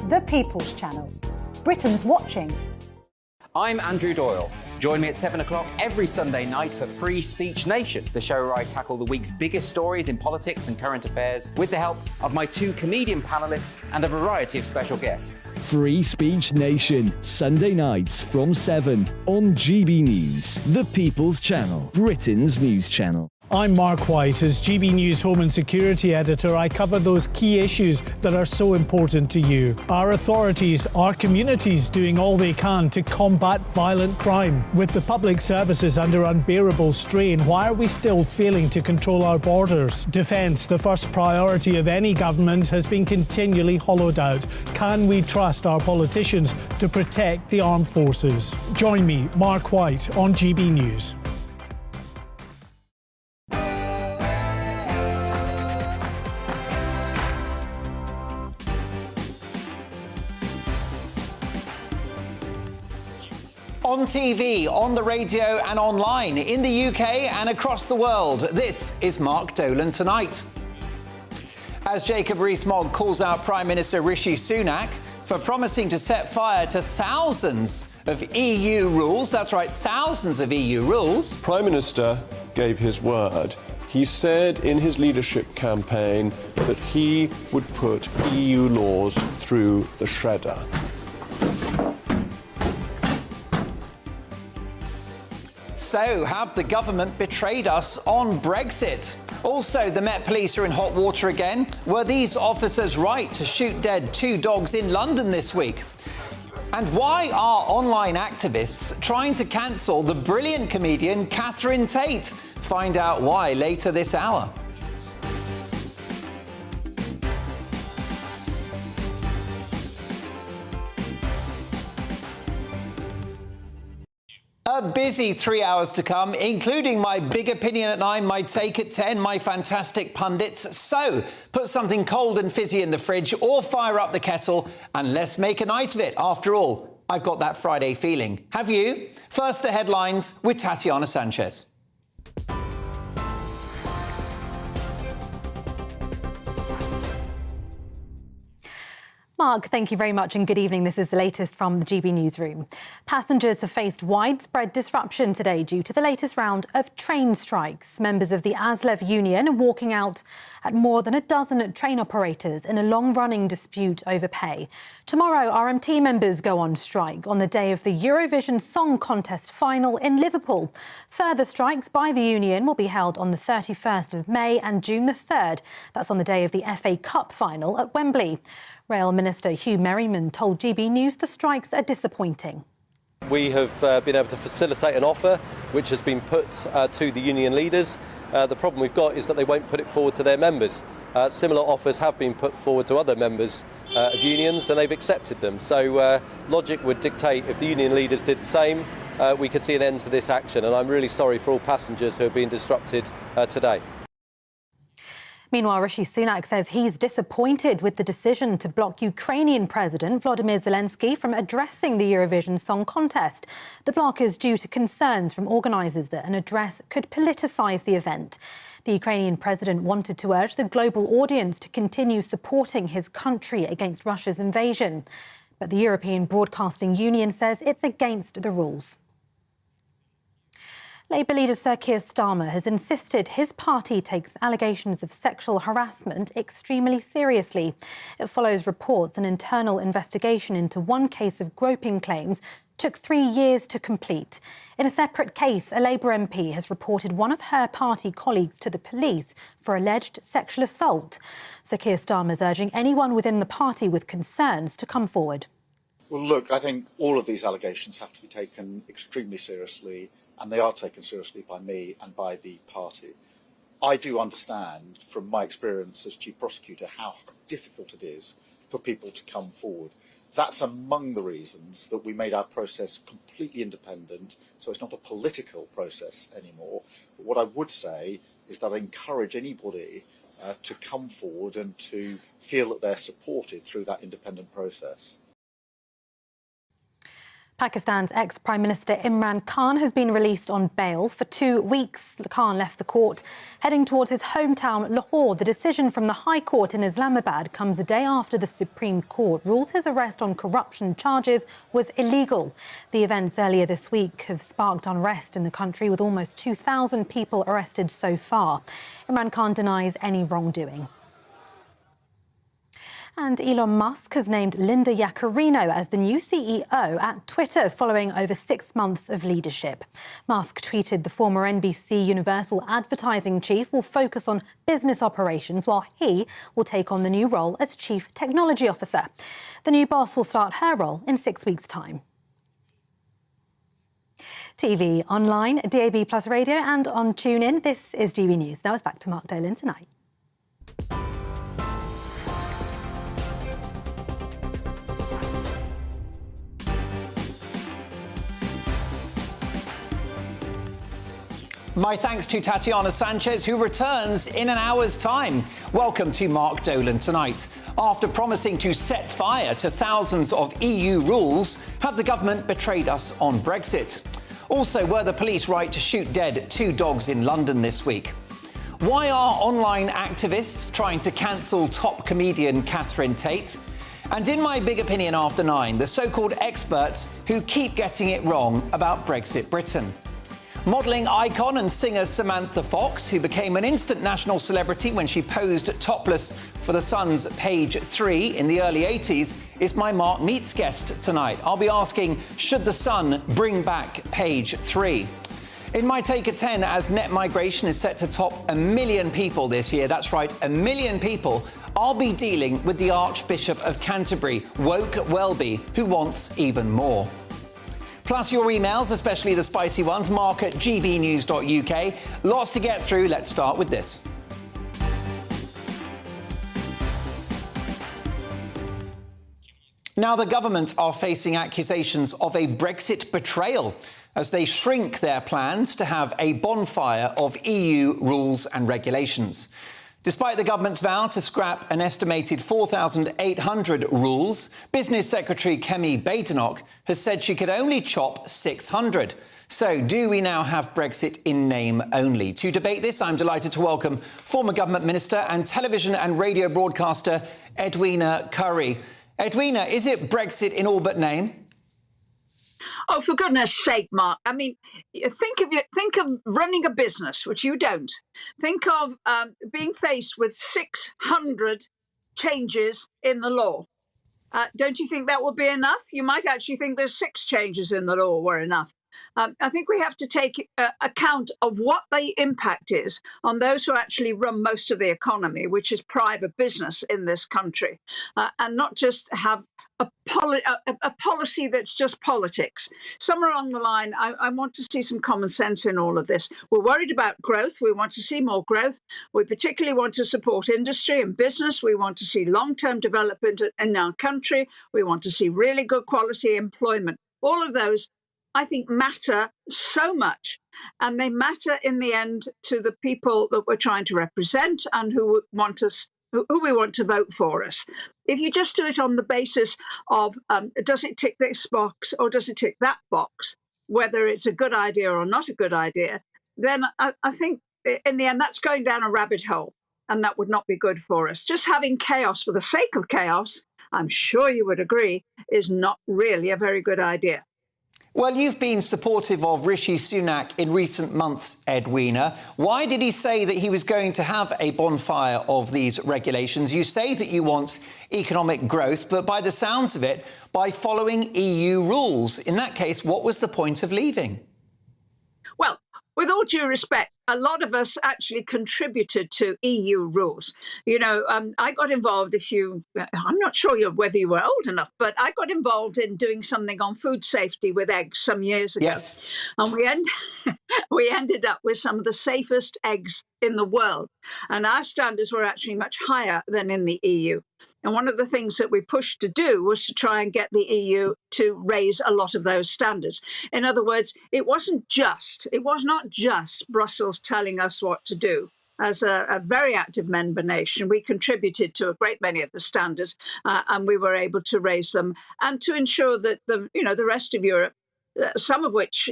The People's Channel. Britain's watching. I'm Andrew Doyle. Join me at 7 o'clock every Sunday night for Free Speech Nation, the show where I tackle the week's biggest stories in politics and current affairs with the help of my two comedian panellists and a variety of special guests. Free Speech Nation, Sunday nights from 7 on GB News, the People's Channel, Britain's news channel. I'm Mark White. As GB News Home and Security Editor, I cover those key issues that are so important to you. Our authorities, our communities doing all they can to combat violent crime. With the public services under unbearable strain, why are we still failing to control our borders? Defence, the first priority of any government, has been continually hollowed out. Can we trust our politicians to protect the armed forces? Join me, Mark White, on GB News. On TV, on the radio and online, in the UK and across the world, this is Mark Dolan Tonight. As Jacob Rees-Mogg calls out Prime Minister Rishi Sunak for promising to set fire to thousands of EU rules, that's right, thousands of EU rules. Prime Minister gave his word. He said in his leadership campaign that he would put EU laws through the shredder. So, have the government betrayed us on Brexit? Also, the Met Police are in hot water again. Were these officers right to shoot dead 2 dogs in London this week? And why are online activists trying to cancel the brilliant comedian Catherine Tate? Find out why later this hour. A busy 3 hours to come, including my big opinion at 9, my take at 10, my fantastic pundits. So, put something cold and fizzy in the fridge or fire up the kettle and let's make a night of it. After all, I've got that Friday feeling. Have you? First, the headlines with Tatiana Sanchez. Mark, thank you very much and good evening. This is the latest from the GB newsroom. Passengers have faced widespread disruption today due to the latest round of train strikes. Members of the ASLEF union are walking out at more than a dozen train operators in a long-running dispute over pay. Tomorrow, RMT members go on strike on the day of the Eurovision Song Contest final in Liverpool. Further strikes by the union will be held on the 31st of May and June the 3rd. That's on the day of the FA Cup final at Wembley. Rail Minister Hugh Merriman told GB News the strikes are disappointing. We have been able to facilitate an offer which has been put to the union leaders. The problem we've got is that they won't put it forward to their members. Similar offers have been put forward to other members of unions and they've accepted them. So logic would dictate if the union leaders did the same, we could see an end to this action. And I'm really sorry for all passengers who have been disrupted today. Meanwhile, Rishi Sunak says he's disappointed with the decision to block Ukrainian President Volodymyr Zelensky from addressing the Eurovision Song Contest. The block is due to concerns from organisers that an address could politicise the event. The Ukrainian president wanted to urge the global audience to continue supporting his country against Russia's invasion. But the European Broadcasting Union says it's against the rules. Labour leader Sir Keir Starmer has insisted his party takes allegations of sexual harassment extremely seriously. It follows reports an internal investigation into one case of groping claims took 3 years to complete. In a separate case, a Labour MP has reported one of her party colleagues to the police for alleged sexual assault. Sir Keir Starmer is urging anyone within the party with concerns to come forward. Well, look, I think all of these allegations have to be taken extremely seriously, and they are taken seriously by me and by the party. I do understand from my experience as Chief Prosecutor how difficult it is for people to come forward. That's among the reasons that we made our process completely independent, so it's not a political process anymore. But what I would say is that I encourage anybody to come forward and to feel that they're supported through that independent process. Pakistan's ex-Prime Minister Imran Khan has been released on bail for 2 weeks. Khan left the court heading towards his hometown, Lahore. The decision from the High Court in Islamabad comes a day after the Supreme Court ruled his arrest on corruption charges was illegal. The events earlier this week have sparked unrest in the country, with almost 2,000 people arrested so far. Imran Khan denies any wrongdoing. And Elon Musk has named Linda Yaccarino as the new CEO at Twitter following over 6 months of leadership. Musk tweeted the former NBC Universal advertising chief will focus on business operations while he will take on the new role as Chief Technology Officer. The new boss will start her role in 6 weeks' time. TV, online, DAB+ radio and on TuneIn. This is GB News. Now it's back to Mark Dolan tonight. My thanks to Tatiana Sanchez, who returns in an hour's time. Welcome to Mark Dolan tonight. After promising to set fire to thousands of EU rules, have the government betrayed us on Brexit? Also, were the police right to shoot dead 2 dogs in London this week? Why are online activists trying to cancel top comedian Catherine Tate? And in my Big Opinion After 9, the so-called experts who keep getting it wrong about Brexit Britain. Modelling icon and singer Samantha Fox, who became an instant national celebrity when she posed topless for The Sun's Page 3 in the early 80s, is my Mark Meets guest tonight. I'll be asking, should The Sun bring back Page 3? In my Take at 10, as net migration is set to top 1 million people this year, that's right, 1 million people, I'll be dealing with the Archbishop of Canterbury, woke Welby, who wants even more. Plus your emails, especially the spicy ones, mark@gbnews.uk. Lots to get through. Let's start with this. Now, the government are facing accusations of a Brexit betrayal as they shrink their plans to have a bonfire of EU rules and regulations. Despite the government's vow to scrap an estimated 4,800 rules, Business Secretary Kemi Badenoch has said she could only chop 600. So do we now have Brexit in name only? To debate this, I'm delighted to welcome former government minister and television and radio broadcaster Edwina Currie. Edwina, is it Brexit in all but name? Oh, for goodness sake, Mark. I mean, think of running a business, which you don't. Think of being faced with 600 changes in the law. Don't you think that would be enough? You might actually think there's 6 changes in the law were enough. I think we have to take account of what the impact is on those who actually run most of the economy, which is private business in this country, and not just have a policy that's just politics. Somewhere along the line, I want to see some common sense in all of this. We're worried about growth. We want to see more growth. We particularly want to support industry and business. We want to see long-term development in our country. We want to see really good quality employment. All of those, I think, matter so much. And they matter in the end to the people that we're trying to represent and who we want to vote for us. If you just do it on the basis of does it tick this box or does it tick that box, whether it's a good idea or not a good idea, then I think in the end that's going down a rabbit hole, and that would not be good for us. Just having chaos for the sake of chaos, I'm sure you would agree, is not really a very good idea. Well, you've been supportive of Rishi Sunak in recent months, Edwina. Why did he say that he was going to have a bonfire of these regulations? You say that you want economic growth, but by the sounds of it, by following EU rules. In that case, what was the point of leaving? Well, with all due respect, a lot of us actually contributed to EU rules. You know, I got involved, I'm not sure whether you were old enough, but I got involved in doing something on food safety with eggs some years ago. Yes. And we ended up with some of the safest eggs in the world. And our standards were actually much higher than in the EU. And one of the things that we pushed to do was to try and get the EU to raise a lot of those standards. In other words, it was not just Brussels telling us what to do. as a very active member nation, we contributed to a great many of the standards, and we were able to raise them and to ensure that the rest of Europe, some of which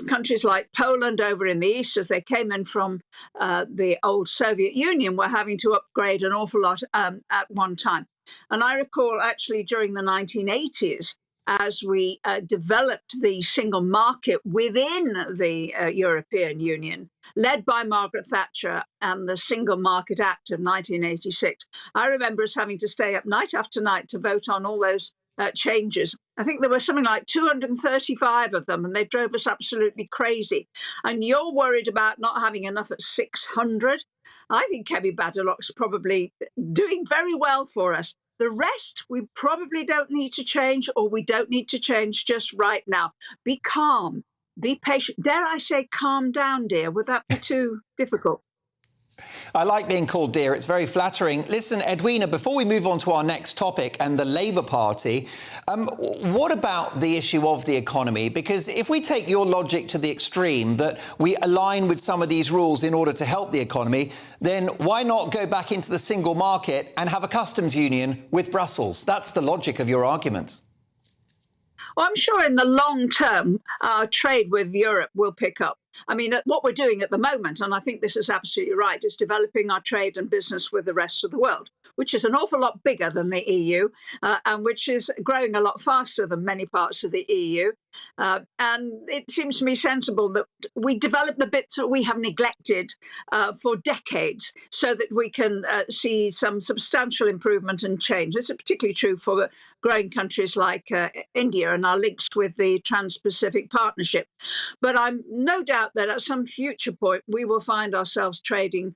countries like Poland over in the east, as they came in from the old Soviet Union, were having to upgrade an awful lot at one time. And I recall actually during the 1980s, as we developed the single market within the European Union, led by Margaret Thatcher and the Single Market Act of 1986. I remember us having to stay up night after night to vote on all those changes. I think there were something like 235 of them, and they drove us absolutely crazy. And you're worried about not having enough at 600. I think Kemi Baddelloch's probably doing very well for us. The rest, we probably don't need to change, or we don't need to change just right now. Be calm, be patient. Dare I say, calm down, dear? Would that be too difficult? I like being called dear. It's very flattering. Listen, Edwina, before we move on to our next topic and the Labour Party, what about the issue of the economy? Because if we take your logic to the extreme, that we align with some of these rules in order to help the economy, then why not go back into the single market and have a customs union with Brussels? That's the logic of your arguments. Well, I'm sure in the long term, our trade with Europe will pick up. I mean, what we're doing at the moment, and I think this is absolutely right, is developing our trade and business with the rest of the world, which is an awful lot bigger than the EU, and which is growing a lot faster than many parts of the EU. And it seems to me sensible that we develop the bits that we have neglected for decades so that we can see some substantial improvement and change. This is particularly true for growing countries like India and our links with the Trans-Pacific Partnership. But I'm no doubt that at some future point we will find ourselves trading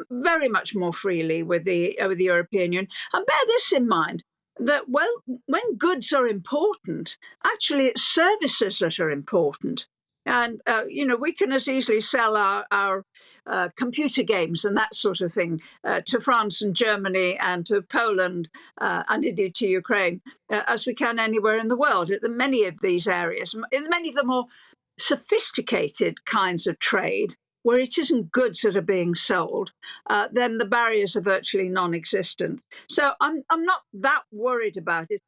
very much more freely with the European Union. And bear this in mind, that when goods are important, actually it's services that are important. And, we can as easily sell our computer games and that sort of thing to France and Germany and to Poland and indeed to Ukraine as we can anywhere in the world. In many of these areas, in many of the more sophisticated kinds of trade, where it isn't goods that are being sold, then the barriers are virtually non-existent. So I'm not that worried about it.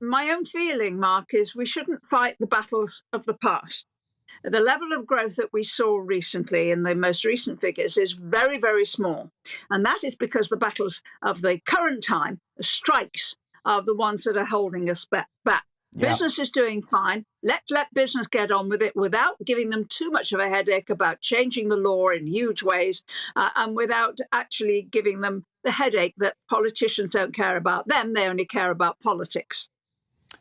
My own feeling, Mark, is we shouldn't fight the battles of the past. The level of growth that we saw recently in the most recent figures is very, very small. And that is because the battles of the current time, the strikes, are the ones that are holding us back. Yeah. Business is doing fine. Let business get on with it without giving them too much of a headache about changing the law in huge ways and without actually giving them the headache that politicians don't care about them. They only care about politics.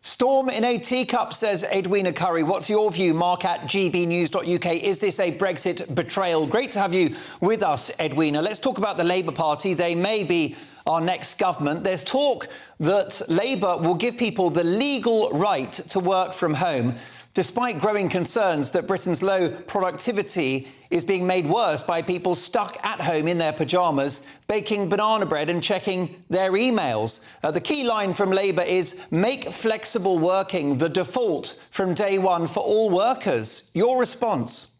Storm in a teacup, says Edwina Curry. What's your view? Mark at gbnews.uk. Is this a Brexit betrayal? Great to have you with us, Edwina. Let's talk about the Labour Party. They may be our next government. There's talk that Labour will give people the legal right to work from home, despite growing concerns that Britain's low productivity is being made worse by people stuck at home in their pyjamas, baking banana bread and checking their emails. The key line from Labour is make flexible working the default from day one for all workers. Your response?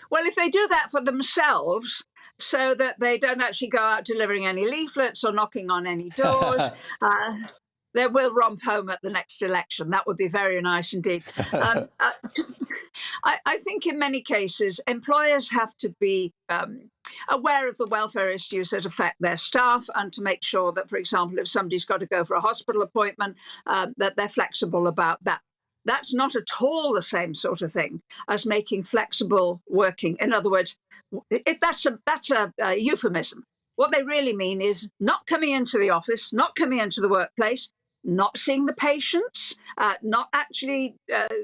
Well, if they do that for themselves, so that they don't actually go out delivering any leaflets or knocking on any doors, they will romp home at the next election. That would be very nice indeed. I think in many cases, employers have to be aware of the welfare issues that affect their staff and to make sure that, for example, if somebody's got to go for a hospital appointment, that they're flexible about that. That's not at all the same sort of thing as making flexible working. In other words, that's a euphemism. What they really mean is not coming into the office, not coming into the workplace, not seeing the patients, not actually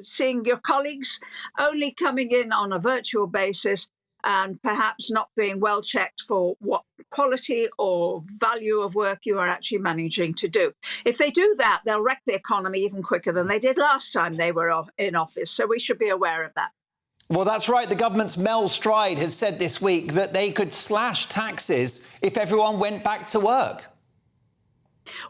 seeing your colleagues, only coming in on a virtual basis and perhaps not being well checked for what quality or value of work you are actually managing to do. If they do that, they'll wreck the economy even quicker than they did last time they were in office. So we should be aware of that. Well, that's right. The government's Mel Stride has said this week that they could slash taxes if everyone went back to work.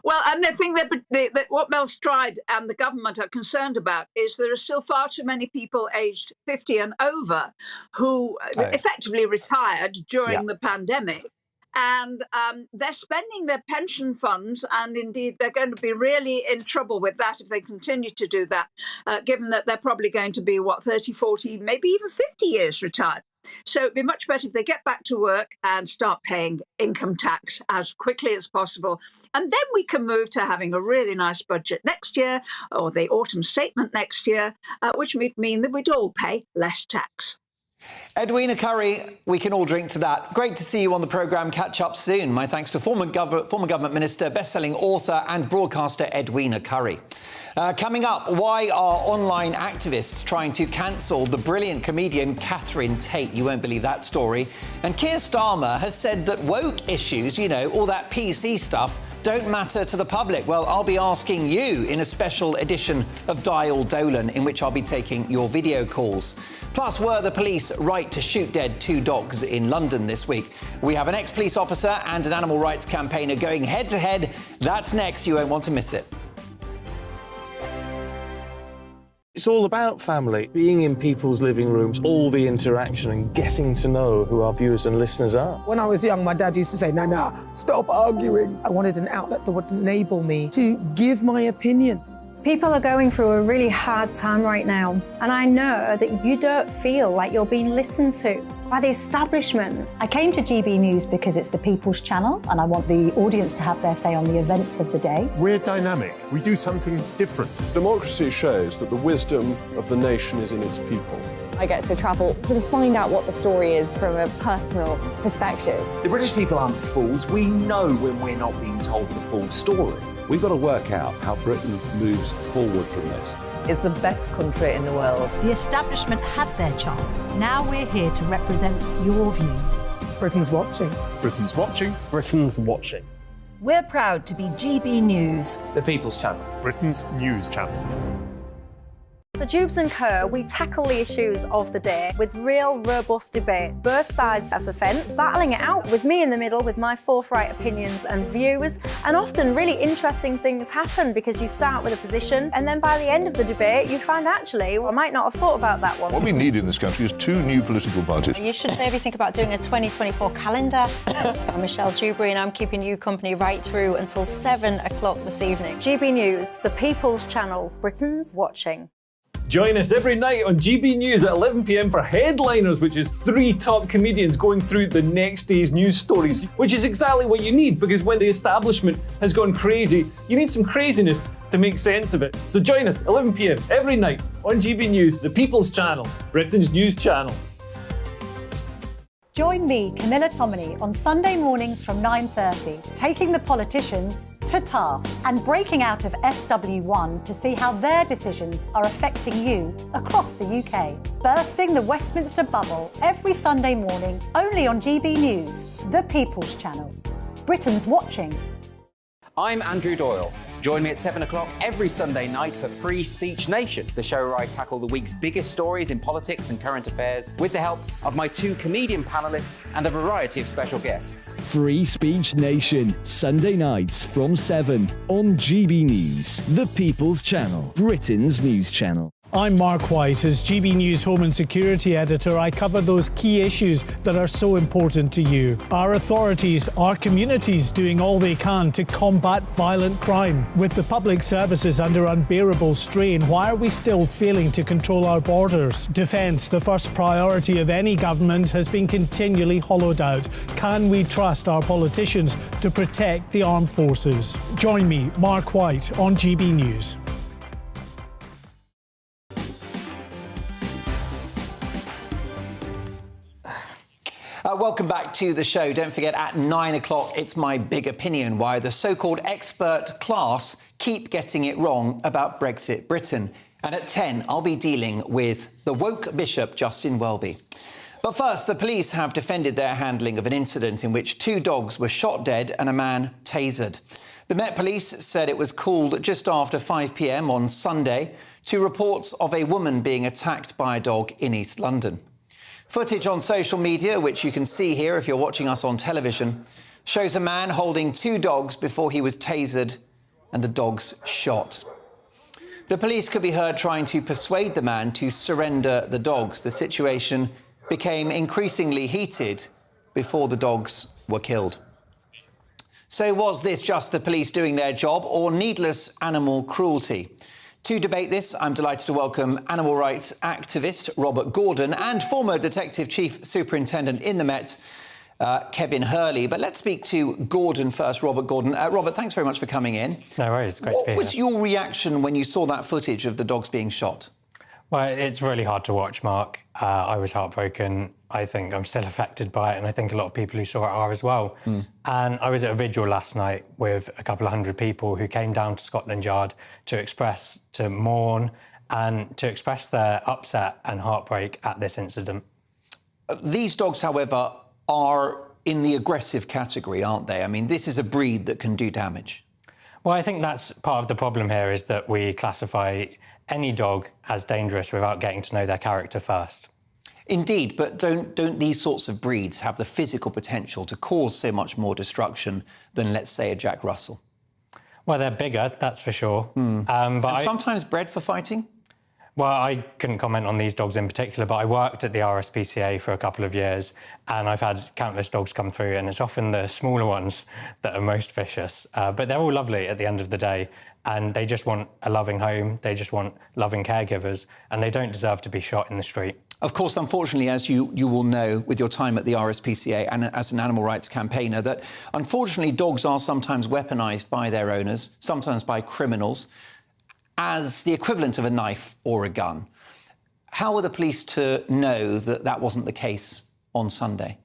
Well, and I think that what Mel Stride and the government are concerned about is there are still far too many people aged 50 and over who effectively retired during the pandemic. And they're spending their pension funds, and indeed they're going to be really in trouble with that if they continue to do that, given that they're probably going to be, 30, 40, maybe even 50 years retired. So it'd be much better if they get back to work and start paying income tax as quickly as possible. And then we can move to having a really nice budget next year, or the autumn statement next year, which would mean that we'd all pay less tax. Edwina Currie, we can all drink to that. Great to see you on the programme. Catch up soon. My thanks to former government minister, best-selling author and broadcaster Edwina Currie. Coming up, why are online activists trying to cancel the brilliant comedian Catherine Tate? You won't believe that story. And Keir Starmer has said that woke issues, all that PC stuff, don't matter to the public. Well, I'll be asking you in a special edition of Dial Dolan, in which I'll be taking your video calls. Plus, were the police right to shoot dead 2 dogs in London this week? We have an ex-police officer and an animal rights campaigner going head-to-head. That's next. You won't want to miss it. It's all about family, being in people's living rooms, all the interaction and getting to know who our viewers and listeners are. When I was young, my dad used to say, "Nah, stop arguing." I wanted an outlet that would enable me to give my opinion. People are going through a really hard time right now, and I know that you don't feel like you're being listened to by the establishment. I came to GB News because it's the People's Channel, and I want the audience to have their say on the events of the day. We're dynamic. We do something different. Democracy shows that the wisdom of the nation is in its people. I get to travel to find out what the story is from a personal perspective. The British people aren't fools. We know when we're not being told the full story. We've got to work out how Britain moves forward from this. It's the best country in the world. The establishment had their chance. Now we're here to represent your views. Britain's watching. Britain's watching. Britain's watching. We're proud to be GB News. The People's Channel. Britain's news channel. So Jubes and Co, we tackle the issues of the day with real, robust debate, both sides of the fence, battling it out with me in the middle with my forthright opinions and views. And often really interesting things happen because you start with a position and then by the end of the debate you find actually, I might not have thought about that one. What we need in this country is 2 new political parties. You should maybe think about doing a 2024 calendar. I'm Michelle Dewberry and I'm keeping you company right through until 7 o'clock this evening. GB News, the People's Channel, Britain's watching. Join us every night on GB News at 11 p.m. for Headliners, which is 3 top comedians going through the next day's news stories, which is exactly what you need, because when the establishment has gone crazy, you need some craziness to make sense of it. So join us 11 p.m. every night on GB News, the People's Channel, Britain's news channel. Join me, Camilla Tominey, on Sunday mornings from 9:30, taking the politicians to task and breaking out of SW1 to see how their decisions are affecting you across the UK. Bursting the Westminster bubble every Sunday morning, only on GB News, the People's Channel. Britain's watching. I'm Andrew Doyle. Join me at 7 o'clock every Sunday night for Free Speech Nation, the show where I tackle the week's biggest stories in politics and current affairs with the help of my 2 comedian panellists and a variety of special guests. Free Speech Nation, Sunday nights from 7 on GB News, the People's Channel, Britain's news channel. I'm Mark White. As GB News Home and Security Editor, I cover those key issues that are so important to you. Our authorities, our communities doing all they can to combat violent crime. With the public services under unbearable strain, why are we still failing to control our borders? Defence, the first priority of any government, has been continually hollowed out. Can we trust our politicians to protect the armed forces? Join me, Mark White, on GB News. Welcome back to the show. Don't forget, at 9 o'clock, it's my big opinion why the so-called expert class keep getting it wrong about Brexit Britain. And at 10, I'll be dealing with the woke bishop, Justin Welby. But first, the police have defended their handling of an incident in which 2 dogs were shot dead and a man tasered. The Met Police said it was called just after 5 p.m. on Sunday to reports of a woman being attacked by a dog in East London. Footage on social media, which you can see here if you're watching us on television, shows a man holding 2 dogs before he was tasered and the dogs shot. The police could be heard trying to persuade the man to surrender the dogs. The situation became increasingly heated before the dogs were killed. So was this just the police doing their job or needless animal cruelty? To debate this, I'm delighted to welcome animal rights activist Robert Gordon and former Detective Chief Superintendent in the Met, Kevin Hurley. But let's speak to Gordon first, Robert Gordon. Robert, thanks very much for coming in. No worries, great to be here. What was your reaction when you saw that footage of the dogs being shot? Well, it's really hard to watch, Mark. I was heartbroken. I think I'm still affected by it, and I think a lot of people who saw it are as well. And I was at a vigil last night with a couple of hundred people who came down to Scotland Yard to mourn and to express their upset and heartbreak at this incident. These dogs, however, are in the aggressive category, aren't they? I mean, this is a breed that can do damage. Well, I think that's part of the problem here, is that we classify any dog as dangerous without getting to know their character first. Indeed, but don't these sorts of breeds have the physical potential to cause so much more destruction than, let's say, a Jack Russell? Well, they're bigger, that's for sure. And sometimes bred for fighting? Well, I couldn't comment on these dogs in particular, but I worked at the RSPCA for a couple of years, and I've had countless dogs come through, and it's often the smaller ones that are most vicious. But they're all lovely at the end of the day, and they just want a loving home, they just want loving caregivers, and they don't deserve to be shot in the street. Of course, unfortunately, as you will know with your time at the RSPCA and as an animal rights campaigner, that unfortunately dogs are sometimes weaponised by their owners, sometimes by criminals, as the equivalent of a knife or a gun. How were the police to know that that wasn't the case on Sunday?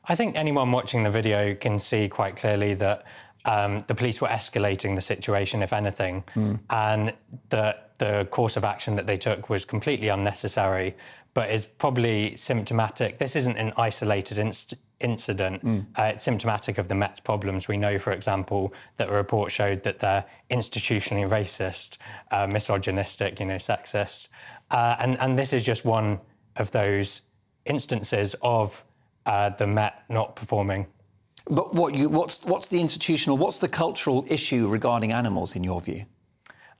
I think anyone watching the video can see quite clearly that the police were escalating the situation, if anything, and the course of action that they took was completely unnecessary, but is probably symptomatic. This isn't an isolated incident. It's symptomatic of the Met's problems. We know, for example, that a report showed that they're institutionally racist, misogynistic, sexist. And this is just one of those instances of the Met not performing. But what's the institutional, what's the cultural issue regarding animals, in your view?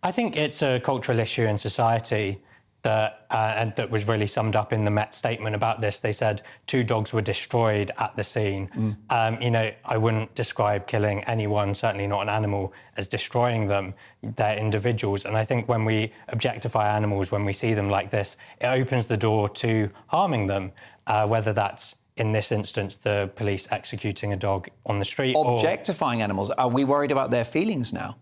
I think it's a cultural issue in society and that was really summed up in the Met statement about this. They said 2 dogs were destroyed at the scene. I wouldn't describe killing anyone, certainly not an animal, as destroying them. They're individuals. And I think when we objectify animals, when we see them like this, it opens the door to harming them, whether that's, in this instance, the police executing a dog on the street. Objectifying animals. Are we worried about their feelings now?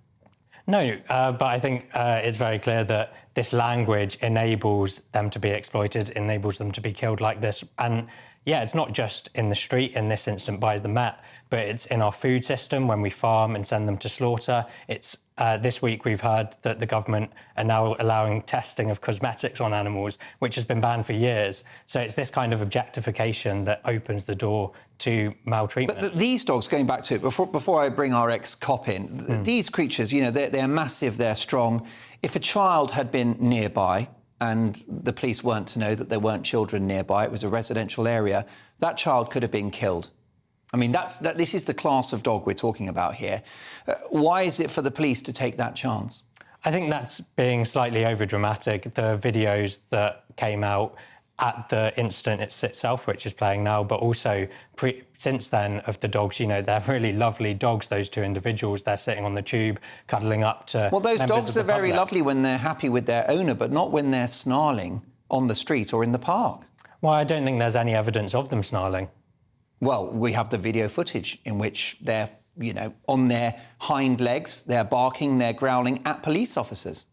No, but I think it's very clear that this language enables them to be exploited, enables them to be killed like this. And yeah, it's not just in the street in this instance by the Met, but it's in our food system when we farm and send them to slaughter. It's this week we've heard that the government are now allowing testing of cosmetics on animals, which has been banned for years. So it's this kind of objectification that opens the door to maltreatment. But these dogs, going back to it, before I bring our ex-cop in, these creatures, they're massive, they're strong. If a child had been nearby and the police weren't to know that there weren't children nearby, it was a residential area, that child could have been killed. I mean, this is the class of dog we're talking about here. Why is it for the police to take that chance? I think that's being slightly overdramatic. The videos that came out at the incident itself, which is playing now, but also since then of the dogs, they're really lovely dogs, those 2 individuals. They're sitting on the tube, cuddling up to Well, those dogs are very lovely when they're happy with their owner, but not when they're snarling on the street or in the park. Well, I don't think there's any evidence of them snarling. Well, we have the video footage in which they're, on their hind legs, they're barking, they're growling at police officers.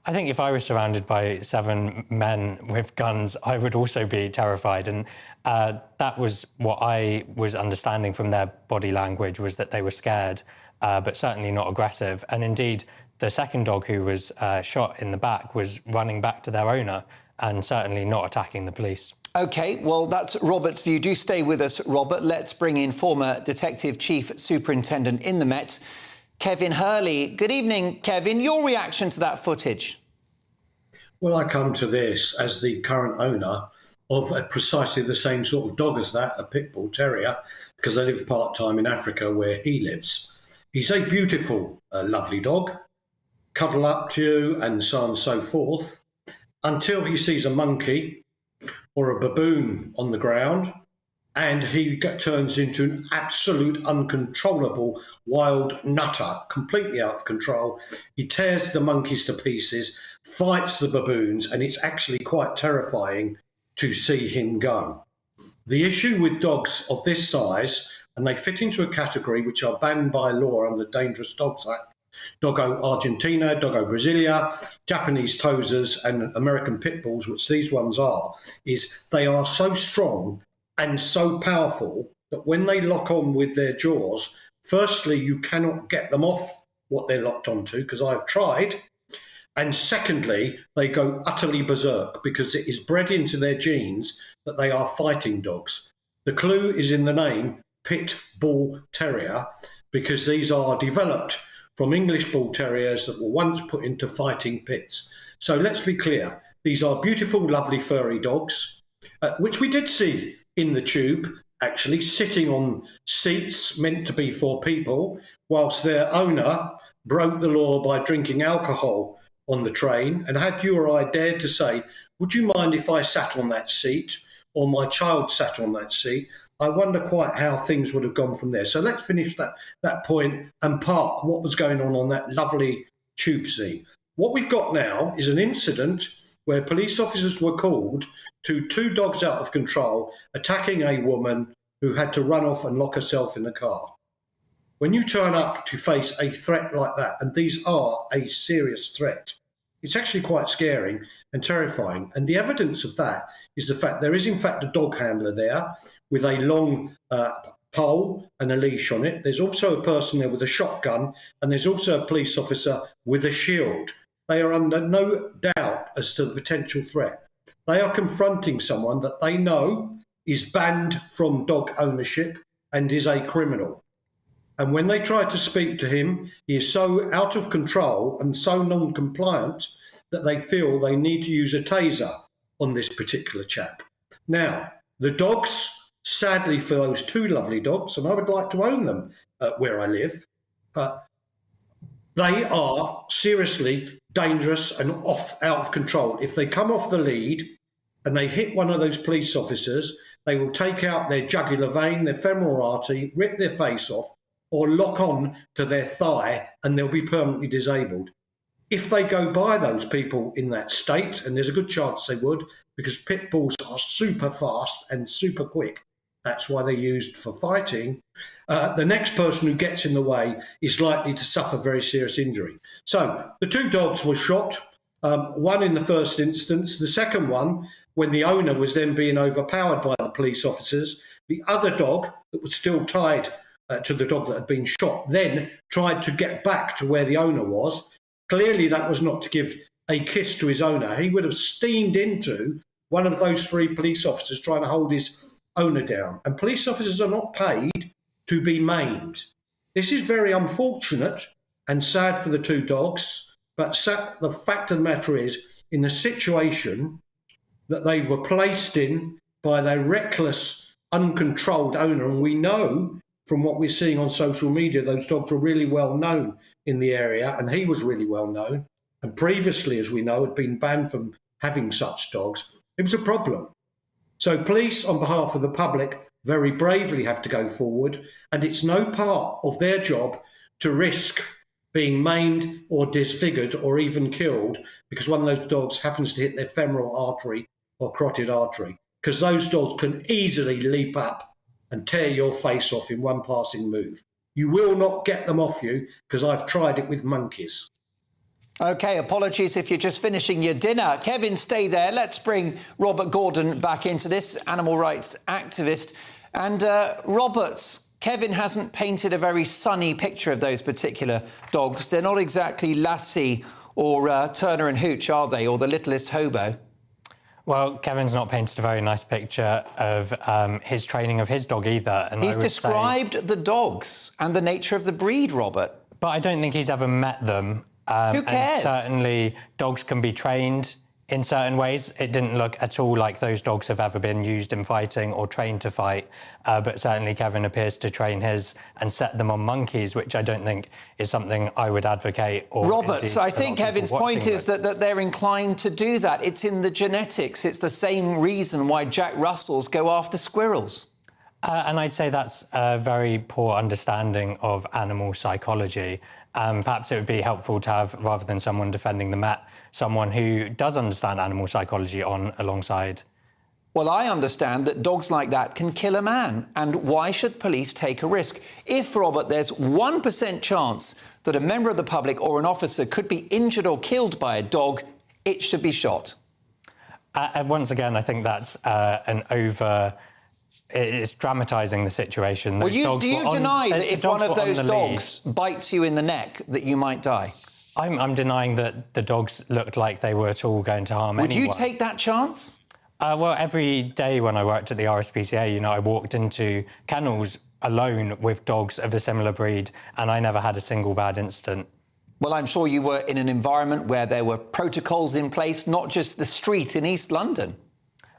I think if I was surrounded by 7 men with guns, I would also be terrified. And that was what I was understanding from their body language, was that they were scared, but certainly not aggressive. And indeed, the second dog who was shot in the back was running back to their owner and certainly not attacking the police. OK, well, that's Robert's view. Do stay with us, Robert. Let's bring in former Detective Chief Superintendent in the Met, Kevin Hurley. Good evening, Kevin. Your reaction to that footage? Well, I come to this as the current owner of precisely the same sort of dog as that, a pit bull terrier, because I live part-time in Africa where he lives. He's a beautiful, lovely dog, cuddle up to you and so on and so forth, until he sees a monkey or a baboon on the ground, and he turns into an absolute uncontrollable wild nutter, completely out of control. He tears the monkeys to pieces, fights the baboons, and it's actually quite terrifying to see him go. The issue with dogs of this size, and they fit into a category which are banned by law under the Dangerous Dogs Act, Doggo Argentina, Doggo Brasilia, Japanese Tosers and American Pit Bulls, which these ones are, is they are so strong and so powerful that when they lock on with their jaws, firstly, you cannot get them off what they're locked onto, because I've tried. And secondly, they go utterly berserk because it is bred into their genes that they are fighting dogs. The clue is in the name, Pit Bull Terrier, because these are developed from English Bull Terriers that were once put into fighting pits. So let's be clear, these are beautiful, lovely, furry dogs, which we did see in the tube, actually, sitting on seats meant to be for people, whilst their owner broke the law by drinking alcohol on the train. And had you or I dared to say, would you mind if I sat on that seat, or my child sat on that seat, I wonder quite how things would have gone from there. So let's finish that point and park what was going on that lovely tube scene. What we've got now is an incident where police officers were called to 2 dogs out of control attacking a woman who had to run off and lock herself in the car. When you turn up to face a threat like that, and these are a serious threat, it's actually quite scary and terrifying. And the evidence of that is the fact there is in fact a dog handler there with a long pole and a leash on it. There's also a person there with a shotgun, and there's also a police officer with a shield. They are under no doubt as to the potential threat. They are confronting someone that they know is banned from dog ownership and is a criminal. And when they try to speak to him, he is so out of control and so non-compliant that they feel they need to use a taser on this particular chap. Now, the dogs, sadly for those 2 lovely dogs, and I would like to own them where I live, they are seriously dangerous and out of control. If they come off the lead and they hit one of those police officers, they will take out their jugular vein, their femoral artery, rip their face off, or lock on to their thigh, and they'll be permanently disabled. If they go by those people in that state, and there's a good chance they would, because pit bulls are super fast and super quick, that's why they're used for fighting, the next person who gets in the way is likely to suffer very serious injury. So the 2 dogs were shot, one in the first instance, the second one, when the owner was then being overpowered by the police officers, the other dog that was still tied to the dog that had been shot then tried to get back to where the owner was. Clearly that was not to give a kiss to his owner. He would have steamed into one of those 3 police officers trying to hold his owner down. And police officers are not paid to be maimed. This is very unfortunate and sad for the 2 dogs, but the fact of the matter is, in the situation that they were placed in by their reckless, uncontrolled owner, and we know from what we're seeing on social media, those dogs were really well known in the area, and he was really well known, and previously, as we know, had been banned from having such dogs. It was a problem. So police, on behalf of the public, very bravely have to go forward, and it's no part of their job to risk being maimed or disfigured or even killed because one of those dogs happens to hit their femoral artery or carotid artery, because those dogs can easily leap up and tear your face off in one passing move. You will not get them off you, because I've tried it with monkeys. OK, apologies if you're just finishing your dinner. Kevin, stay there. Let's bring Robert Gordon back into this, animal rights activist. And Robert, Kevin hasn't painted a very sunny picture of those particular dogs. They're not exactly Lassie or Turner and Hooch, are they, or the littlest hobo? Well, Kevin's not painted a very nice picture of his training of his dog either. And he's described the dogs and the nature of the breed, Robert. But I don't think he's ever met them. Who cares? And certainly dogs can be trained In certain ways, it didn't look at all like those dogs have ever been used in fighting or trained to fight, but certainly Kevin appears to train his and set them on monkeys, which I don't think is something I would advocate. Or Robert, I think Kevin's point is that they're inclined to do that. It's in the genetics. It's the same reason why Jack Russells go after squirrels. And I'd say that's a very poor understanding of animal psychology. Perhaps it would be helpful to have, rather than someone defending the Met, someone who does understand animal psychology on alongside. Well, I understand that dogs like that can kill a man. And why should police take a risk? If, Robert, there's 1% chance that a member of the public or an officer could be injured or killed by a dog, it should be shot. Once again, I think that's it's dramatising the situation. Well, do you deny that if one of those dogs bites you in the neck, that you might die? I'm denying that the dogs looked like they were at all going to harm anyone. Would you take that chance? Well, every day when I worked at the RSPCA, I walked into kennels alone with dogs of a similar breed, and I never had a single bad incident. Well, I'm sure you were in an environment where there were protocols in place, not just the street in East London.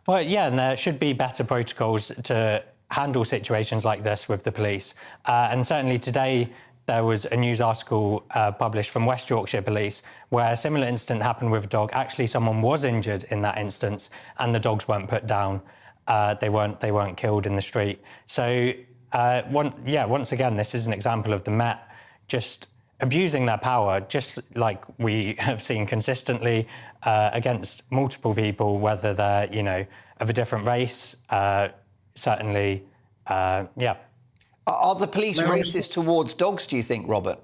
Well, yeah, and there should be better protocols to handle situations like this with the police. And certainly today, there was a news article published from West Yorkshire Police where a similar incident happened with a dog. Actually, someone was injured in that instance, and the dogs weren't put down. They weren't killed in the street. So, once again, this is an example of the Met just abusing their power, just like we have seen consistently against multiple people, whether they're, of a different race, certainly, yeah. Are the police racist towards dogs, do you think, Robert?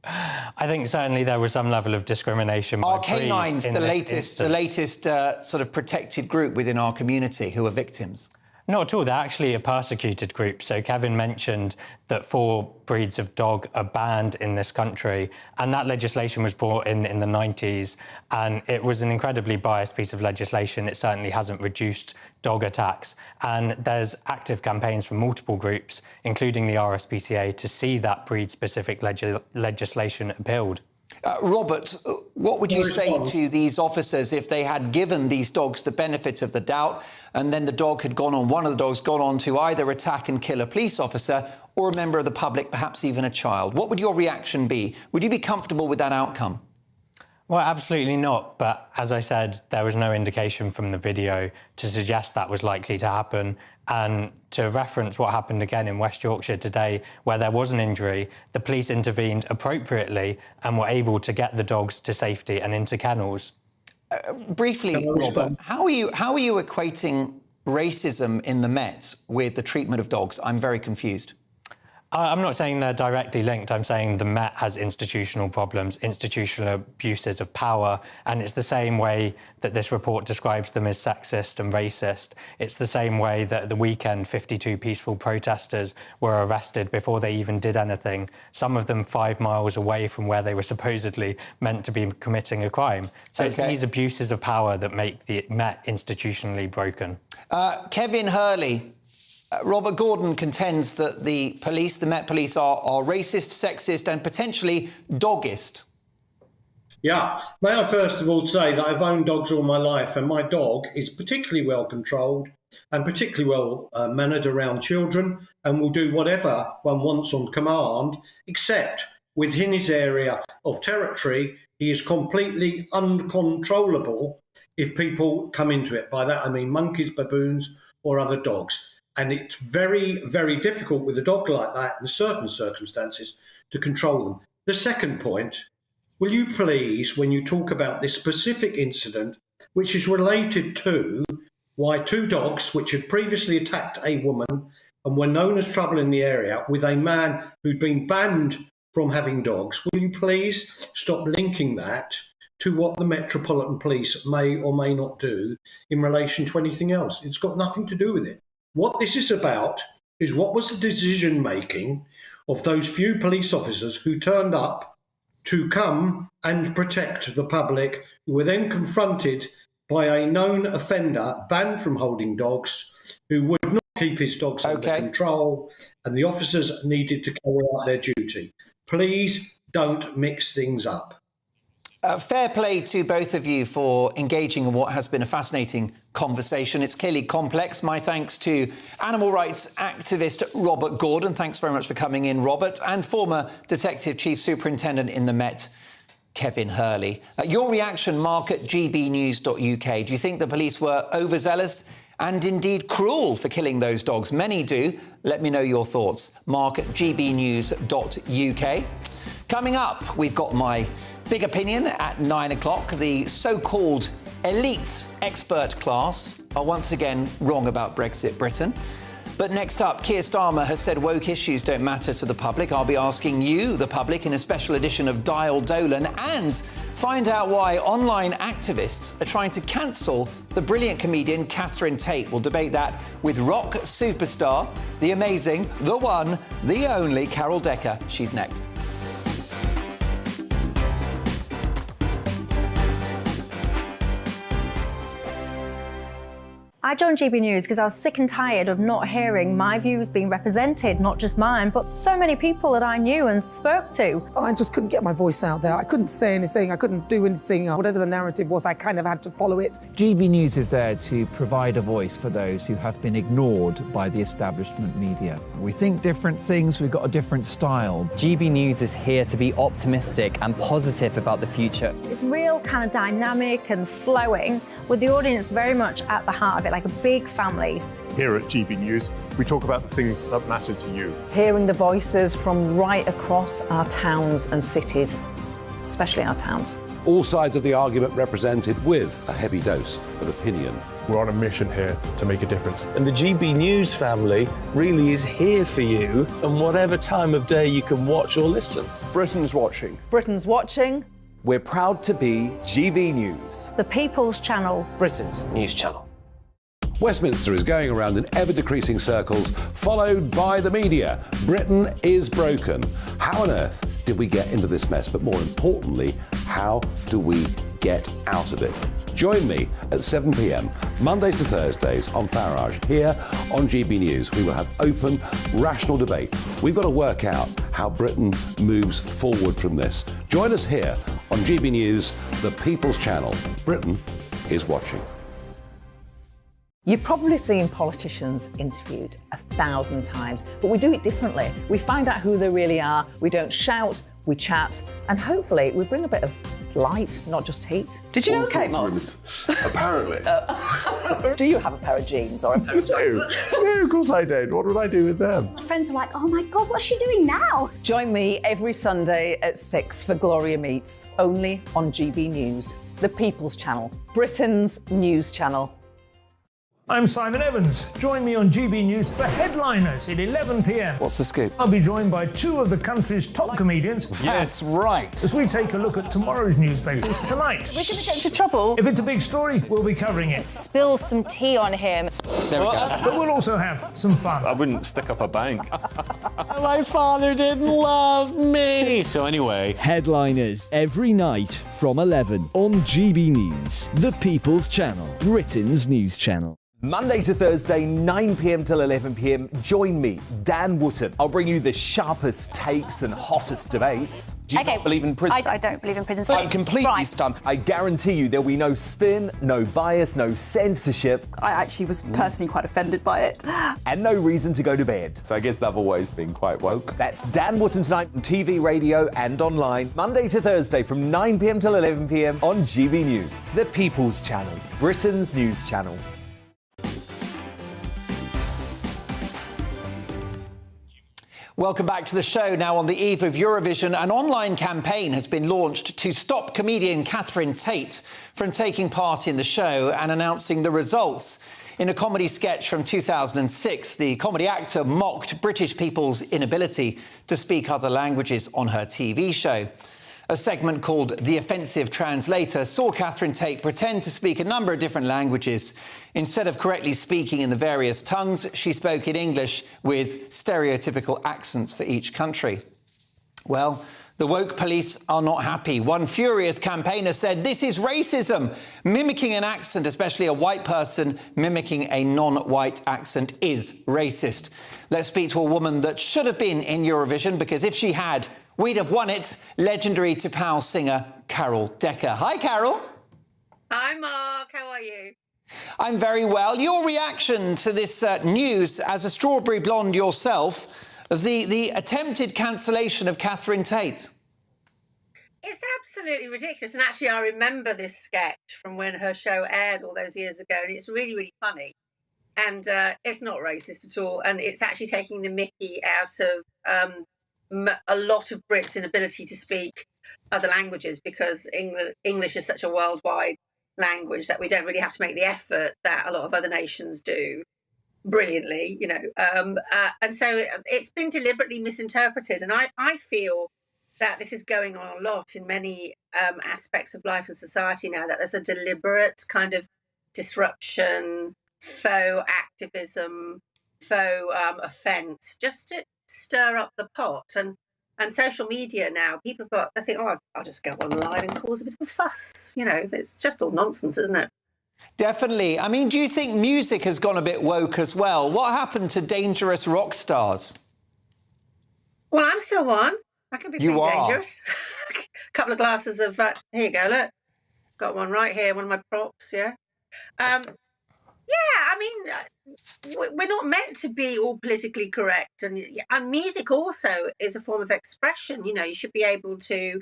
I think certainly there was some level of discrimination. Are canines the latest sort of protected group within our community who are victims? Not at all. They're actually a persecuted group. So Kevin mentioned that 4 breeds of dog are banned in this country, and that legislation was brought in the 90s, and it was an incredibly biased piece of legislation. It certainly hasn't reduced dog attacks, and there's active campaigns from multiple groups, including the RSPCA, to see that breed-specific legislation appealed. Robert, what would you say to these officers if they had given these dogs the benefit of the doubt and then the dog had gone on, one of the dogs gone on to either attack and kill a police officer or a member of the public, perhaps even a child? What would your reaction be? Would you be comfortable with that outcome? Well, absolutely not. But as I said, there was no indication from the video to suggest that was likely to happen. And to reference what happened again in West Yorkshire today, where there was an injury, the police intervened appropriately and were able to get the dogs to safety and into kennels. Briefly, Robert, how are you equating racism in the Met with the treatment of dogs? I'm very confused. I'm not saying they're directly linked. I'm saying the Met has institutional problems, institutional abuses of power, and it's the same way that this report describes them as sexist and racist. It's the same way that at the weekend 52 peaceful protesters were arrested before they even did anything, some of them 5 miles away from where they were supposedly meant to be committing a crime. So It's these abuses of power that make the Met institutionally broken. Kevin Hurley. Robert Gordon contends that the Met Police, are racist, sexist and potentially doggist. Yeah. May I first of all say that I've owned dogs all my life, and my dog is particularly well controlled and particularly well mannered around children and will do whatever one wants on command, except within his area of territory, he is completely uncontrollable if people come into it. By that I mean monkeys, baboons or other dogs. And it's very, very difficult with a dog like that in certain circumstances to control them. The second point, will you please, when you talk about this specific incident, which is related to why 2 dogs, which had previously attacked a woman and were known as trouble in the area, with a man who'd been banned from having dogs, will you please stop linking that to what the Metropolitan Police may or may not do in relation to anything else? It's got nothing to do with it. What this is about is what was the decision-making of those few police officers who turned up to come and protect the public, who were then confronted by a known offender banned from holding dogs, who would not keep his dogs under control, and the officers needed to carry out their duty. Please don't mix things up. Fair play to both of you for engaging in what has been a fascinating conversation. It's clearly complex. My thanks to animal rights activist Robert Gordon. Thanks very much for coming in, Robert. And former Detective Chief Superintendent in the Met, Kevin Hurley. Your reaction, Mark, at gbnews.uk. Do you think the police were overzealous and indeed cruel for killing those dogs? Many do. Let me know your thoughts. Mark at gbnews.uk. Coming up, we've got my big opinion at 9 o'clock. The so-called elite expert class are once again wrong about Brexit Britain. But next up, Keir Starmer has said woke issues don't matter to the public. I'll be asking you, the public, in a special edition of Dial Dolan, and find out why online activists are trying to cancel the brilliant comedian Catherine Tate. We'll debate that with rock superstar, the amazing, the one, the only Carol Decker. She's next. I joined GB News because I was sick and tired of not hearing my views being represented, not just mine, but so many people that I knew and spoke to. I just couldn't get my voice out there. I couldn't say anything. I couldn't do anything. Whatever the narrative was, I kind of had to follow it. GB News is there to provide a voice for those who have been ignored by the establishment media. We think different things. We've got a different style. GB News is here to be optimistic and positive about the future. It's real kind of dynamic and flowing, with the audience very much at the heart of it, like a big family. Here at GB News, we talk about the things that matter to you. Hearing the voices from right across our towns and cities, especially our towns. All sides of the argument represented with a heavy dose of opinion. We're on a mission here to make a difference. And the GB News family really is here for you, and whatever time of day you can watch or listen. Britain's watching. Britain's watching. We're proud to be GB News. The People's Channel. Britain's news channel. Westminster is going around in ever-decreasing circles, followed by the media. Britain is broken. How on earth did we get into this mess? But more importantly, how do we get out of it? Join me at 7 p.m, Mondays to Thursdays on Farage, here on GB News. We will have open, rational debate. We've got to work out how Britain moves forward from this. Join us here on GB News, the People's Channel. Britain is watching. You've probably seen politicians interviewed 1,000 times, but we do it differently. We find out who they really are, we don't shout, we chat, and hopefully we bring a bit of light, not just heat. Did you know Kate Moss? Apparently. Do you have a pair of jeans or a pair of jeans? No, of course I don't. What would I do with them? My friends are like, oh my God, what's she doing now? Join me every Sunday at 6 for Gloria Meets, only on GB News, the People's Channel, Britain's news channel. I'm Simon Evans. Join me on GB News for Headliners at 11 p.m. What's the scoop? I'll be joined by two of the country's top comedians. That's right. As we take a look at tomorrow's newspapers tonight. We're going to get into trouble. If it's a big story, we'll be covering it. Spill some tea on him. There we go. But we'll also have some fun. I wouldn't stick up a bank. My father didn't love me. So anyway, Headliners every night from 11 on GB News, the People's Channel, Britain's news channel. Monday to Thursday, 9 p.m. till 11 p.m. Join me, Dan Wootton. I'll bring you the sharpest takes and hottest debates. Do you not believe in prison? I don't believe in prisons. I'm completely stunned. I guarantee you there'll be no spin, no bias, no censorship. I actually was personally quite offended by it. And no reason to go to bed. So I guess they've always been quite woke. That's Dan Wootton tonight on TV, radio and online. Monday to Thursday from 9 p.m. till 11 p.m. on GB News. The People's Channel, Britain's news channel. Welcome back to the show. Now, on the eve of Eurovision, an online campaign has been launched to stop comedian Catherine Tate from taking part in the show and announcing the results. In a comedy sketch from 2006, the comedy actor mocked British people's inability to speak other languages on her TV show. A segment called The Offensive Translator saw Catherine Tate pretend to speak a number of different languages. Instead of correctly speaking in the various tongues, she spoke in English with stereotypical accents for each country. Well, the woke police are not happy. One furious campaigner said this is racism. Mimicking an accent, especially a white person mimicking a non-white accent, is racist. Let's speak to a woman that should have been in Eurovision, because if she had, we'd have won it. Legendary T'Pau singer Carol Decker. Hi, Carol. Hi, Mark. How are you? I'm very well. Your reaction to this news, as a strawberry blonde yourself, of the attempted cancellation of Catherine Tate? It's absolutely ridiculous. And actually, I remember this sketch from when her show aired all those years ago, and it's really, really funny. And it's not racist at all. And it's actually taking the mickey out of a lot of Brits' inability to speak other languages, because English is such a worldwide language that we don't really have to make the effort that a lot of other nations do brilliantly, you know. And so it's been deliberately misinterpreted. And I feel that this is going on a lot in many aspects of life and society now, that there's a deliberate kind of disruption, faux activism, faux offence, just to stir up the pot. And social media now, people have got, they think, oh, I'll just go online and cause a bit of a fuss. You know, it's just all nonsense, isn't it? Definitely. I mean, do you think music has gone a bit woke as well? What happened to dangerous rock stars? Well, I'm still one. I can be pretty dangerous. A couple of glasses of, here you go, look. Got one right here, one of my props, yeah. Yeah, I mean, we're not meant to be all politically correct. And music also is a form of expression. You know, you should be able to,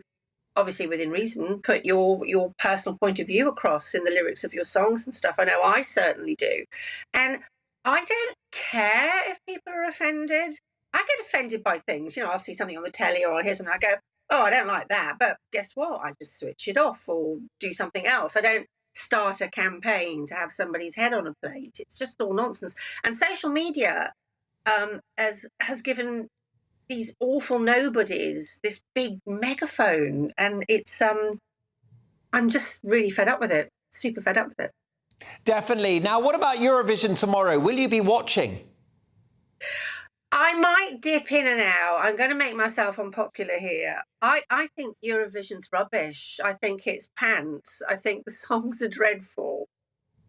obviously within reason, put your personal point of view across in the lyrics of your songs and stuff. I know I certainly do. And I don't care if people are offended. I get offended by things. You know, I'll see something on the telly or I'll hear something, I go, oh, I don't like that. But guess what? I just switch it off or do something else. I don't start a campaign to have somebody's head on a plate. It's just all nonsense. And social media has given these awful nobodies this big megaphone, and it's I'm just really fed up with it. Super fed up with it. Definitely. Now, what about Eurovision tomorrow? Will you be watching? I might dip in and out. I'm going to make myself unpopular here. I think Eurovision's rubbish. I think it's pants. I think the songs are dreadful.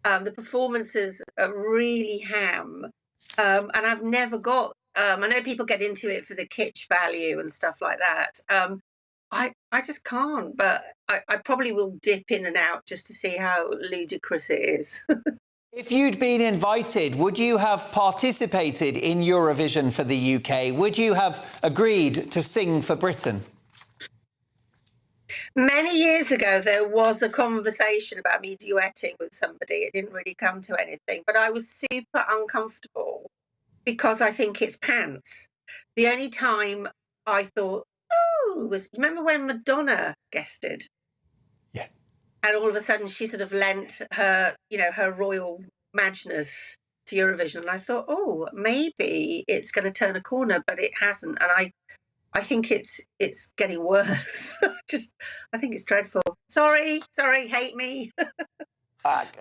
The performances are really ham. And I've never got... I know people get into it for the kitsch value and stuff like that. I just can't, but I probably will dip in and out just to see how ludicrous it is. If you'd been invited, would you have participated in Eurovision for the UK? Would you have agreed to sing for Britain? Many years ago, there was a conversation about me duetting with somebody. It didn't really come to anything, but I was super uncomfortable because I think it's pants. The only time I thought, oh, was, remember when Madonna guested? Yeah. And all of a sudden she sort of lent her, you know, her royal madness to Eurovision. And I thought, oh, maybe it's going to turn a corner, but it hasn't. And I think it's getting worse. I think it's dreadful. Sorry, hate me.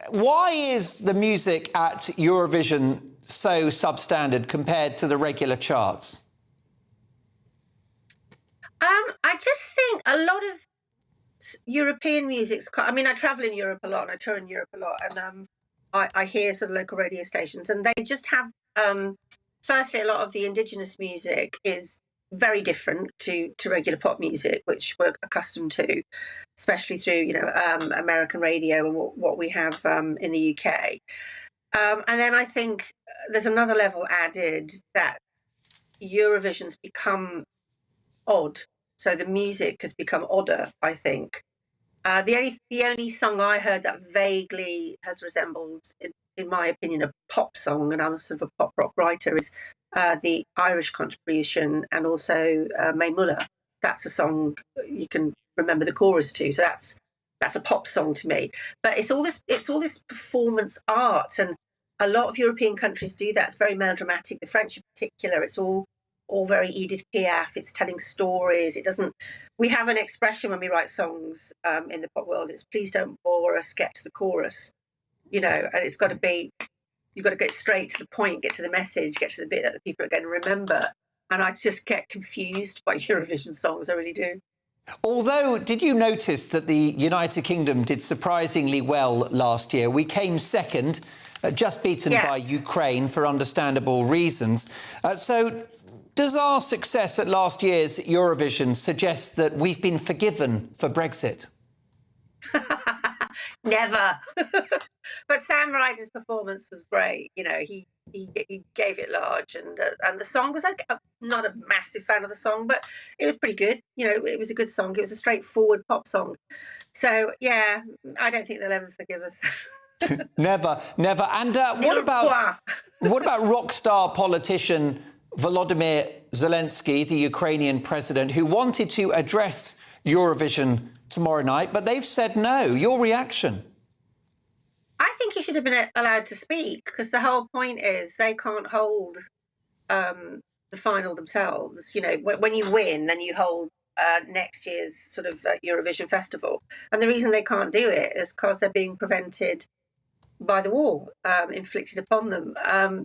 Why is the music at Eurovision so substandard compared to the regular charts? I just think a lot of European music's... I mean, I travel in Europe a lot and I tour in Europe a lot, and I hear sort of local radio stations, and they just have... firstly, a lot of the indigenous music is very different to regular pop music, which we're accustomed to, especially through, you know, American radio and what we have in the UK. And then I think there's another level added, that Eurovision's become odd. So the music has become odder, I think. The only song I heard that vaguely has resembled, in my opinion, a pop song, and I'm sort of a pop rock writer, is the Irish contribution, and also May Muller. That's a song you can remember the chorus to. So that's a pop song to me. But it's all this performance art, and a lot of European countries do that. It's very melodramatic. The French in particular, it's all very Edith Piaf. It's telling stories. It doesn't... We have an expression when we write songs in the pop world. It's please don't bore us, get to the chorus. You know, and it's got to be... You've got to get straight to the point, get to the message, get to the bit that the people are going to remember. And I just get confused by Eurovision songs. I really do. Although, did you notice that the United Kingdom did surprisingly well last year? We came second, just beaten by Ukraine for understandable reasons. So does our success at last year's Eurovision suggest that we've been forgiven for Brexit? Never. But Sam Ryder's performance was great. You know, he gave it large, and the song was okay. I'm not a massive fan of the song, but it was pretty good. You know, it was a good song. It was a straightforward pop song. So yeah, I don't think they'll ever forgive us. Never. And what about rock star politician Volodymyr Zelensky, the Ukrainian president, who wanted to address Eurovision tomorrow night, but they've said no. Your reaction? I think he should have been allowed to speak, because the whole point is they can't hold the final themselves. You know, when you win, then you hold next year's sort of Eurovision festival. And the reason they can't do it is because they're being prevented by the war inflicted upon them.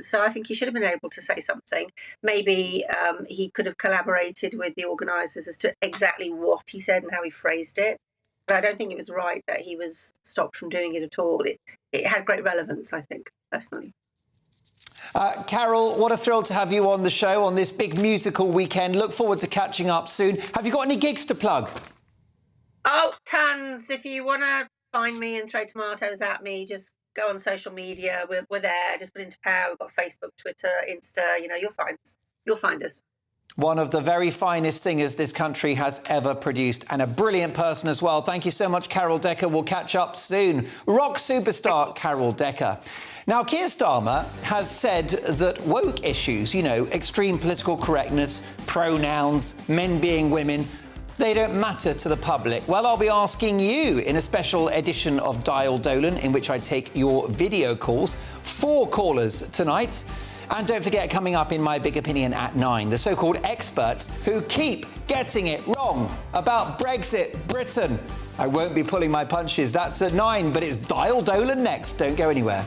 So I think he should have been able to say something. Maybe he could have collaborated with the organisers as to exactly what he said and how he phrased it. But I don't think it was right that he was stopped from doing it at all. It had great relevance, I think, personally. Carol, what a thrill to have you on the show on this big musical weekend. Look forward to catching up soon. Have you got any gigs to plug? Oh, tons. If you want to find me and throw tomatoes at me, just go on social media. We're there. Just put into power. We've got Facebook, Twitter, Insta. You know, you'll find us. You'll find us. One of the very finest singers this country has ever produced, and a brilliant person as well. Thank you so much, Carol Decker. We'll catch up soon. Rock superstar Carol Decker. Now, Keir Starmer has said that woke issues, you know, extreme political correctness, pronouns, men being women, they don't matter to the public. Well, I'll be asking you in a special edition of Dial Dolan, in which I take your video calls. 4 callers tonight. And don't forget, coming up in My Big Opinion at 9, the so-called experts who keep getting it wrong about Brexit Britain. I won't be pulling my punches. That's at 9, but it's Dial Dolan next. Don't go anywhere.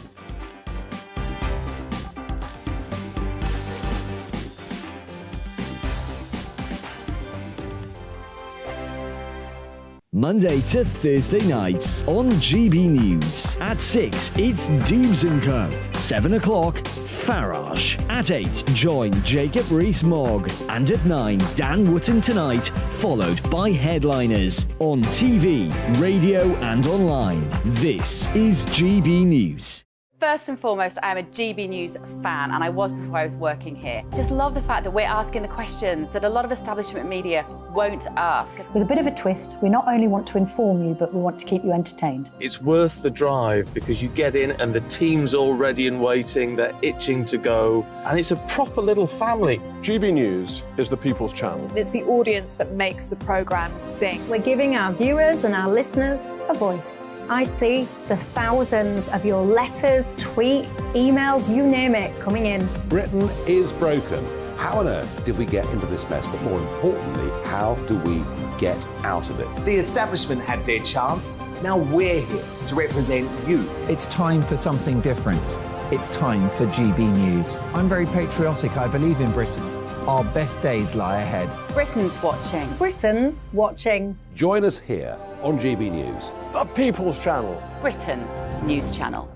Monday to Thursday nights on GB News. At 6, it's Dubes & Co. 7 o'clock, Farage. At 8, join Jacob Rees-Mogg. And at 9, Dan Wootton Tonight, followed by Headliners. On TV, radio and online. This is GB News. First and foremost, I am a GB News fan, and I was before I was working here. Just love the fact that we're asking the questions that a lot of establishment media won't ask. With a bit of a twist, we not only want to inform you, but we want to keep you entertained. It's worth the drive because you get in and the team's all ready and waiting, they're itching to go, and it's a proper little family. GB News is the People's Channel. It's the audience that makes the programme sing. We're giving our viewers and our listeners a voice. I see the thousands of your letters, tweets, emails, you name it, coming in. Britain is broken. How on earth did we get into this mess? But more importantly, how do we get out of it? The establishment had their chance. Now we're here to represent you. It's time for something different. It's time for GB News. I'm very patriotic. I believe in Britain. Our best days lie ahead. Britain's watching. Britain's watching. Join us here on GB News. The People's Channel. Britain's news channel.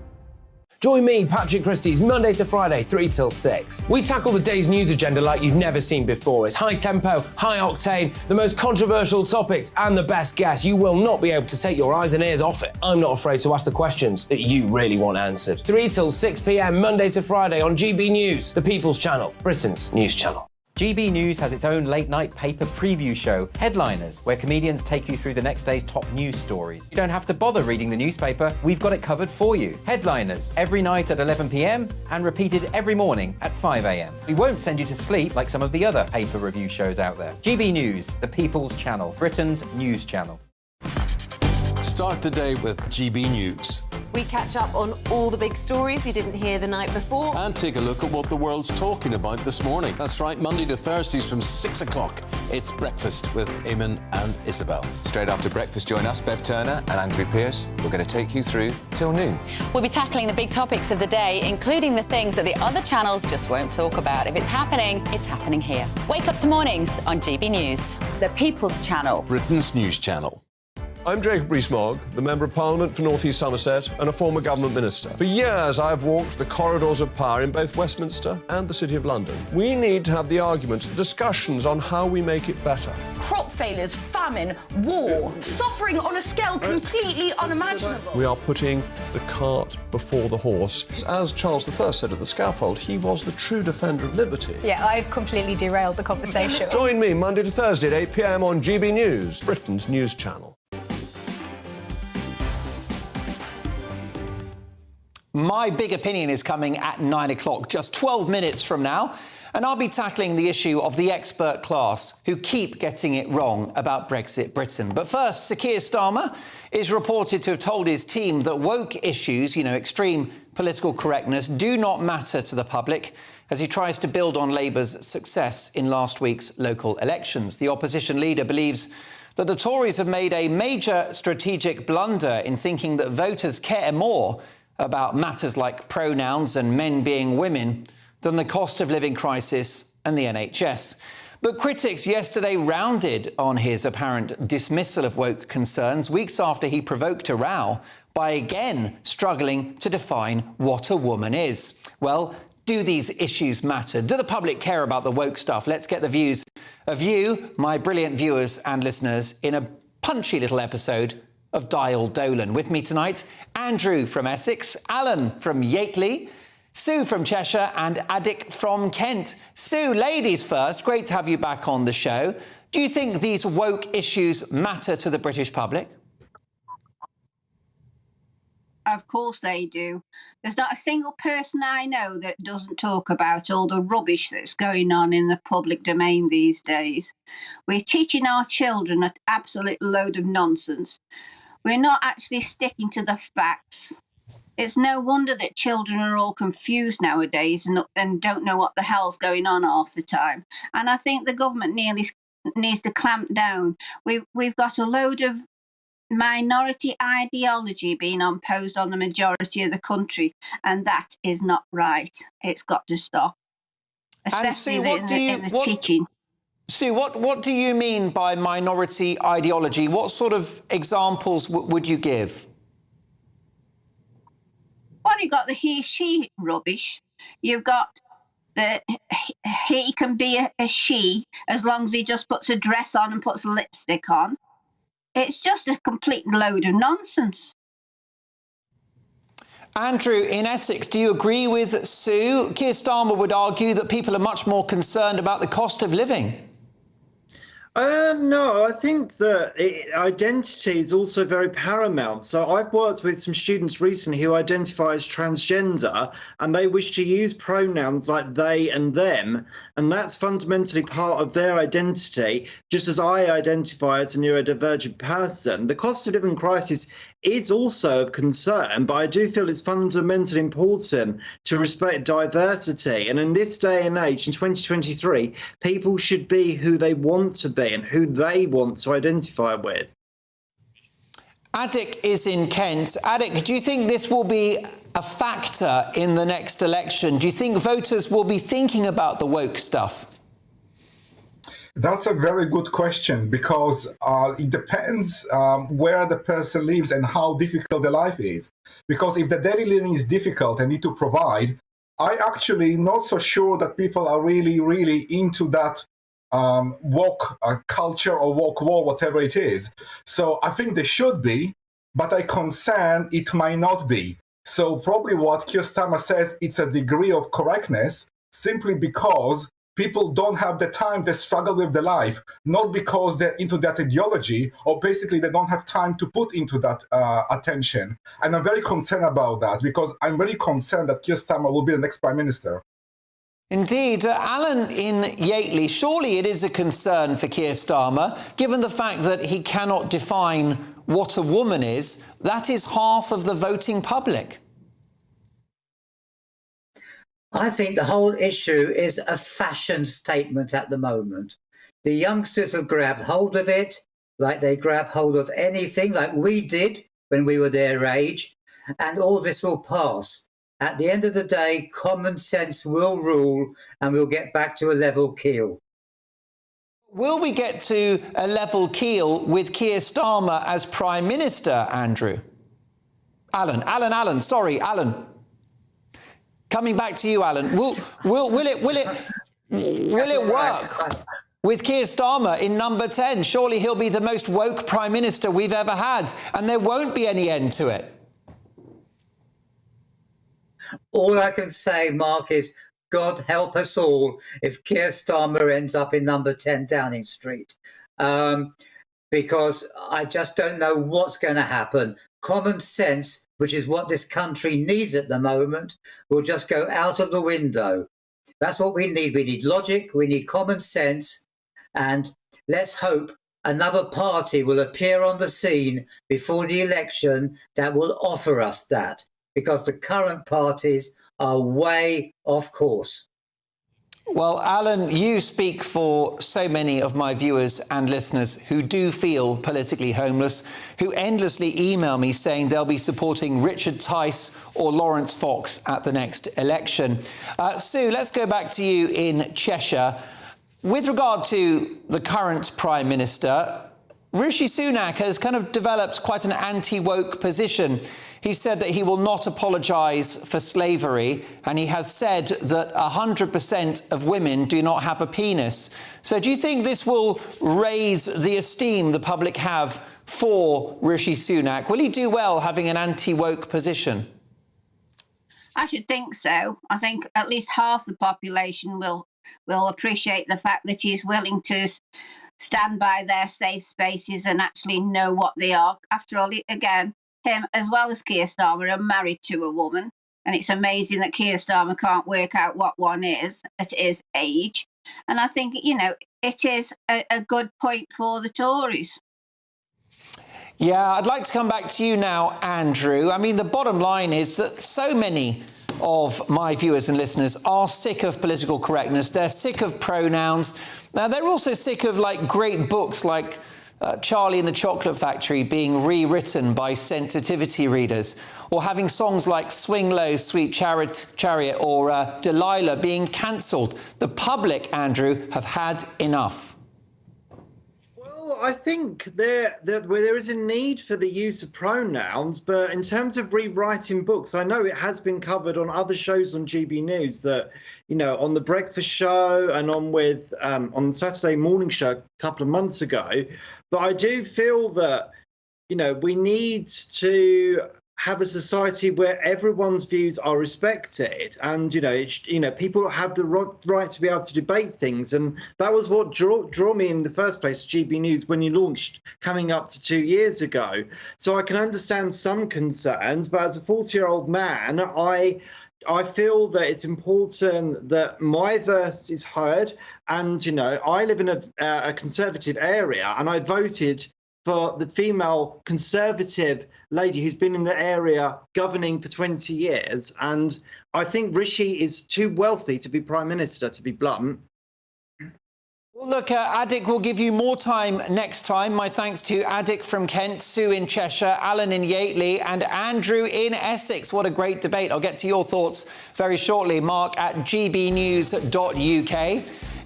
Join me, Patrick Christie's, Monday to Friday, 3 till 6. We tackle the day's news agenda like you've never seen before. It's high tempo, high octane, the most controversial topics, and the best guests. You will not be able to take your eyes and ears off it. I'm not afraid to ask the questions that you really want answered. 3 till 6 p.m, Monday to Friday on GB News, the People's Channel, Britain's news channel. GB News has its own late-night paper preview show, Headliners, where comedians take you through the next day's top news stories. You don't have to bother reading the newspaper, we've got it covered for you. Headliners, every night at 11 p.m, and repeated every morning at 5 a.m. We won't send you to sleep like some of the other paper review shows out there. GB News, the People's Channel, Britain's news channel. Start the day with GB News. We catch up on all the big stories you didn't hear the night before. And take a look at what the world's talking about this morning. That's right, Monday to Thursdays from 6 o'clock. It's Breakfast with Eamon and Isabel. Straight after breakfast, join us, Bev Turner and Andrew Pearce. We're going to take you through till noon. We'll be tackling the big topics of the day, including the things that the other channels just won't talk about. If it's happening here. Wake up to mornings on GB News. The People's Channel. Britain's news channel. I'm Jacob Rees-Mogg, the Member of Parliament for North East Somerset and a former government minister. For years, I've walked the corridors of power in both Westminster and the City of London. We need to have the arguments, the discussions on how we make it better. Crop failures, famine, war, suffering on a scale completely unimaginable. We are putting the cart before the horse. As Charles I said at the scaffold, he was the true defender of liberty. Yeah, I've completely derailed the conversation. Join me Monday to Thursday at 8 p.m. on GB News, Britain's news channel. My Big Opinion is coming at 9 o'clock, just 12 minutes from now. And I'll be tackling the issue of the expert class who keep getting it wrong about Brexit Britain. But first, Sir Keir Starmer is reported to have told his team that woke issues, extreme political correctness, do not matter to the public as he tries to build on Labour's success in last week's local elections. The opposition leader believes that the Tories have made a major strategic blunder in thinking that voters care more about matters like pronouns and men being women than the cost of living crisis and the NHS. But critics yesterday rounded on his apparent dismissal of woke concerns weeks after he provoked a row by again struggling to define what a woman is. Well, do these issues matter? Do the public care about the woke stuff? Let's get the views of you, my brilliant viewers and listeners, in a punchy little episode of Dial Dolan. With me tonight, Andrew from Essex, Alan from Yateley, Sue from Cheshire and Adik from Kent. Sue, ladies first, great to have you back on the show. Do you think these woke issues matter to the British public? Of course they do. There's not a single person I know that doesn't talk about all the rubbish that's going on in the public domain these days. We're teaching our children an absolute load of nonsense. We're not actually sticking to the facts. It's no wonder that children are all confused nowadays and don't know what the hell's going on half the time. And I think the government needs to clamp down. We've got a load of minority ideology being imposed on the majority of the country, and that is not right. It's got to stop, especially in the teaching. Sue, what do you mean by minority ideology? What sort of examples would you give? Well, you've got the he-she rubbish. You've got the he can be a she as long as he just puts a dress on and puts lipstick on. It's just a complete load of nonsense. Andrew, in Essex, do you agree with Sue? Keir Starmer would argue that people are much more concerned about the cost of living. No, I think that identity is also very paramount. So I've worked with some students recently who identify as transgender, and they wish to use pronouns like they and them, and that's fundamentally part of their identity, just as I identify as a neurodivergent person. The cost of living crisis is also of concern, but I do feel it's fundamentally important to respect diversity. And in this day and age, in 2023, people should be who they want to be and who they want to identify with. Adik is in Kent. Adik, do you think this will be a factor in the next election? Do you think voters will be thinking about the woke stuff? That's a very good question, because it depends where the person lives and how difficult the life is. Because if the daily living is difficult and need to provide, I actually not so sure that people are really into that woke culture or woke war, whatever it is. So I think they should be, but I concern it might not be. So probably what Keir Starmer says, it's a degree of correctness, simply because people don't have the time, they struggle with the life, not because they're into that ideology, or basically they don't have time to put into that attention. And I'm very concerned about that, because I'm very concerned that Keir Starmer will be the next Prime Minister. Indeed. Alan in Yateley, surely it is a concern for Keir Starmer, given the fact that he cannot define what a woman is. That is half of the voting public. I think the whole issue is a fashion statement at the moment. The youngsters have grabbed hold of it like they grab hold of anything, like we did when we were their age, and all this will pass. At the end of the day, common sense will rule and we'll get back to a level keel. Will we get to a level keel with Keir Starmer as Prime Minister, Andrew? Alan. Coming back to you, Alan. Will it work? with Keir Starmer in number 10. Surely he'll be the most woke Prime Minister we've ever had, and there won't be any end to it. All I can say, Mark, is God help us all if Keir Starmer ends up in number 10 Downing Street. Because I just don't know what's going to happen. Common sense, which is what this country needs at the moment, will just go out of the window. That's what we need. We need logic, we need common sense, and let's hope another party will appear on the scene before the election that will offer us that, because the current parties are way off course. Well, Alan, you speak for so many of my viewers and listeners who do feel politically homeless, who endlessly email me saying they'll be supporting Richard Tice or Lawrence Fox at the next election. Sue, let's go back to you in Cheshire. With regard to the current Prime Minister, Rishi Sunak has kind of developed quite an anti-woke position. He said that he will not apologise for slavery, and he has said that 100% of women do not have a penis. So do you think this will raise the esteem the public have for Rishi Sunak? Will he do well having an anti-woke position? I should think so. I think at least half the population will appreciate the fact that he is willing to stand by their safe spaces and actually know what they are. After all, again, him as well as Keir Starmer are married to a woman, and it's amazing that Keir Starmer can't work out what one is at his age. And I think, you know, it is a good point for the Tories. Yeah, I'd like to come back to you now, Andrew. I mean, the bottom line is that so many of my viewers and listeners are sick of political correctness. They're sick of pronouns. Now, they're also sick of, like, great books like Charlie and the Chocolate Factory being rewritten by sensitivity readers, or having songs like Swing Low, Sweet Chariot or Delilah being cancelled. The public, Andrew, have had enough. Well, I think there is a need for the use of pronouns, but in terms of rewriting books, I know it has been covered on other shows on GB News that, you know, on The Breakfast Show and on Saturday Morning Show a couple of months ago. But I do feel that, you know, we need to have a society where everyone's views are respected, and people have the right to be able to debate things, and that was what drew me in the first place to GB News when you launched, coming up to 2 years ago. So I can understand some concerns, but as a 40-year-old man, I feel that it's important that my voice is heard, and I live in a conservative area, and I voted for the female Conservative lady who's been in the area governing for 20 years. And I think Rishi is too wealthy to be Prime Minister, to be blunt. Well, look, Adik will give you more time next time. My thanks to Adik from Kent, Sue in Cheshire, Alan in Yateley and Andrew in Essex. What a great debate. I'll get to your thoughts very shortly. Mark at gbnews.uk.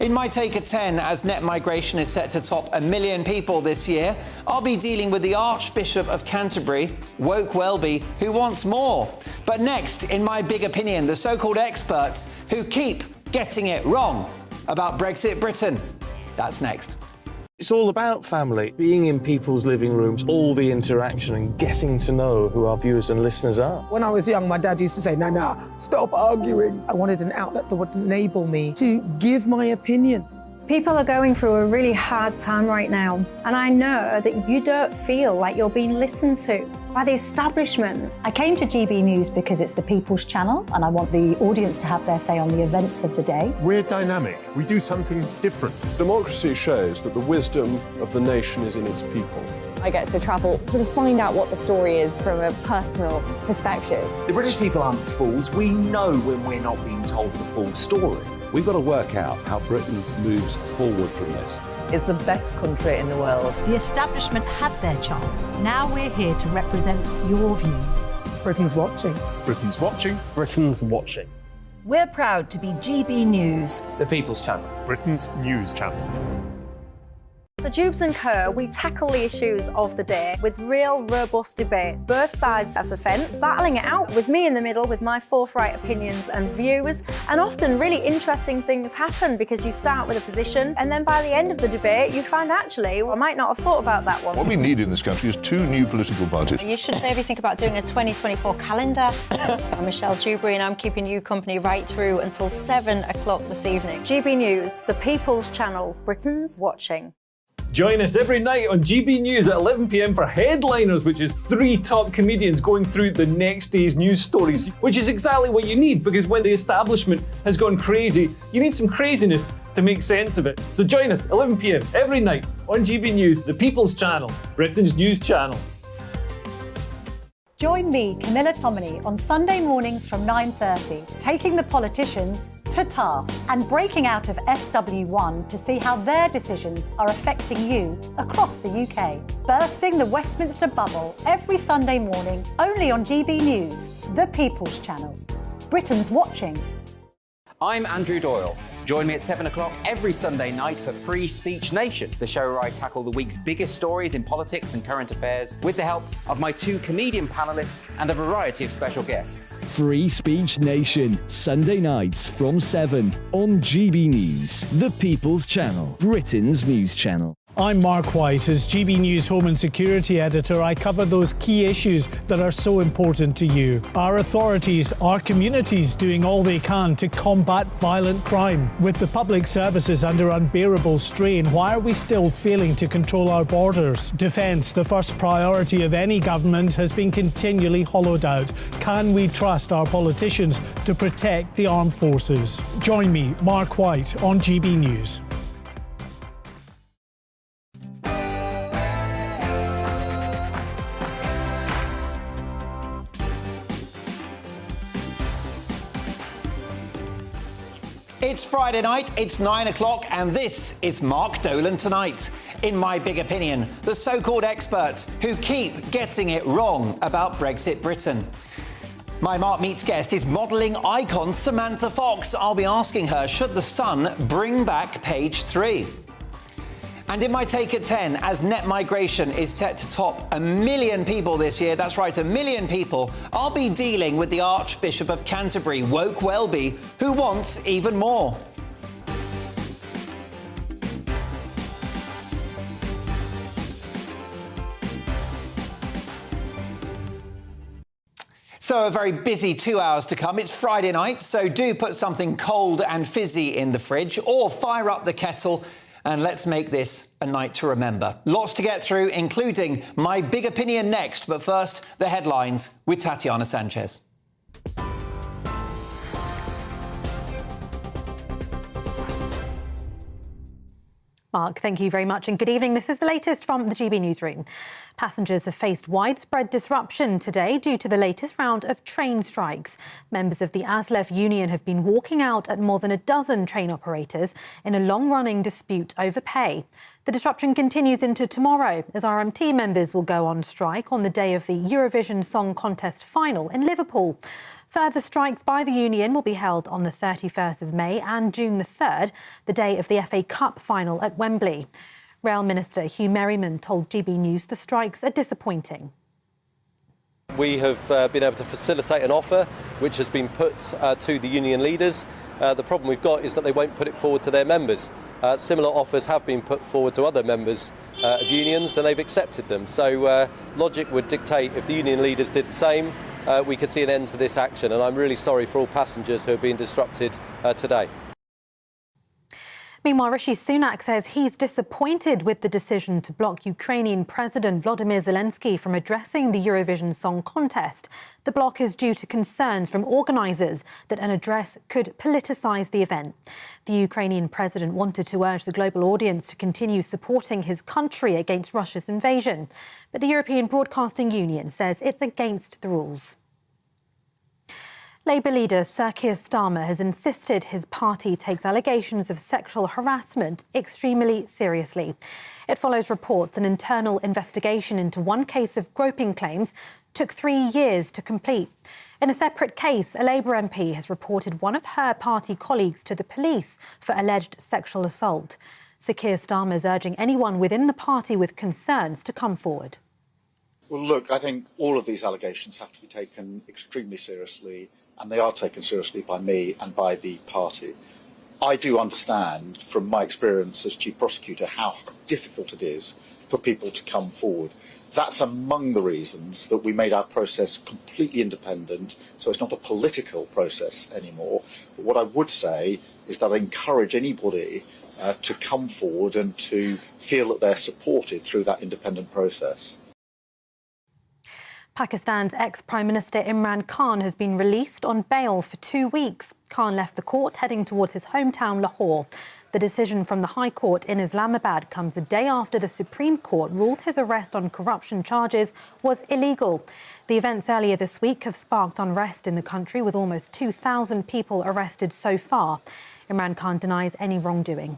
In my Take at 10, as net migration is set to top 1 million people this year, I'll be dealing with the Archbishop of Canterbury, woke Welby, who wants more. But next, in my big opinion, the so-called experts who keep getting it wrong about Brexit Britain. That's next. It's all about family, being in people's living rooms, all the interaction and getting to know who our viewers and listeners are. When I was young, my dad used to say, Nana, stop arguing. I wanted an outlet that would enable me to give my opinion. People are going through a really hard time right now, and I know that you don't feel like you're being listened to by the establishment. I came to GB News because it's the people's channel, and I want the audience to have their say on the events of the day. We're dynamic. We do something different. Democracy shows that the wisdom of the nation is in its people. I get to travel to find out what the story is from a personal perspective. The British people aren't fools. We know when we're not being told the full story. We've got to work out how Britain moves forward from this. It's the best country in the world. The establishment had their chance. Now we're here to represent your views. Britain's watching. Britain's watching. Britain's watching. We're proud to be GB News. The People's Channel. Britain's news channel. So Jubes and Kerr, we tackle the issues of the day with real, robust debate, both sides of the fence, battling it out with me in the middle with my forthright opinions and views. And often really interesting things happen because you start with a position and then by the end of the debate you find actually, well, I might not have thought about that one. What we need in this country is 2 new political parties. You should maybe think about doing a 2024 calendar. I'm Michelle Dewberry and I'm keeping you company right through until 7 o'clock this evening. GB News, the People's Channel, Britain's watching. Join us every night on GB News at 11 p.m. for Headliners, which is 3 top comedians going through the next day's news stories, which is exactly what you need, because when the establishment has gone crazy, you need some craziness to make sense of it. So join us 11 p.m. every night on GB News, the People's Channel, Britain's news channel. Join me, Camilla Tominey, on Sunday mornings from 9:30, taking the politicians to task and breaking out of SW1 to see how their decisions are affecting you across the UK. Bursting the Westminster bubble every Sunday morning, only on GB News, the People's Channel. Britain's watching. I'm Andrew Doyle. Join me at 7 o'clock every Sunday night for Free Speech Nation, the show where I tackle the week's biggest stories in politics and current affairs with the help of my 2 comedian panellists and a variety of special guests. Free Speech Nation, Sunday nights from 7 on GB News, the People's Channel, Britain's news channel. I'm Mark White. As GB News Home and Security Editor, I cover those key issues that are so important to you. Our authorities, our communities doing all they can to combat violent crime. With the public services under unbearable strain, why are we still failing to control our borders? Defence, the first priority of any government, has been continually hollowed out. Can we trust our politicians to protect the armed forces? Join me, Mark White, on GB News. It's Friday night, it's 9 o'clock, and this is Mark Dolan Tonight. In my big opinion, the so-called experts who keep getting it wrong about Brexit Britain. My Mark Meets guest is modelling icon Samantha Fox. I'll be asking her, should the Sun bring back page 3? And in my take at 10, as net migration is set to top 1 million people this year, that's right, 1 million people, I'll be dealing with the Archbishop of Canterbury, woke Welby, who wants even more. So a very busy 2 hours to come. It's Friday night, so do put something cold and fizzy in the fridge or fire up the kettle. And let's make this a night to remember. Lots to get through, including my big opinion next. But first, the headlines with Tatiana Sanchez. Mark, thank you very much and good evening. This is the latest from the GB Newsroom. Passengers have faced widespread disruption today due to the latest round of train strikes. Members of the ASLEF union have been walking out at more than a dozen train operators in a long-running dispute over pay. The disruption continues into tomorrow as RMT members will go on strike on the day of the Eurovision Song Contest final in Liverpool. Further strikes by the union will be held on the 31st of May and June the 3rd, the day of the FA Cup final at Wembley. Rail Minister Hugh Merriman told GB News the strikes are disappointing. We have been able to facilitate an offer which has been put to the union leaders. The problem we've got is that they won't put it forward to their members. Similar offers have been put forward to other members of unions and they've accepted them. So logic would dictate if the union leaders did the same, we could see an end to this action, and I'm really sorry for all passengers who have been disrupted today. Meanwhile, Rishi Sunak says he's disappointed with the decision to block Ukrainian President Volodymyr Zelensky from addressing the Eurovision Song Contest. The block is due to concerns from organisers that an address could politicise the event. The Ukrainian president wanted to urge the global audience to continue supporting his country against Russia's invasion. But the European Broadcasting Union says it's against the rules. Labour leader Sir Keir Starmer has insisted his party takes allegations of sexual harassment extremely seriously. It follows reports an internal investigation into one case of groping claims took 3 years to complete. In a separate case, a Labour MP has reported one of her party colleagues to the police for alleged sexual assault. Sir Keir Starmer's urging anyone within the party with concerns to come forward. Well, look, I think all of these allegations have to be taken extremely seriously, and they are taken seriously by me and by the party. I do understand from my experience as Chief Prosecutor how difficult it is for people to come forward. That's among the reasons that we made our process completely independent, so it's not a political process anymore. But what I would say is that I encourage anybody to come forward and to feel that they're supported through that independent process. Pakistan's ex-Prime Minister Imran Khan has been released on bail for 2 weeks. Khan left the court heading towards his hometown Lahore. The decision from the High Court in Islamabad comes a day after the Supreme Court ruled his arrest on corruption charges was illegal. The events earlier this week have sparked unrest in the country, with almost 2,000 people arrested so far. Imran Khan denies any wrongdoing.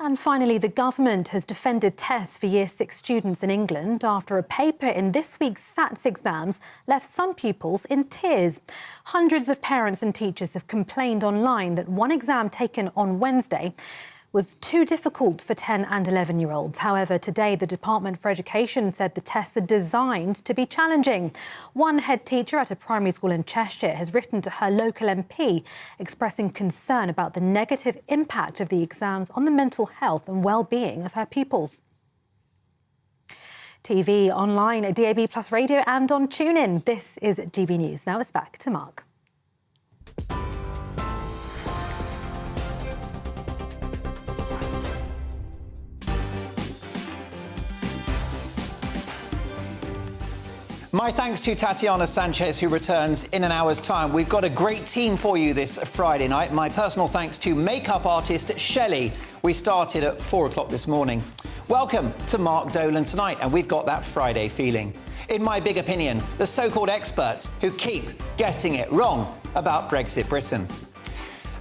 And finally, the government has defended tests for Year 6 students in England after a paper in this week's SATs exams left some pupils in tears. Hundreds of parents and teachers have complained online that one exam taken on Wednesday was too difficult for 10 and 11-year-olds. However, today the Department for Education said the tests are designed to be challenging. One head teacher at a primary school in Cheshire has written to her local MP expressing concern about the negative impact of the exams on the mental health and well-being of her pupils. TV, online, DAB+ radio and on TuneIn. This is GB News. Now it's back to Mark. My thanks to Tatiana Sanchez, who returns in an hour's time. We've got a great team for you this Friday night. My personal thanks to makeup artist Shelley. We started at 4 o'clock this morning. Welcome to Mark Dolan tonight, and we've got that Friday feeling. In my big opinion, the so-called experts who keep getting it wrong about Brexit Britain.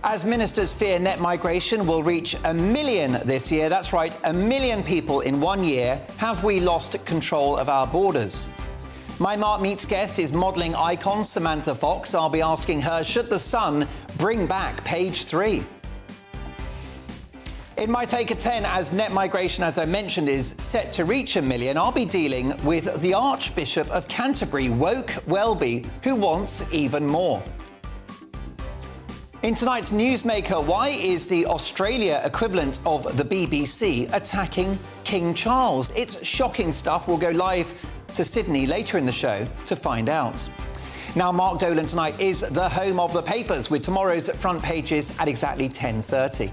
As ministers fear net migration will reach 1 million this year, that's right, 1 million people in 1 year, have we lost control of our borders? My Mark Meets guest is modelling icon Samantha Fox. I'll be asking her, should the Sun bring back page 3? In my Take at 10, as net migration, as I mentioned, is set to reach 1 million, I'll be dealing with the Archbishop of Canterbury, woke Welby, who wants even more. In tonight's Newsmaker, why is the Australia equivalent of the BBC attacking King Charles? It's shocking stuff. We'll go live to Sydney later in the show to find out. Now, Mark Dolan tonight is the home of the papers, with tomorrow's front pages at exactly 10:30.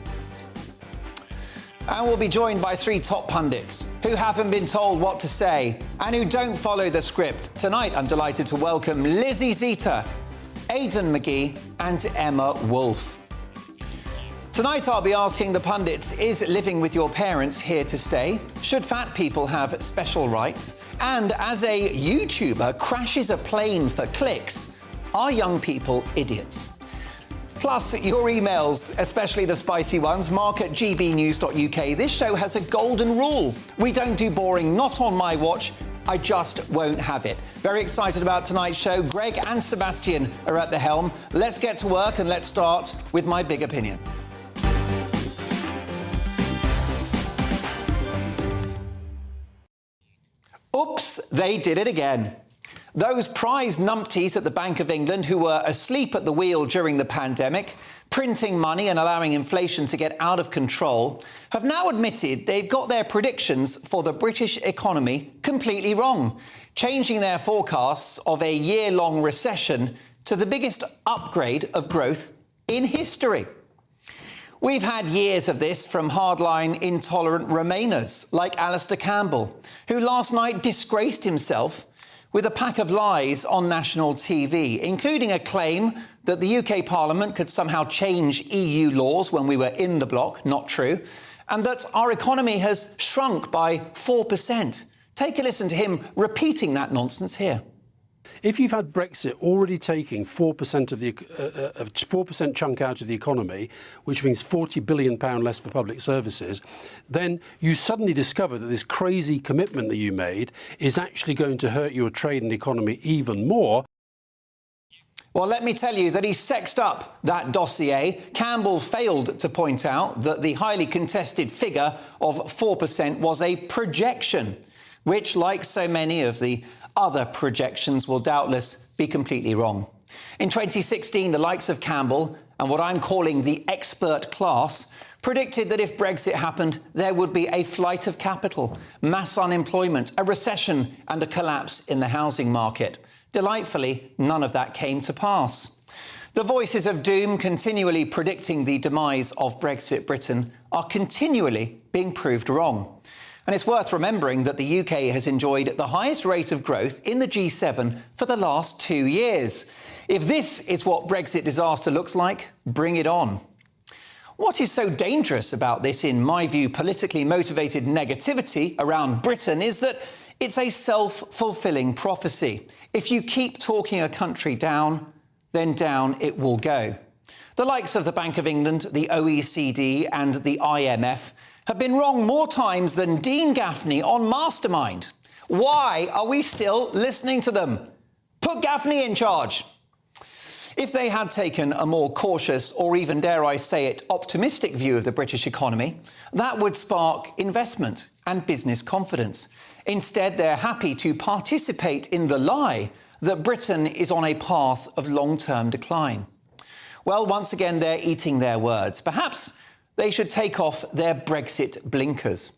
And we'll be joined by 3 top pundits who haven't been told what to say and who don't follow the script. Tonight, I'm delighted to welcome Lizzie Zeta, Aidan McGee and Emma Wolfe. Tonight, I'll be asking the pundits, is living with your parents here to stay? Should fat people have special rights? And as a YouTuber crashes a plane for clicks, are young people idiots? Plus, your emails, especially the spicy ones, mark@gbnews.uk. This show has a golden rule. We don't do boring, not on my watch. I just won't have it. Very excited about tonight's show. Greg and Sebastian are at the helm. Let's get to work and let's start with my big opinion. Oops, they did it again. Those prize numpties at the Bank of England who were asleep at the wheel during the pandemic, printing money and allowing inflation to get out of control, have now admitted they've got their predictions for the British economy completely wrong, changing their forecasts of a year-long recession to the biggest upgrade of growth in history. We've had years of this from hardline intolerant Remainers like Alistair Campbell, who last night disgraced himself with a pack of lies on national TV, including a claim that the UK Parliament could somehow change EU laws when we were in the bloc, not true, and that our economy has shrunk by 4%. Take a listen to him repeating that nonsense here. If you've had Brexit already taking 4% of the 4% chunk out of the economy, which means £40 billion less for public services, then you suddenly discover that this crazy commitment that you made is actually going to hurt your trade and economy even more. Well, let me tell you that he sexed up that dossier. Campbell failed to point out that the highly contested figure of 4% was a projection, which, like so many of the other projections, will doubtless be completely wrong. In 2016, the likes of Campbell and what I'm calling the expert class predicted that if Brexit happened, there would be a flight of capital, mass unemployment, a recession and a collapse in the housing market. Delightfully, none of that came to pass. The voices of doom continually predicting the demise of Brexit Britain are continually being proved wrong. And it's worth remembering that the UK has enjoyed the highest rate of growth in the G7 for the last 2 years. If this is what Brexit disaster looks like, bring it on. What is so dangerous about this, in my view, politically motivated negativity around Britain is that it's a self-fulfilling prophecy. If you keep talking a country down, then down it will go. The likes of the Bank of England, the OECD and the IMF have been wrong more times than Dean Gaffney on Mastermind. Why are we still listening to them? Put Gaffney in charge. If they had taken a more cautious, or even, dare I say it, optimistic view of the British economy, that would spark investment and business confidence. Instead, they're happy to participate in the lie that Britain is on a path of long-term decline. Well, once again, they're eating their words. Perhaps they should take off their Brexit blinkers.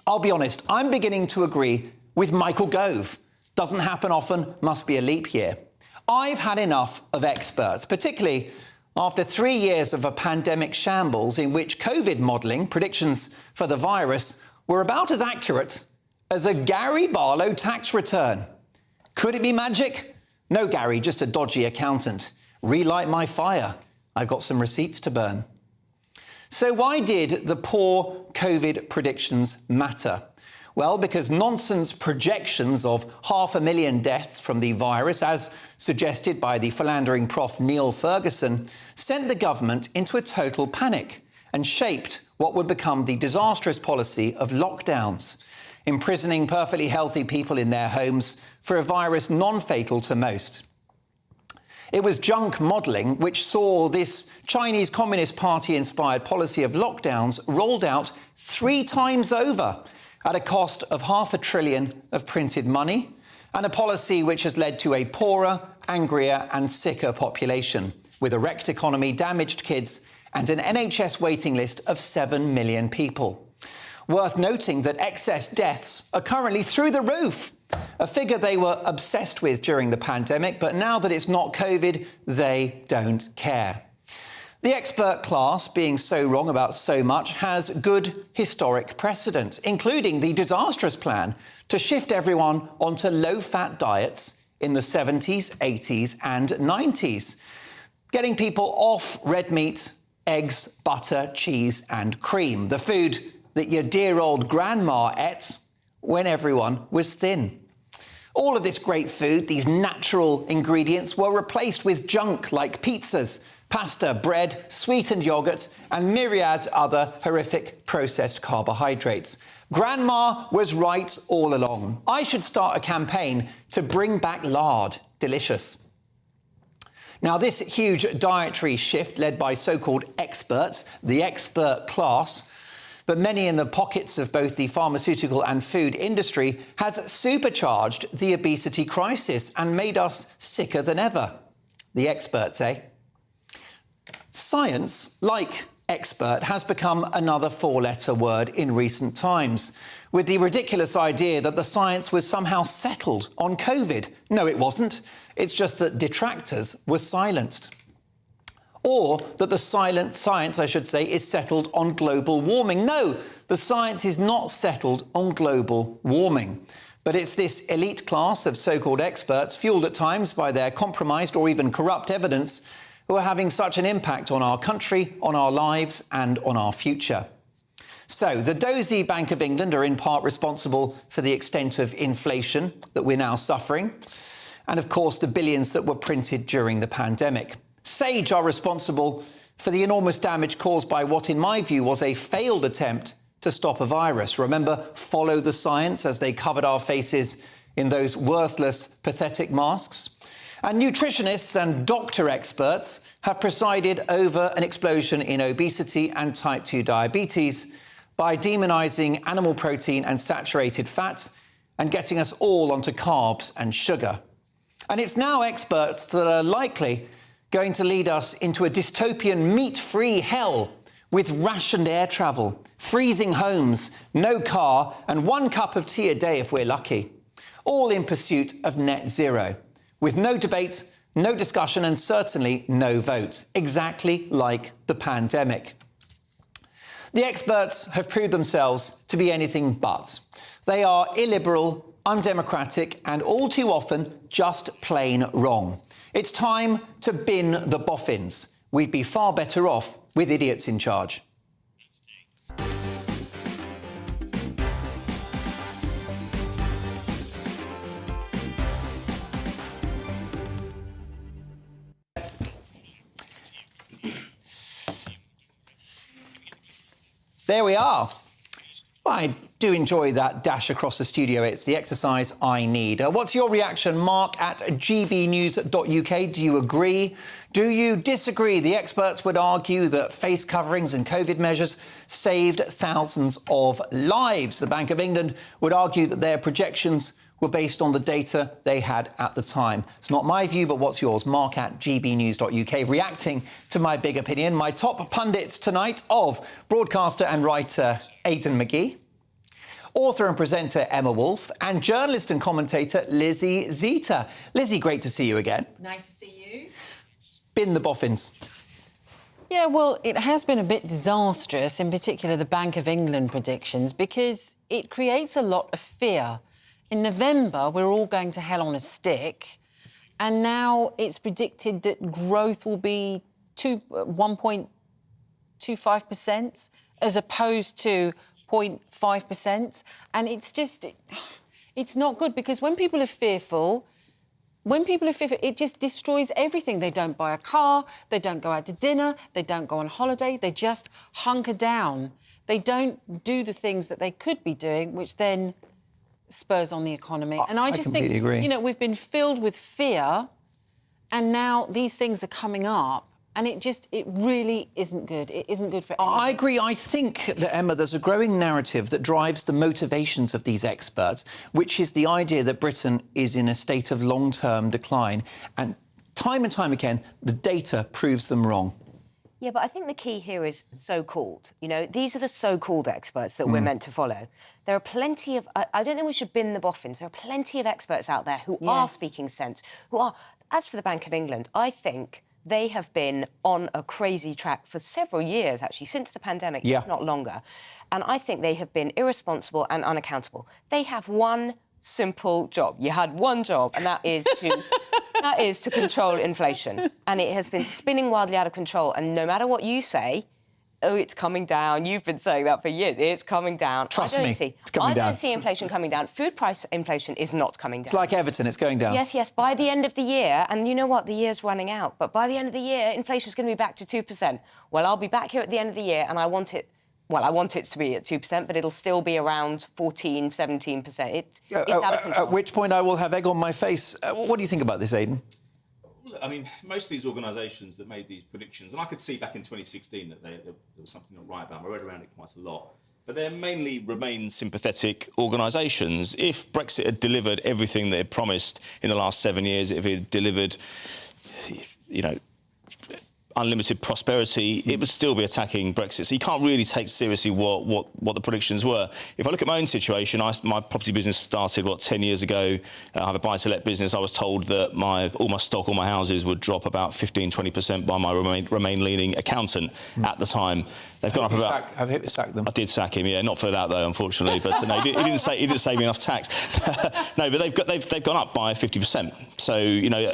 I'll be honest, I'm beginning to agree with Michael Gove. Doesn't happen often, must be a leap year. I've had enough of experts, particularly after 3 years of a pandemic shambles in which COVID modelling predictions for the virus were about as accurate as a Gary Barlow tax return. Could it be magic? No, Gary, just a dodgy accountant. Relight my fire. I've got some receipts to burn. So why did the poor COVID predictions matter? Well, because nonsense projections of 500,000 deaths from the virus, as suggested by the philandering Prof Neil Ferguson, sent the government into a total panic and shaped what would become the disastrous policy of lockdowns, imprisoning perfectly healthy people in their homes for a virus non-fatal to most. It was junk modelling which saw this Chinese Communist Party-inspired policy of lockdowns rolled out 3 times over at a cost of $500 billion of printed money, and a policy which has led to a poorer, angrier and sicker population, with a wrecked economy, damaged kids and an NHS waiting list of 7 million people. Worth noting that excess deaths are currently through the roof, a figure they were obsessed with during the pandemic, but now that it's not COVID, they don't care. The expert class, being so wrong about so much, has good historic precedent, including the disastrous plan to shift everyone onto low-fat diets in the 70s, 80s and 90s, getting people off red meat, eggs, butter, cheese and cream, the food that your dear old grandma ate when everyone was thin. All of this great food, these natural ingredients, were replaced with junk like pizzas, pasta, bread, sweetened yoghurt and myriad other horrific processed carbohydrates. Grandma was right all along. I should start a campaign to bring back lard. Delicious. Now, this huge dietary shift led by so-called experts, the expert class, but many in the pockets of both the pharmaceutical and food industry, has supercharged the obesity crisis and made us sicker than ever. The experts, eh? Science, like expert, has become another 4-letter word in recent times, with the ridiculous idea that the science was somehow settled on COVID. No, it wasn't. It's just that detractors were silenced. Or that the science, I should say, is settled on global warming. No, the science is not settled on global warming. But it's this elite class of so-called experts, fuelled at times by their compromised or even corrupt evidence, who are having such an impact on our country, on our lives and on our future. So, the dozy Bank of England are in part responsible for the extent of inflation that we're now suffering, and of course the billions that were printed during the pandemic. Sage are responsible for the enormous damage caused by what, in my view, was a failed attempt to stop a virus. Remember, follow the science as they covered our faces in those worthless, pathetic masks? And nutritionists and doctor experts have presided over an explosion in obesity and type 2 diabetes by demonising animal protein and saturated fat and getting us all onto carbs and sugar. And it's now experts that are likely going to lead us into a dystopian meat-free hell with rationed air travel, freezing homes, no car, and 1 cup of tea a day if we're lucky. All in pursuit of net zero, with no debate, no discussion, and certainly no votes, exactly like the pandemic. The experts have proved themselves to be anything but. They are illiberal, undemocratic, and all too often just plain wrong. It's time to bin the boffins. We'd be far better off with idiots in charge. There we are. I do enjoy that dash across the studio. It's the exercise I need. What's your reaction, Mark at gbnews.uk? Do you agree? Do you disagree? The experts would argue that face coverings and COVID measures saved thousands of lives. The Bank of England would argue that their projections were based on the data they had at the time. It's not my view, but what's yours? Mark at gbnews.uk, reacting to my big opinion. My top pundits tonight of broadcaster and writer Aidan McGee, author and presenter Emma Wolfe, and journalist and commentator Lizzie Zeta. Lizzie, great to see you again. Nice to see you. Bin the boffins. Yeah, well, it has been a bit disastrous, in particular the Bank of England predictions, because it creates a lot of fear. In November, we're all going to hell on a stick, and now it's predicted that growth will be 1.25% as opposed to 0.5%. And it's just, it's not good, because when people are fearful, it just destroys everything. They don't buy a car, they don't go out to dinner, they don't go on holiday, they just hunker down. They don't do the things that they could be doing, which then spurs on the economy. And I just think, agree. you know, we've been filled with fear, and now these things are coming up, and it really isn't good. It isn't good for anyone. I agree. I think that, Emma, there's a growing narrative that drives the motivations of these experts, which is the idea that Britain is in a state of long-term decline. And time again, the data proves them wrong. Yeah, but I think the key here is so-called. You know, these are the so-called experts that we're meant to follow. There are plenty of... I don't think we should bin the boffins. There are plenty of experts out there who are speaking sense, who are... As for the Bank of England, I think they have been on a crazy track for several years, actually, since the pandemic, if not longer. And I think they have been irresponsible and unaccountable. They have one simple job. You had one job, and that is to... that is to control inflation. And it has been spinning wildly out of control. And no matter what you say, oh, it's coming down. You've been saying that for years. It's coming down. Trust me, it's coming down. I don't see inflation coming down. Food price inflation is not coming down. It's like Everton, it's going down. Yes, by the end of the year, and you know what, the year's running out, but by the end of the year, inflation's going to be back to 2%. Well, I'll be back here at the end of the year, and I want it to be at 2%, but it'll still be around 14, 17%. It's out of control. At which point I will have egg on my face. What do you think about this, Aidan? I mean, most of these organisations that made these predictions, and I could see back in 2016 that there was something not right about them. I read around it quite a lot. But they're mainly Remain sympathetic organisations. If Brexit had delivered everything they had promised in the last 7 years, if it had delivered, you know, unlimited prosperity, it would still be attacking Brexit. So you can't really take seriously what the predictions were. If I look at my own situation, my property business started, 10 years ago. I have a buy-to-let business. I was told that all my stock, all my houses would drop about 15-20% by my Remain-leaning accountant at the time. They've gone up about... Have you sacked them? I did sack him, yeah. Not for that, though, unfortunately. But no, he didn't save me enough tax. No, but they've gone up by 50%. So, you know...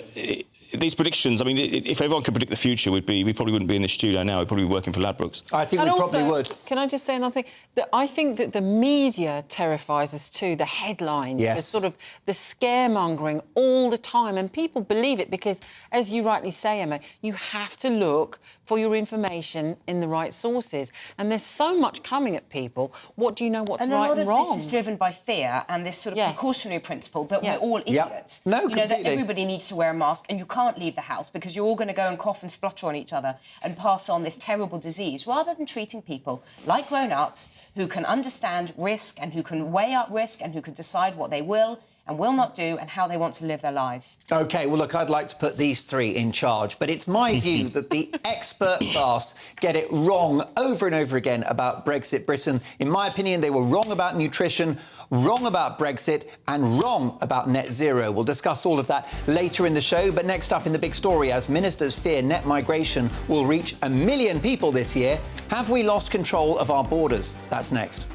these predictions, I mean, if everyone could predict the future, we probably wouldn't be in the studio now. We'd probably be working for Ladbrokes. I think And we probably also, would. Can I just say another thing? That I think that the media terrifies us too, the headlines, Yes. the sort of the scaremongering all the time, and people believe it because, as you rightly say, Emma, you have to look for your information in the right sources. And there's so much coming at people. What do you know what's and right a lot and of wrong? this is driven by fear and this sort of precautionary principle that we're all Yep. idiots. No, you know, that completely. everybody needs to wear a mask and you can't leave the house because you're all going to go and cough and splutter on each other and pass on this terrible disease, rather than treating people like grown-ups who can understand risk and who can weigh up risk and who can decide what they will and will not do and how they want to live their lives. OK, well, look, I'd like to put these three in charge, but it's my view that the expert class get it wrong over and over again about Brexit Britain. In my opinion, they were wrong about nutrition, wrong about Brexit and wrong about net zero. We'll discuss all of that later in the show, but next up in the big story, as ministers fear net migration will reach 1 million people this year, have we lost control of our borders? That's next.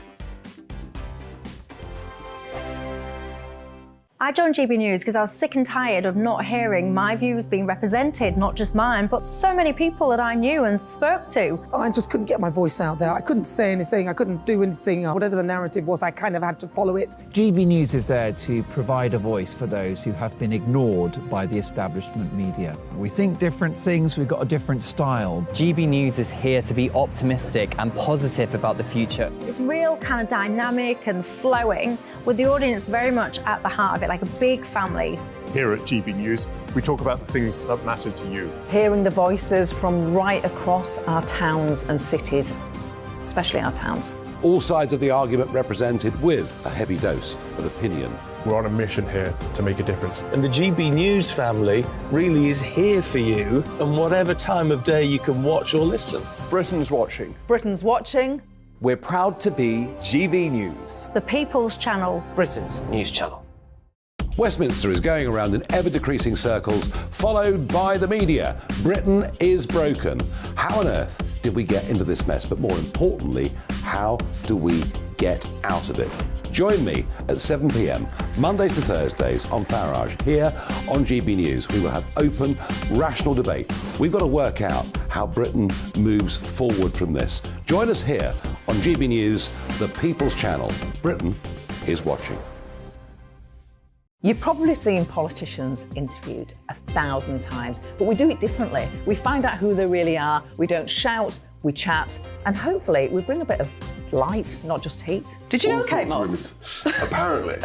I joined GB News because I was sick and tired of not hearing my views being represented, not just mine, but so many people that I knew and spoke to. I just couldn't get my voice out there. I couldn't say anything. I couldn't do anything. Whatever the narrative was, I kind of had to follow it. GB News is there to provide a voice for those who have been ignored by the establishment media. We think different things, we've got a different style. GB News is here to be optimistic and positive about the future. It's real kind of dynamic and flowing, with the audience very much at the heart of it, like a big family. Here at GB News, we talk about the things that matter to you. Hearing the voices from right across our towns and cities, especially our towns. All sides of the argument represented with a heavy dose of opinion. We're on a mission here to make a difference. And the GB News family really is here for you, and whatever time of day you can watch or listen. Britain's watching. Britain's watching. We're proud to be GB News. The People's Channel. Britain's news channel. Westminster is going around in ever-decreasing circles, followed by the media. Britain is broken. How on earth did we get into this mess? But more importantly, how do we get out of it? Join me at 7 p.m, Mondays to Thursdays on Farage, here on GB News. We will have open, rational debate. We've got to work out how Britain moves forward from this. Join us here on GB News, the People's Channel. Britain is watching. You've probably seen politicians interviewed 1,000 times, but we do it differently. We find out who they really are, we don't shout, we chat, and hopefully we bring a bit of light, not just heat. Did you know Kate Moss? Apparently.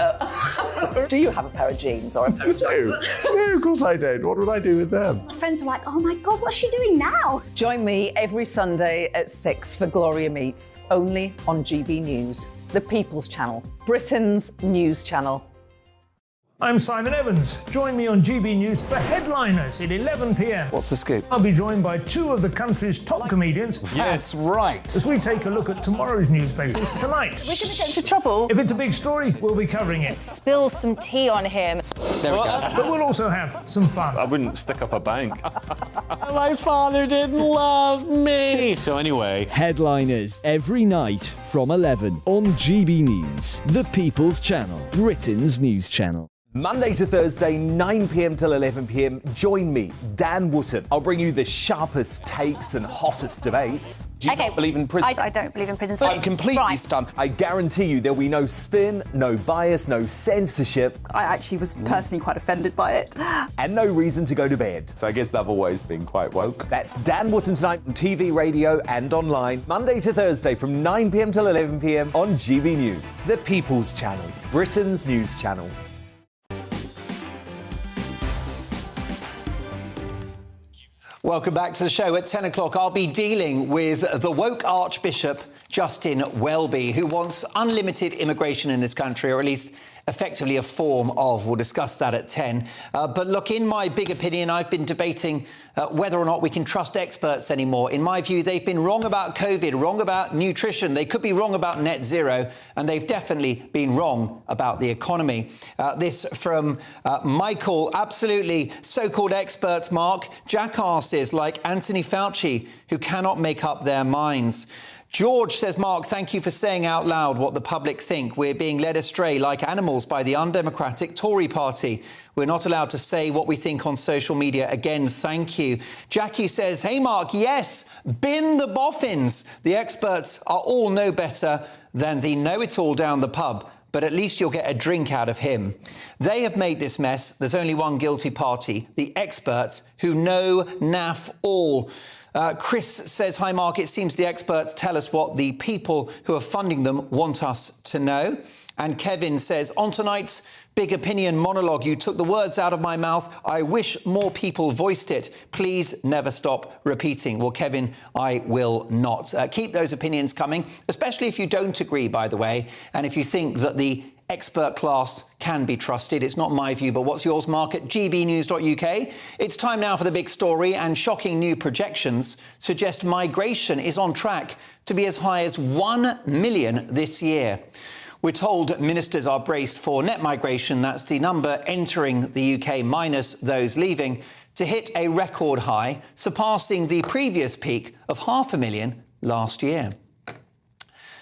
Do you have a pair of jeans or a pair of jeans? No, of course I don't. What would I do with them? My friends are like, oh my God, what's she doing now? Join me every Sunday at 6 for Gloria Meets, only on GB News, the People's Channel, Britain's news channel. I'm Simon Evans. Join me on GB News for Headliners at 11 p.m. What's the scoop? I'll be joined by two of the country's top comedians. That's right. As we take a look at tomorrow's newspapers tonight. We're going to get into trouble. If it's a big story, we'll be covering it. Spill some tea on him. There we go. But we'll also have some fun. I wouldn't stick up a bank. My father didn't love me. So anyway, Headliners every night from 11 on GB News, the People's Channel, Britain's news channel. Monday to Thursday, 9 p.m. till 11 p.m. Join me, Dan Wootton. I'll bring you the sharpest takes and hottest debates. Do you not believe in prison? I don't believe in prisons. I'm completely stunned. I guarantee you there'll be no spin, no bias, no censorship. I actually was personally quite offended by it. And no reason to go to bed. So I guess they've always been quite woke. That's Dan Wootton tonight on TV, radio and online. Monday to Thursday from 9 p.m. till 11 p.m. on GB News. The People's Channel, Britain's news channel. Welcome back to the show. At 10 o'clock, I'll be dealing with the woke Archbishop Justin Welby, who wants unlimited immigration in this country, or at least effectively a form of. We'll discuss that at 10. But look, in my big opinion, I've been debating whether or not we can trust experts anymore. In my view, they've been wrong about COVID, wrong about nutrition. They could be wrong about net zero, and they've definitely been wrong about the economy. This from Michael. Absolutely, so-called experts, Mark, jackasses like Anthony Fauci, who cannot make up their minds. George says, Mark, thank you for saying out loud what the public think. We're being led astray like animals by the undemocratic Tory party. We're not allowed to say what we think on social media. Again, thank you. Jackie says, hey, Mark, yes, bin the boffins. The experts are all no better than the know-it-all down the pub, but at least you'll get a drink out of him. They have made this mess. There's only one guilty party, the experts who know naff all. Chris says, hi, Mark, it seems the experts tell us what the people who are funding them want us to know. And Kevin says, on tonight's Big Opinion monologue, you took the words out of my mouth. I wish more people voiced it. Please never stop repeating. Well, Kevin, I will not. Keep those opinions coming, especially if you don't agree, by the way, and if you think that the expert class can be trusted. It's not my view, but what's yours, Mark, at gbnews.uk? It's time now for the big story, and shocking new projections suggest migration is on track to be as high as 1 million this year. We're told ministers are braced for net migration, that's the number entering the UK minus those leaving, to hit a record high, surpassing the previous peak of 500,000 last year.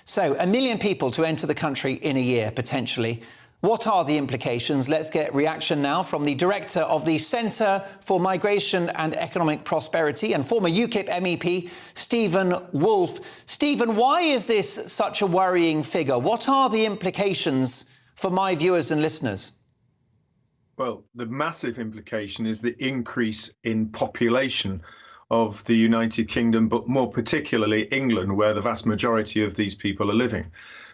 So, 1 million people to enter the country in a year, potentially. What are the implications? Let's get reaction now from the director of the Centre for Migration and Economic Prosperity and former UKIP MEP, Stephen Wolfe. Stephen, why is this such a worrying figure? What are the implications for my viewers and listeners? Well, the massive implication is the increase in population of the United Kingdom, but more particularly England, where the vast majority of these people are living.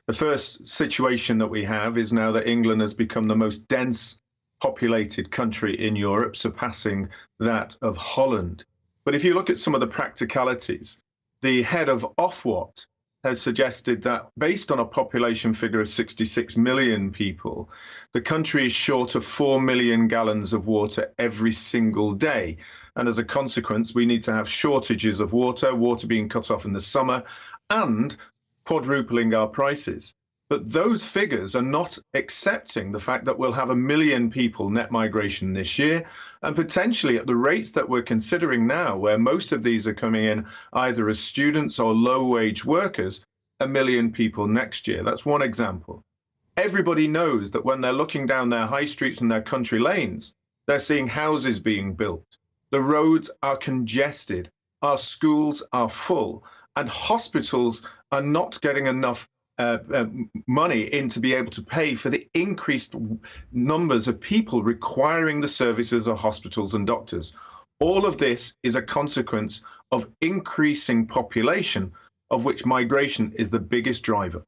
The first situation that we have is now that England has become the most dense populated country in Europe, surpassing that of Holland. But if you look at some of the practicalities, the head of Ofwat has suggested that based on a population figure of 66 million people, the country is short of 4 million gallons of water every single day. And as a consequence, we need to have shortages of water being cut off in the summer, and quadrupling our prices. But those figures are not accepting the fact that we'll have 1 million people net migration this year, and potentially at the rates that we're considering now, where most of these are coming in either as students or low-wage workers, 1 million people next year. That's one example. Everybody knows that when they're looking down their high streets and their country lanes, they're seeing houses being built. The roads are congested, our schools are full, and hospitals are not getting enough money in to be able to pay for the increased numbers of people requiring the services of hospitals and doctors. All of this is a consequence of increasing population, of which migration is the biggest driver.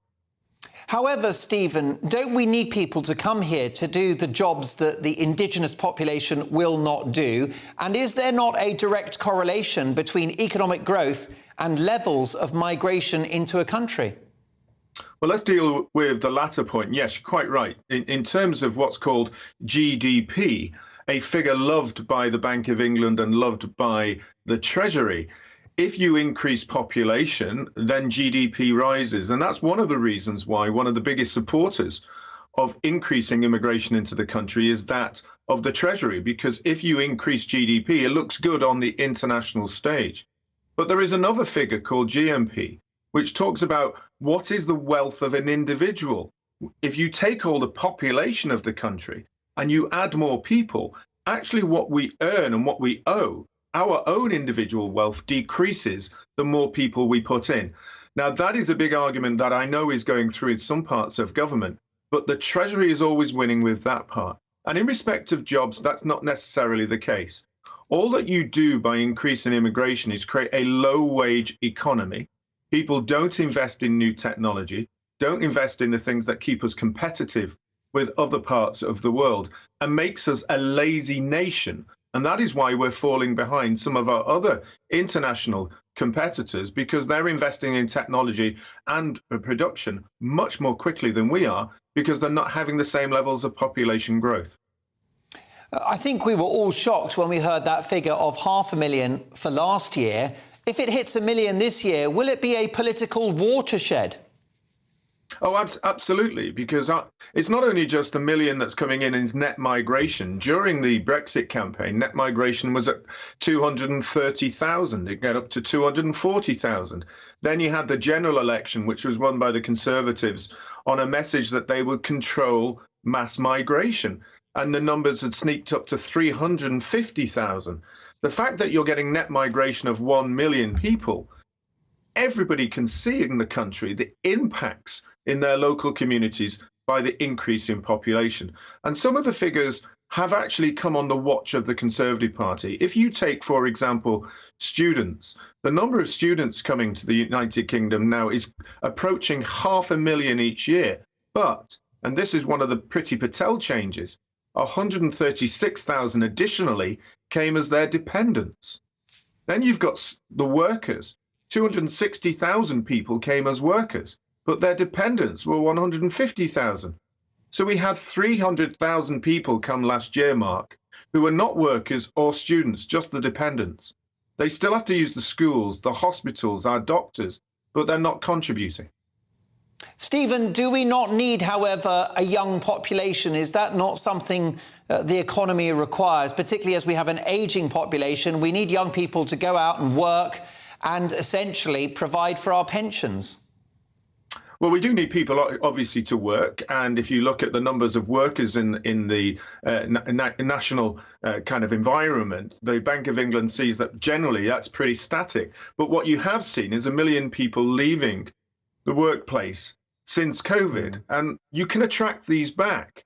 However, Stephen, don't we need people to come here to do the jobs that the indigenous population will not do? And is there not a direct correlation between economic growth and levels of migration into a country? Well, let's deal with the latter point. Yes, you're quite right. In terms of what's called GDP, a figure loved by the Bank of England and loved by the Treasury, if you increase population, then GDP rises. And that's one of the reasons why one of the biggest supporters of increasing immigration into the country is that of the Treasury, because if you increase GDP, it looks good on the international stage. But there is another figure called GMP, which talks about what is the wealth of an individual. If you take all the population of the country and you add more people, actually what we earn and what we owe, our own individual wealth decreases the more people we put in. Now, that is a big argument that I know is going through in some parts of government, but the Treasury is always winning with that part. And in respect of jobs, that's not necessarily the case. All that you do by increasing immigration is create a low-wage economy. People don't invest in new technology, don't invest in the things that keep us competitive with other parts of the world, and makes us a lazy nation. And that is why we're falling behind some of our other international competitors, because they're investing in technology and production much more quickly than we are, because they're not having the same levels of population growth. I think we were all shocked when we heard that figure of 500,000 for last year. If it hits 1 million this year, will it be a political watershed? Oh, absolutely, because it's not only just 1 million that's coming in as net migration. During the Brexit campaign, net migration was at 230,000. It got up to 240,000. Then you had the general election, which was won by the Conservatives, on a message that they would control mass migration. And the numbers had sneaked up to 350,000. The fact that you're getting net migration of 1 million people, everybody can see in the country the impacts in their local communities by the increase in population. And some of the figures have actually come on the watch of the Conservative Party. If you take, for example, students, the number of students coming to the United Kingdom now is approaching 500,000 each year. But, and this is one of the Priti Patel changes, 136,000 additionally came as their dependents. Then you've got the workers. 260,000 people came as workers, but their dependents were 150,000. So we had 300,000 people come last year, Mark, who were not workers or students, just the dependents. They still have to use the schools, the hospitals, our doctors, but they're not contributing. Stephen, do we not need, however, a young population? Is that not something the economy requires, particularly as we have an ageing population? We need young people to go out and work and essentially provide for our pensions. Well, we do need people, obviously, to work. And if you look at the numbers of workers in the national kind of environment, the Bank of England sees that generally that's pretty static. But what you have seen is 1 million people leaving the workplace since COVID. And you can attract these back.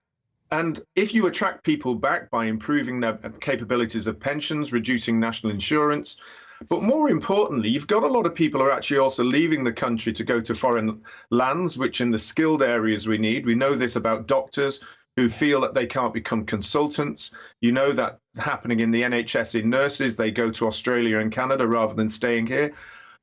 And if you attract people back by improving their capabilities of pensions, reducing national insurance, but more importantly, you've got a lot of people who are actually also leaving the country to go to foreign lands, which in the skilled areas we need. We know this about doctors who feel that they can't become consultants. You know that's happening in the NHS in nurses. They go to Australia and Canada rather than staying here.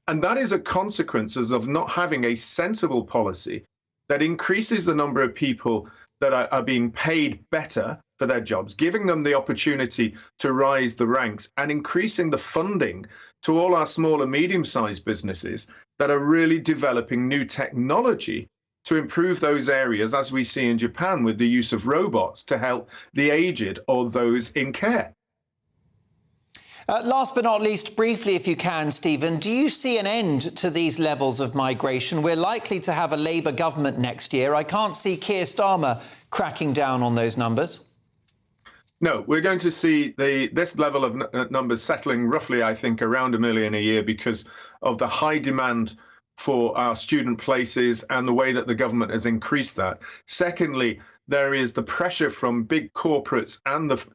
And that is a consequence of not having a sensible policy that increases the number of people that are being paid better for their jobs, giving them the opportunity to rise the ranks and increasing the funding to all our small and medium-sized businesses that are really developing new technology to improve those areas, as we see in Japan with the use of robots to help the aged or those in care. Last but not least, briefly, if you can, Stephen, do you see an end to these levels of migration? We're likely to have a Labour government next year. I can't see Keir Starmer cracking down on those numbers. No, we're going to see this level of numbers settling roughly, I think, around 1 million a year because of the high demand for our student places and the way that the government has increased that. Secondly, there is the pressure from big corporates and the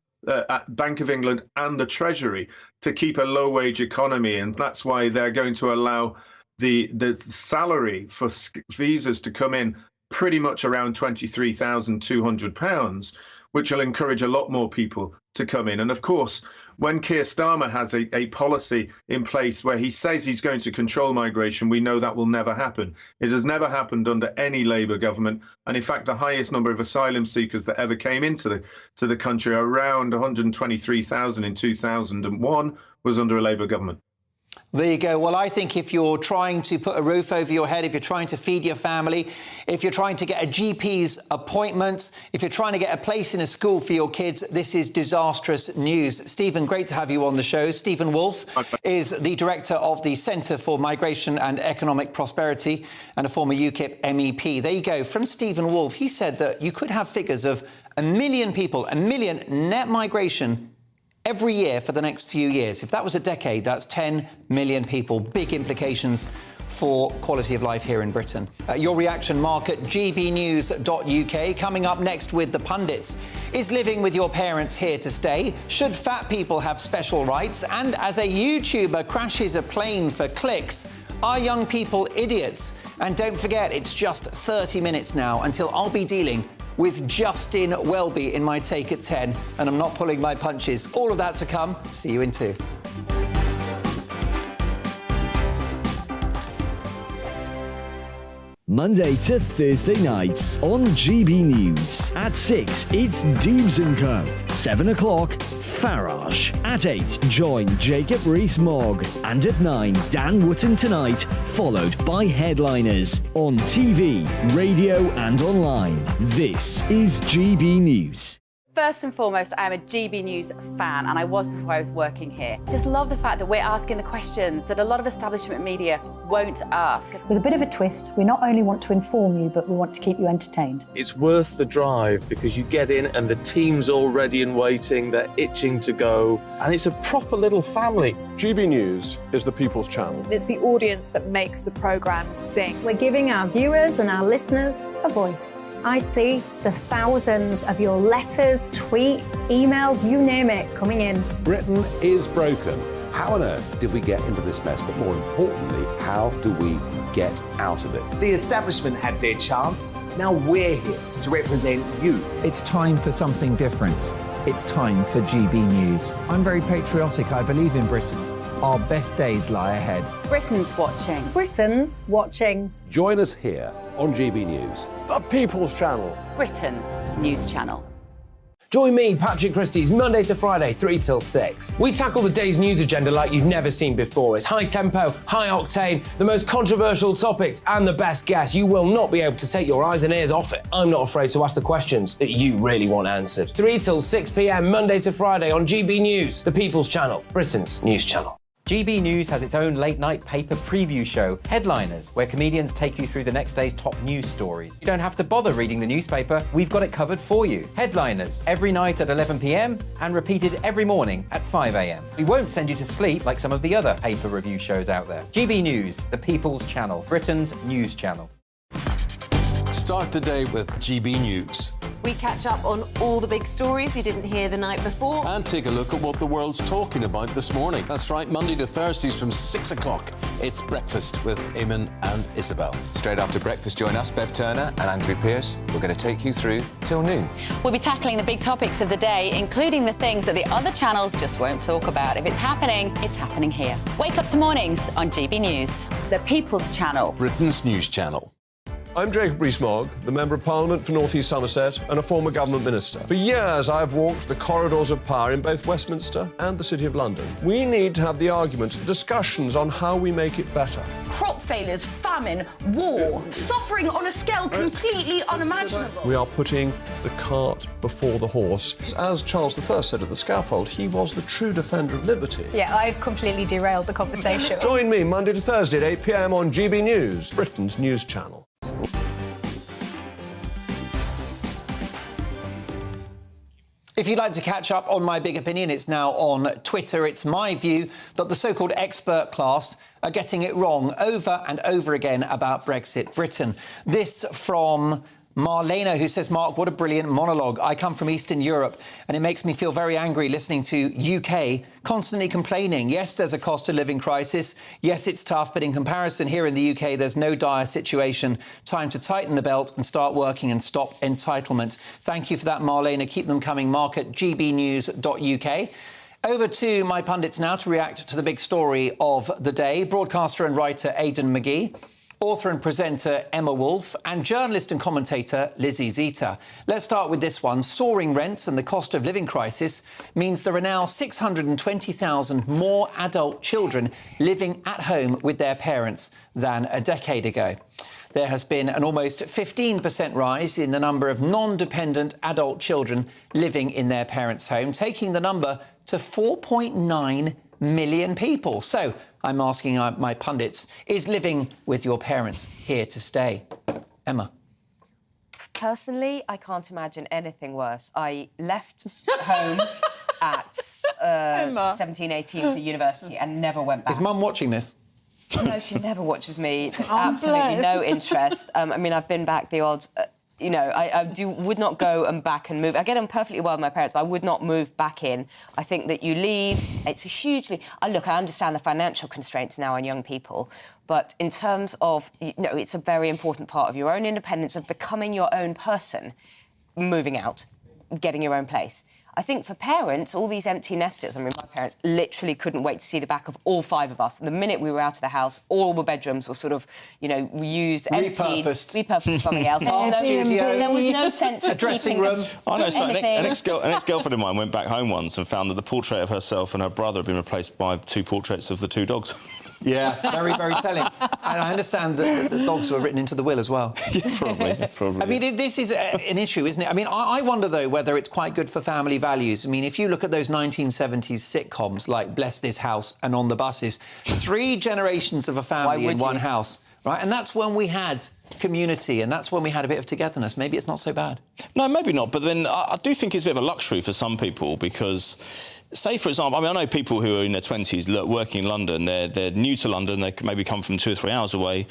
Bank of England and the Treasury to keep a low-wage economy, and that's why they're going to allow the salary for visas to come in pretty much around £23,200, which will encourage a lot more people to come in. And of course, when Keir Starmer has a policy in place where he says he's going to control migration, we know that will never happen. It has never happened under any Labour government. And in fact, the highest number of asylum seekers that ever came into the country, around 123,000 in 2001, was under a Labour government. There you go. Well, I think if you're trying to put a roof over your head, if you're trying to feed your family, if you're trying to get a GP's appointment, if you're trying to get a place in a school for your kids, this is disastrous news. Stephen, great to have you on the show. Stephen Wolfe is the director of the Centre for Migration and Economic Prosperity and a former UKIP MEP. There you go. From Stephen Wolfe, he said that you could have figures of 1 million people, 1 million net migration every year for the next few years. If that was a decade, that's 10 million people. Big implications for quality of life here in Britain. Your reaction, Mark, at gbnews.uk. Coming up next with the pundits. Is living with your parents here to stay? Should fat people have special rights? And as a YouTuber crashes a plane for clicks, are young people idiots? And don't forget, it's just 30 minutes now until I'll be dealing with Justin Welby in my Take at 10, and I'm not pulling my punches. All of that to come. See you in 2. Monday to Thursday nights on GB News. At 6, it's Dubes & Co. 7 o'clock, Farage. At 8, join Jacob Rees-Mogg. And at 9, Dan Wootton Tonight, followed by headliners on TV, radio and online. This is GB News. First and foremost, I'm a GB News fan, and I was before I was working here. Just love the fact that we're asking the questions that a lot of establishment media won't ask. With a bit of a twist, we not only want to inform you, but we want to keep you entertained. It's worth the drive because you get in and the team's all ready and waiting, they're itching to go, and it's a proper little family. GB News is the People's Channel. It's the audience that makes the programme sing. We're giving our viewers and our listeners a voice. I see the thousands of your letters, tweets, emails, you name it, coming in. Britain is broken. How on earth did we get into this mess? But more importantly, how do we get out of it? The establishment had their chance. Now we're here to represent you. It's time for something different. It's time for GB News. I'm very patriotic. I believe in Britain. Our best days lie ahead. Britain's watching. Britain's watching. Join us here on GB News. The People's Channel. Britain's news channel. Join me, Patrick Christie's Monday to Friday, 3 till 6. We tackle the day's news agenda like you've never seen before. It's high tempo, high octane, the most controversial topics and the best guests. You will not be able to take your eyes and ears off it. I'm not afraid to ask the questions that you really want answered. 3 till 6 p.m, Monday to Friday on GB News, the People's Channel, Britain's news channel. GB News has its own late-night paper preview show, Headliners, where comedians take you through the next day's top news stories. You don't have to bother reading the newspaper, we've got it covered for you. Headliners, every night at 11 p.m, and repeated every morning at 5 a.m. We won't send you to sleep like some of the other paper review shows out there. GB News, the People's Channel, Britain's news channel. Start the day with GB News. We catch up on all the big stories you didn't hear the night before. And take a look at what the world's talking about this morning. That's right, Monday to Thursdays from 6 o'clock. It's Breakfast with Eamon and Isabel. Straight after breakfast, join us, Bev Turner and Andrew Pearce. We're going to take you through till noon. We'll be tackling the big topics of the day, including the things that the other channels just won't talk about. If it's happening here. Wake up to mornings on GB News. The People's Channel. Britain's news channel. I'm Jacob Rees-Mogg, the Member of Parliament for North East Somerset and a former government minister. For years, I've walked the corridors of power in both Westminster and the City of London. We need to have the arguments, the discussions on how we make it better. Crop failures, famine, war, suffering on a scale completely unimaginable. We are putting the cart before the horse. As Charles I said at the scaffold, he was the true defender of liberty. Yeah, I've completely derailed the conversation. Join me Monday to Thursday at 8 p.m. on GB News, Britain's news channel. If you'd like to catch up on my big opinion, it's now on Twitter. It's my view that the so-called expert class are getting it wrong over and over again about Brexit Britain. This from Marlena, who says, Mark, what a brilliant monologue. I come from Eastern Europe, and it makes me feel very angry listening to UK constantly complaining. Yes, there's a cost of living crisis. Yes, it's tough, but in comparison here in the UK, there's no dire situation. Time to tighten the belt and start working and stop entitlement. Thank you for that, Marlena. Keep them coming. Mark at gbnews.uk. Over to my pundits now to react to the big story of the day. Broadcaster and writer Aidan McGee, author and presenter Emma Wolfe, and journalist and commentator Lizzie Zita. Let's start with this one. Soaring rents and the cost of living crisis means there are now 620,000 more adult children living at home with their parents than a decade ago. There has been an almost 15% rise in the number of non-dependent adult children living in their parents' home, taking the number to 4.9 million people. So I'm asking my pundits, is living with your parents here to stay? Emma. Personally, I can't imagine anything worse. I left home at 17, 18 for university and never went back. Is Mum watching this? No, she never watches me. Absolutely no interest. I mean, I've been back the odd... you know, I would not go and back and move. I get on perfectly well with my parents, but I would not move back in. I think that you leave, it's a hugely... Look, I understand the financial constraints now on young people, but in terms of, you know, it's a very important part of your own independence, of becoming your own person, moving out, getting your own place. I think for parents, all these empty nesters, I mean, my parents literally couldn't wait to see the back of all 5 of us. The minute we were out of the house, all the bedrooms were sort of, you know, used, emptied, repurposed for something else. There was no sense of dressing room. I know, so an ex-girlfriend of mine went back home once and found that the portrait of herself and her brother had been replaced by 2 portraits of the 2 dogs. Yeah, very, very telling. And I understand that the dogs were written into the will as well. Yeah, probably. I mean, this is an issue, isn't it? I mean, I wonder, though, whether it's quite good for family values. I mean, if you look at those 1970s sitcoms like Bless This House and On the Buses, 3 generations of a family in one house, right? And that's when we had community, and that's when we had a bit of togetherness. Maybe it's not so bad. No, maybe not. But then I do think it's a bit of a luxury for some people because... Say, for example, I mean, I know people who are in their 20s working in London, they're new to London, they maybe come from 2 or 3 hours away,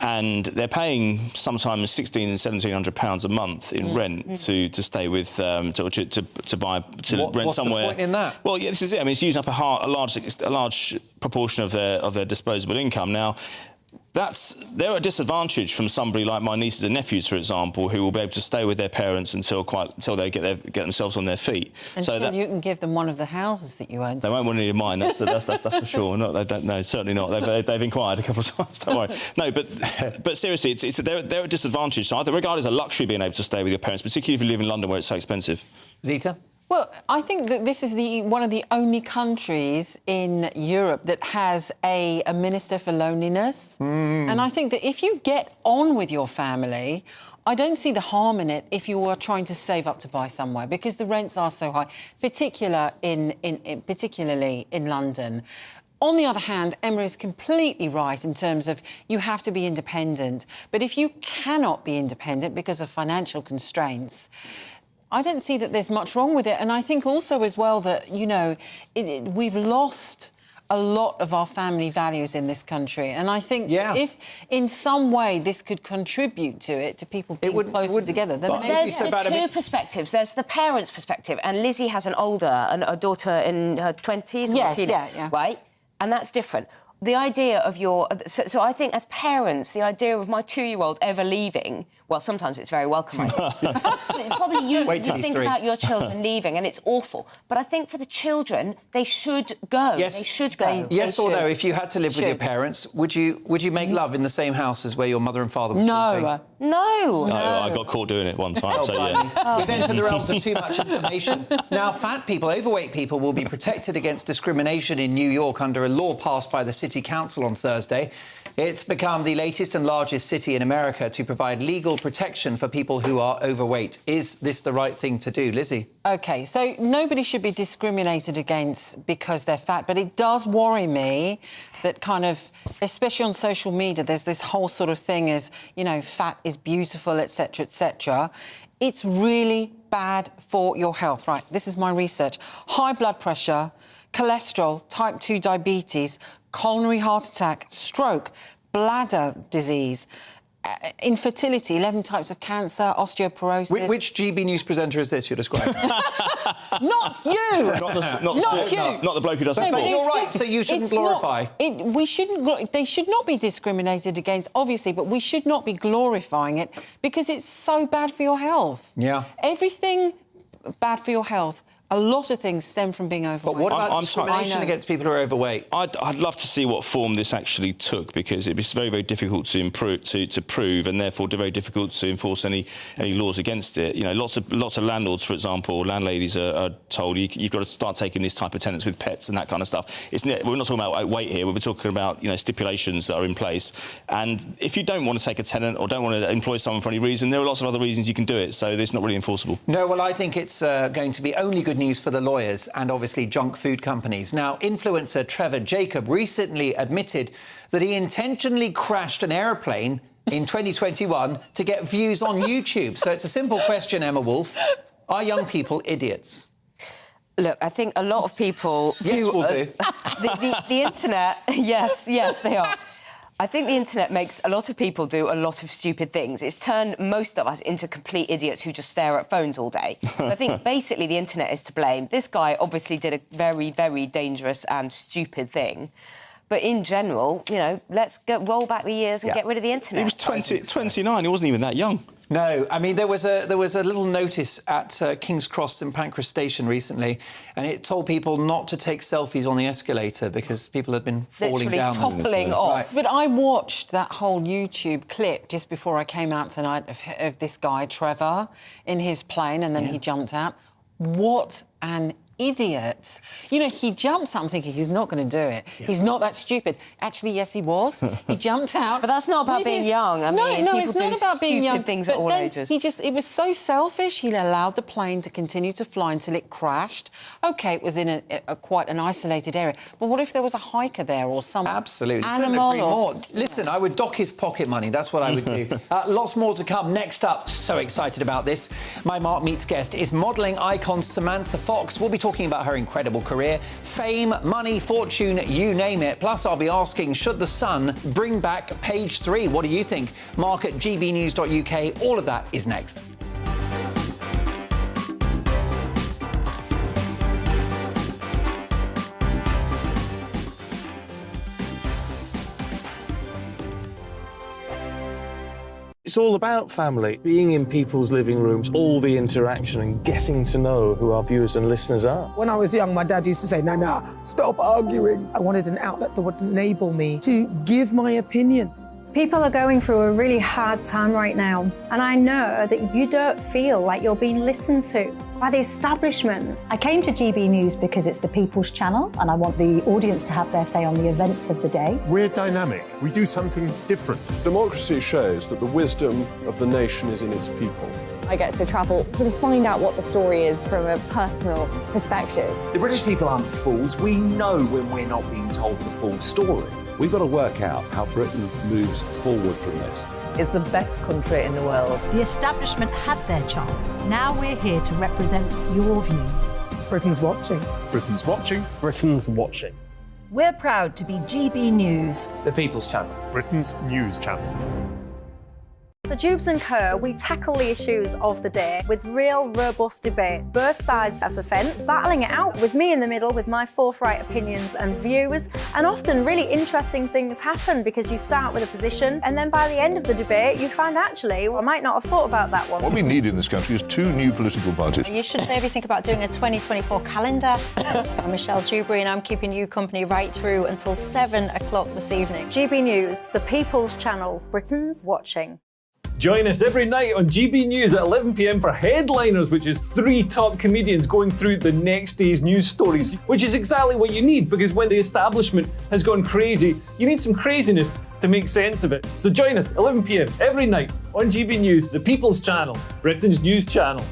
and they're paying sometimes £1,600 and £1,700 a month in rent to stay with, to rent somewhere. What's the point in that? Well, yeah, this is it. I mean, it's using up a large proportion of their disposable income. Now, they're at a disadvantage from somebody like my nieces and nephews, for example, who will be able to stay with their parents until they get themselves on their feet. Until you can give them one of the houses that you own. They won't want any of mine. That's for sure. No, they don't. No, certainly not. They've inquired a couple of times. Don't worry. No, but seriously, they're at a disadvantage. So I think regard it as a luxury being able to stay with your parents, particularly if you live in London where it's so expensive. Zita? Well, I think that this is one of the only countries in Europe that has a minister for loneliness. And I think that if you get on with your family, I don't see the harm in it if you are trying to save up to buy somewhere, because the rents are so high, particularly in London. On the other hand, Emma is completely right in terms of you have to be independent. But if you cannot be independent because of financial constraints, I don't see that there's much wrong with it. And I think also as well that, you know, we've lost a lot of our family values in this country. And I think if in some way this could contribute to it, to people being closer together, then maybe... There's two perspectives. There's the parents' perspective, and Lizzie has a daughter in her 20s. Yes, yeah. Right? And that's different. The idea of so I think as parents, the idea of my 2-year-old ever leaving, well, sometimes it's very welcome. Probably you think about your children leaving, and it's awful. But I think for the children, they should go. Yes. They should go. Yes or no, if you had to live with your parents, would you make love in the same house as where your mother and father were sleeping? No. I got caught doing it one time, so yeah. We've entered the realms of too much information. Now, fat people, overweight people will be protected against discrimination in New York under a law passed by the City Council on Thursday. It's become the latest and largest city in America to provide legal protection for people who are overweight. Is this the right thing to do, Lizzie? OK, so nobody should be discriminated against because they're fat, but it does worry me that kind of, especially on social media, there's this whole sort of thing as, you know, fat is beautiful, etc., etc. It's really bad for your health. Right, this is my research. High blood pressure, cholesterol, type 2 diabetes, coronary heart attack, stroke, bladder disease, infertility, 11 types of cancer, osteoporosis... Which GB News presenter is this you're describing? Not you! Not you! Not the bloke who does sport. But you're right, so you shouldn't glorify. They should not be discriminated against, obviously, but we should not be glorifying it because it's so bad for your health. Yeah. Everything bad for your health. A lot of things stem from being overweight. But what about discrimination against people who are overweight? I'd love to see what form this actually took, because it'd be very, very difficult to prove, and therefore very difficult to enforce any laws against it. You know, lots of landlords, for example, landladies are told you've got to start taking this type of tenants with pets and that kind of stuff. We're not talking about weight here. We're talking about, you know, stipulations that are in place. And if you don't want to take a tenant or don't want to employ someone for any reason, there are lots of other reasons you can do it. So it's not really enforceable. No, well, I think it's going to be only good news for the lawyers and obviously junk food companies. Now, influencer Trevor Jacob recently admitted that he intentionally crashed an aeroplane in 2021 to get views on YouTube. So it's a simple question, Emma Wolf. Are young people idiots? Look, I think a lot of people... Yes, we'll do. The internet, yes, they are. I think the internet makes a lot of people do a lot of stupid things. It's turned most of us into complete idiots who just stare at phones all day. So I think basically the internet is to blame. This guy obviously did a very, very dangerous and stupid thing. But in general, you know, let's roll back the years and get rid of the internet. He was 29. He wasn't even that young. No, I mean, there was a little notice at King's Cross St Pancras Station recently, and it told people not to take selfies on the escalator because people had been falling down. Toppling off. Right. But I watched that whole YouTube clip just before I came out tonight of this guy, Trevor, in his plane, and then he jumped out. What an idiot. You know, he jumps out. I'm thinking he's not going to do it. Yeah. He's not that stupid. Actually, yes, he was. He jumped out. But that's not about being young. I mean, no, it's not about being young. Things at all ages. It was so selfish. He allowed the plane to continue to fly until it crashed. OK, it was in quite an isolated area. But what if there was a hiker there or some Absolutely. animal? Couldn't agree more. Listen, I would dock his pocket money. That's what I would do. Lots more to come. Next up, so excited about this. My Mark Meets guest is modelling icon Samantha Fox. We'll be talking about her incredible career, fame, money, fortune, you name it. Plus, I'll be asking, should The Sun bring back Page 3? What do you think? Mark at gbnews.uk. All of that is next. It's all about family, being in people's living rooms, all the interaction and getting to know who our viewers and listeners are. When I was young, my dad used to say, Nana, stop arguing. I wanted an outlet that would enable me to give my opinion. People are going through a really hard time right now, and I know that you don't feel like you're being listened to by the establishment. I came to GB News because it's the People's Channel, and I want the audience to have their say on the events of the day. We're dynamic. We do something different. Democracy shows that the wisdom of the nation is in its people. I get to travel to find out what the story is from a personal perspective. The British people aren't fools. We know when we're not being told the full story. We've got to work out how Britain moves forward from this. It's the best country in the world. The establishment had their chance. Now we're here to represent your views. Britain's watching. Britain's watching. Britain's watching. We're proud to be GB News. The People's Channel. Britain's news channel. So Jubes and Co, we tackle the issues of the day with real, robust debate, both sides of the fence, battling it out with me in the middle with my forthright opinions and views. And often really interesting things happen because you start with a position and then by the end of the debate you find actually, well, I might not have thought about that one. What we need in this country is 2 new political parties. You should maybe think about doing a 2024 calendar. I'm Michelle Dewberry and I'm keeping you company right through until 7 o'clock this evening. GB News, the People's Channel, Britain's watching. Join us every night on GB News at 11 p.m. for Headliners, which is 3 top comedians going through the next day's news stories, which is exactly what you need, because when the establishment has gone crazy, you need some craziness to make sense of it. So join us 11 p.m. every night on GB News, the People's Channel, Britain's news channel.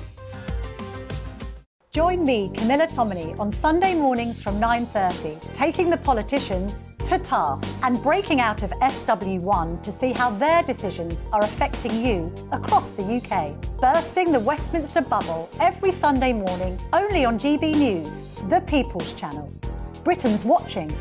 Join me, Camilla Tominey, on Sunday mornings from 9:30, taking the politicians to task and breaking out of SW1 to see how their decisions are affecting you across the UK. Bursting the Westminster bubble every Sunday morning, only on GB News, the People's Channel. Britain's watching.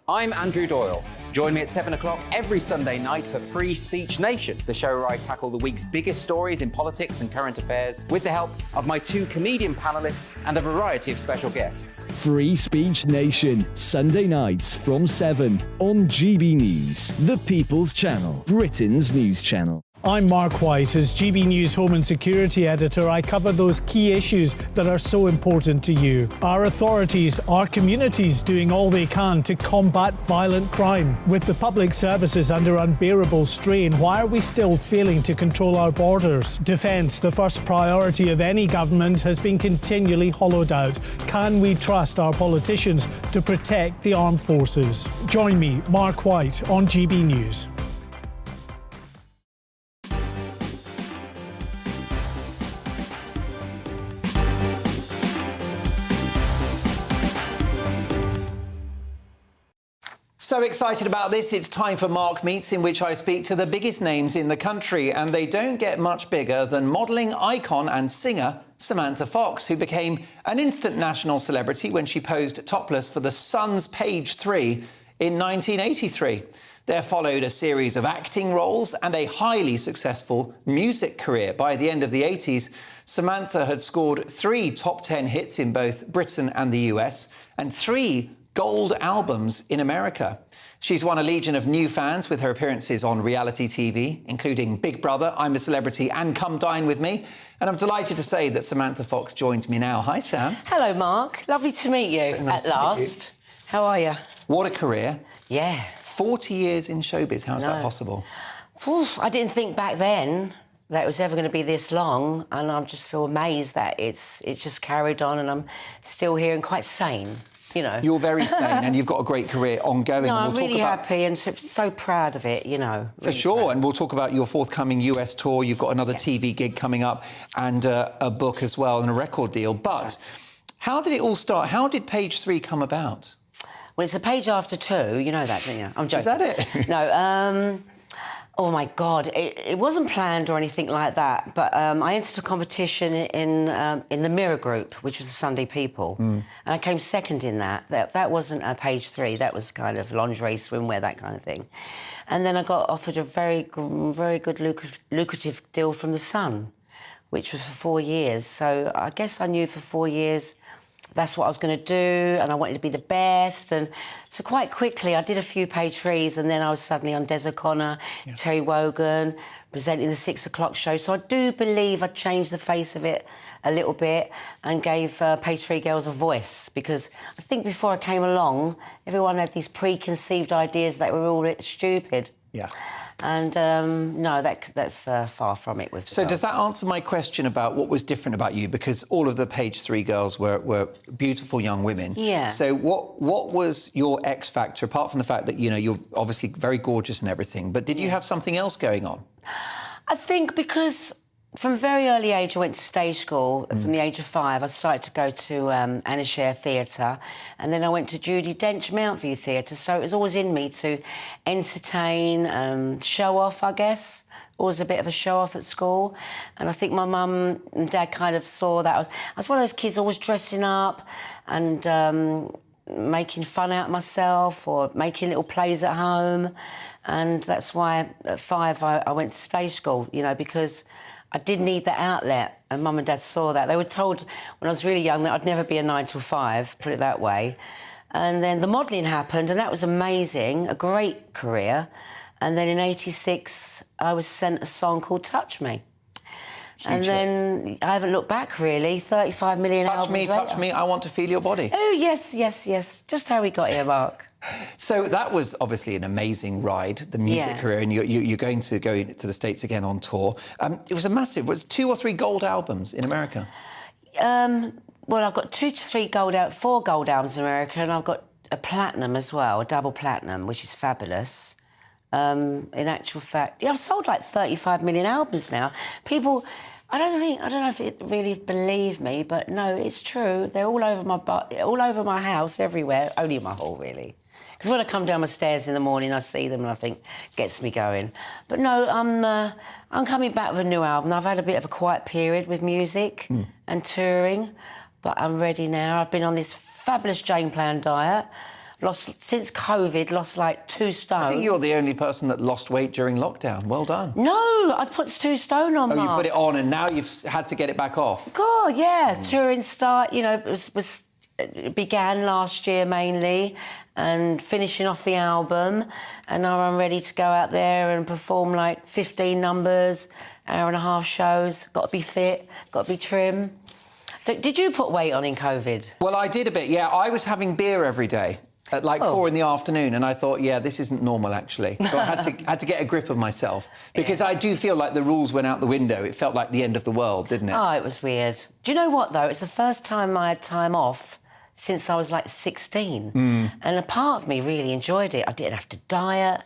I'm Andrew Doyle. Join me at 7 o'clock every Sunday night for Free Speech Nation, the show where I tackle the week's biggest stories in politics and current affairs with the help of my 2 comedian panellists and a variety of special guests. Free Speech Nation, Sunday nights from 7 on GB News, the People's Channel, Britain's news channel. I'm Mark White. As GB News Home and Security Editor, I cover those key issues that are so important to you. Our authorities, our communities doing all they can to combat violent crime. With the public services under unbearable strain, why are we still failing to control our borders? Defence, the first priority of any government, has been continually hollowed out. Can we trust our politicians to protect the armed forces? Join me, Mark White, on GB News. So excited about this. It's time for Mark Meets, in which I speak to the biggest names in the country, and they don't get much bigger than modelling icon and singer Samantha Fox, who became an instant national celebrity when she posed topless for The Sun's Page 3 in 1983. There followed a series of acting roles and a highly successful music career. By the end of the 80s, Samantha had scored 3 top 10 hits in both Britain and the US and 3 gold albums in America. She's won a legion of new fans with her appearances on reality TV, including Big Brother, I'm a Celebrity and Come Dine With Me. And I'm delighted to say that Samantha Fox joins me now. Hi, Sam. Hello, Mark. Lovely to meet you So nice at to meet last. you. How are you? What a career. Yeah. 40 years in showbiz. How is that No. possible? Oof, I didn't think back then that it was ever going to be this long, and I just feel amazed that it's just carried on, and I'm still here and quite sane. You know. You're very sane, and you've got a great career ongoing. No, and I'm really happy and so proud of it, you know. For sure, and we'll talk about your forthcoming US tour. You've got another TV gig coming up and a book as well and a record deal. But how did it all start? How did Page 3 come about? Well, it's a page after 2, you know that, don't you? I'm joking. Is that it? No, oh my God, it wasn't planned or anything like that, but I entered a competition in the Mirror Group, which was the Sunday People, and I came second in that. That wasn't a Page 3, that was kind of lingerie, swimwear, that kind of thing. And then I got offered a very good lucrative deal from The Sun, which was for 4 years. So I guess I knew for 4 years that's what I was going to do, and I wanted to be the best. And so quite quickly, I did a few Page 3s, and then I was suddenly on Des O'Connor, Terry Wogan, presenting the 6 o'clock show. So I do believe I changed the face of it a little bit and gave Page 3 girls a voice, because I think before I came along, everyone had these preconceived ideas that were all a bit stupid. Yeah. And no, that's far from it. With So does that answer my question about what was different about you? Because all of the Page 3 girls were beautiful young women. Yeah. So what was your X factor, apart from the fact that, you know, you're obviously very gorgeous and everything, but did you have something else going on? I think because from a very early age, I went to stage school. From the age of 5, I started to go to Anna Scher Theatre, and then I went to Judi Dench Mountview Theatre. So it was always in me to entertain, show off, I guess. Always a bit of a show-off at school. And I think my mum and dad kind of saw that. I was one of those kids always dressing up and making fun out of myself or making little plays at home. And that's why at 5 I went to stage school, you know, because I did need that outlet, and Mum and Dad saw that. They were told when I was really young that I'd never be a 9 till 5, put it that way. And then the modelling happened, and that was amazing, a great career. And then in '86, I was sent a song called Touch Me. And then I haven't looked back, really, 35 million albums later. Touch me, I want to feel your body. Oh, yes, yes, yes. Just how we got here, Mark. So that was obviously an amazing ride, the music career, and you're going to go to the States again on tour. It was a massive, was 2 or 3 gold albums in America? Well, I've got 2 to 3 4 gold albums in America, and I've got a platinum as well, a double platinum, which is fabulous. In actual fact, I've sold like 35 million albums now. People, I don't know if it really believe me, but no, it's true. They're all over my house, everywhere, only in my hall, really. Because when I come down my stairs in the morning, I see them and I think, gets me going. But no, I'm coming back with a new album. I've had a bit of a quiet period with music and touring, but I'm ready now. I've been on this fabulous Jane Plan diet. Since COVID, lost like 2 stone. I think you're the only person that lost weight during lockdown. Well done. No, I put 2 stone on, Mark. Oh, you put it on and now you've had to get it back off. God, yeah. Touring start, you know, it began last year mainly, and finishing off the album, and now I'm ready to go out there and perform like 15 numbers, hour-and-a-half shows. Got to be fit, got to be trim. Did you put weight on in COVID? Well, I did a bit, yeah. I was having beer every day at like 4 in the afternoon, and I thought, yeah, this isn't normal, actually. So I had to get a grip of myself, because I do feel like the rules went out the window. It felt like the end of the world, didn't it? Oh, it was weird. Do you know what, though? It's the first time I had time off since I was like 16. And a part of me really enjoyed it. I didn't have to diet.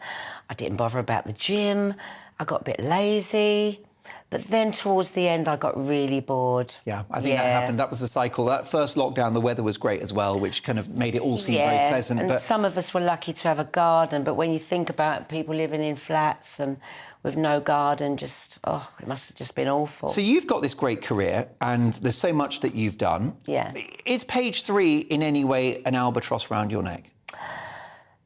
I didn't bother about the gym. I got a bit lazy. But then towards the end, I got really bored. Yeah, I think that happened. That was the cycle. That first lockdown, the weather was great as well, which kind of made it all seem very pleasant. And some of us were lucky to have a garden, but when you think about people living in flats and with no garden, just, oh, it must have just been awful. So you've got this great career, and there's so much that you've done. Yeah. Is Page 3 in any way an albatross round your neck?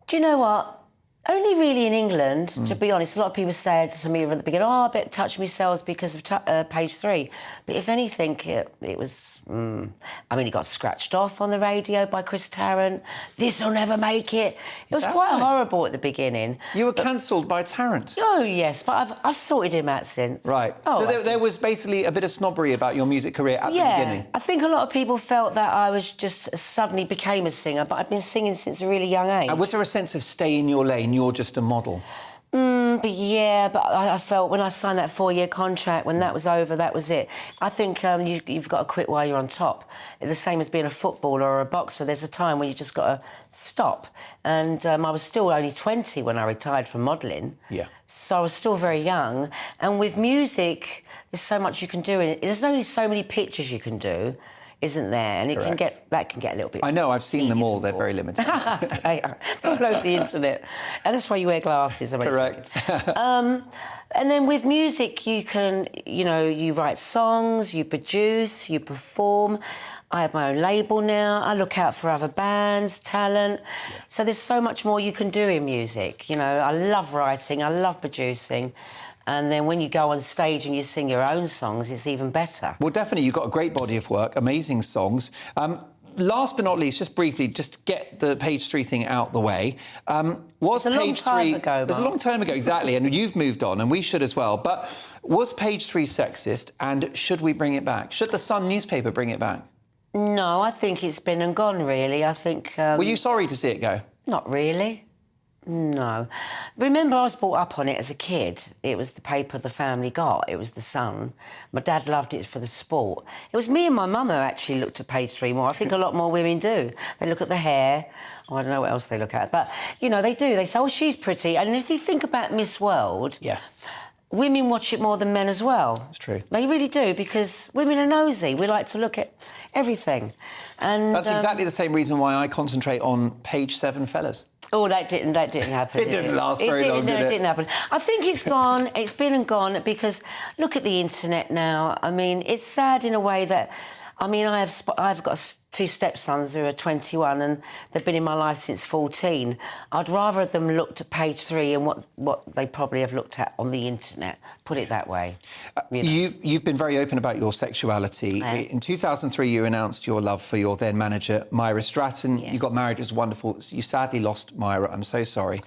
Do you know what? Only really in England, to be honest. A lot of people said to me at the beginning, oh, I bet Touch Me sells because of Page 3. But if anything, it was... I mean, it got scratched off on the radio by Chris Tarrant. This'll never make it. It was quite horrible at the beginning. You were cancelled by Tarrant? Oh, yes, but I've sorted him out since. Right. Oh, so there was basically a bit of snobbery about your music career at the beginning. I think a lot of people felt that I was just suddenly became a singer, but I've been singing since a really young age. And was there a sense of stay in your lane, you're just a model? But I felt when I signed that 4-year contract, when that was over, that was it. I think you've got to quit while you're on top. It's the same as being a footballer or a boxer. There's a time when you just got to stop. And I was still only 20 when I retired from modelling. Yeah. So I was still very young. And with music, there's so much you can do in it. There's only so many pictures you can do, isn't there? And that can get a little bit... I know, I've seen them all. They're very limited. They all over the internet. And that's why you wear glasses. Correct. And then with music, you can, you write songs, you produce, you perform. I have my own label now. I look out for other bands, talent. Yeah. So there's so much more you can do in music. I love writing, I love producing. And then when you go on stage and you sing your own songs, it's even better. Well, definitely, you've got a great body of work, amazing songs. Last but not least, just briefly, just get the Page 3 thing out the way. Was Page 3... It was a long time ago, exactly, and you've moved on, and we should as well. But was Page 3 sexist, and should we bring it back? Should the Sun newspaper bring it back? No, I think it's been and gone, really. I think... Were you sorry to see it go? Not really. No. Remember, I was brought up on it as a kid. It was the paper the family got. It was the Sun. My dad loved it for the sport. It was me and my mum who actually looked at Page 3 more. I think a lot more women do. They look at the hair. Oh, I don't know what else they look at. But, they do. They say, oh, she's pretty. And if you think about Miss World... Yeah. Women watch it more than men as well. It's true. They really do, because women are nosy. We like to look at everything. And that's exactly the same reason why I concentrate on Page 7 fellas. Oh, that didn't happen. It didn't last very long, did it? It didn't happen. I think it's gone. It's been and gone, because look at the internet now. I mean, it's sad in a way that... I've got 2 stepsons who are 21 and they've been in my life since 14. I'd rather them looked at Page 3 and what they probably have looked at on the internet, put it that way. You've been very open about your sexuality. Yeah. In 2003, you announced your love for your then manager, Myra Stratton. Yeah. You got married, it was wonderful. You sadly lost Myra, I'm so sorry.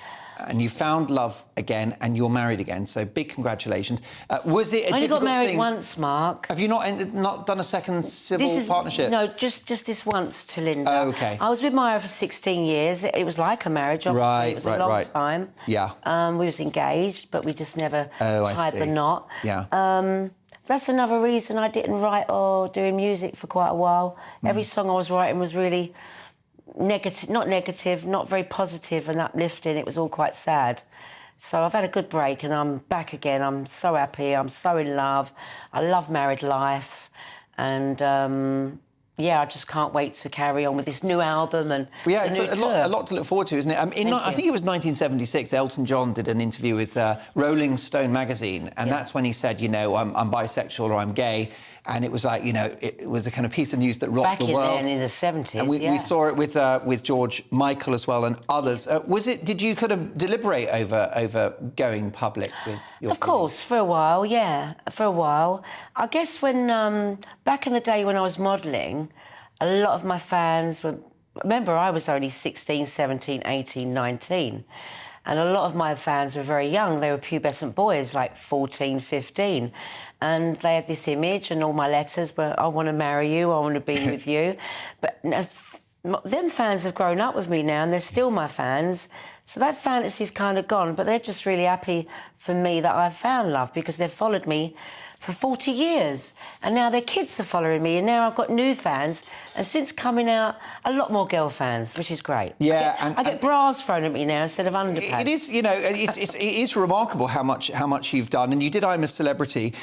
And you found love again, and you're married again. So big congratulations. Was it a difficult thing? I only got married once, Mark. Have you not done a second civil partnership? No, just this once to Linda. Oh, OK. I was with Myra for 16 years. It was like a marriage, obviously. Right, it was a long time. Yeah. We was engaged, but we just never tied the knot. Yeah. That's another reason I didn't write or do music for quite a while. Every song I was writing was really... negative, not very positive and uplifting. It was all quite sad. So I've had a good break and I'm back again. I'm so happy. I'm so in love. I love married life. And, I just can't wait to carry on with this new album and it's a lot to look forward to, isn't it? I think it was 1976, Elton John did an interview with Rolling Stone magazine, and that's when he said, I'm bisexual or I'm gay. And it was like, it was a kind of piece of news that rocked the world. Back in the 70s, and we saw it with George Michael as well and others. Did you kind of deliberate over going public with your Of course, for a while, yeah, for a while. I guess when, back in the day when I was modelling, a lot of my fans were... Remember, I was only 16, 17, 18, 19. And a lot of my fans were very young. They were pubescent boys, like 14, 15. And they had this image, and all my letters were, I want to marry you, I want to be with you. But them fans have grown up with me now, and they're still my fans. So that fantasy's kind of gone, but they're just really happy for me that I've found love, because they've followed me for 40 years. And now their kids are following me, and now I've got new fans. And since coming out, a lot more girl fans, which is great. Yeah, I get bras thrown at me now instead of underpants. It is, it is remarkable how much you've done. And you did I'm a Celebrity.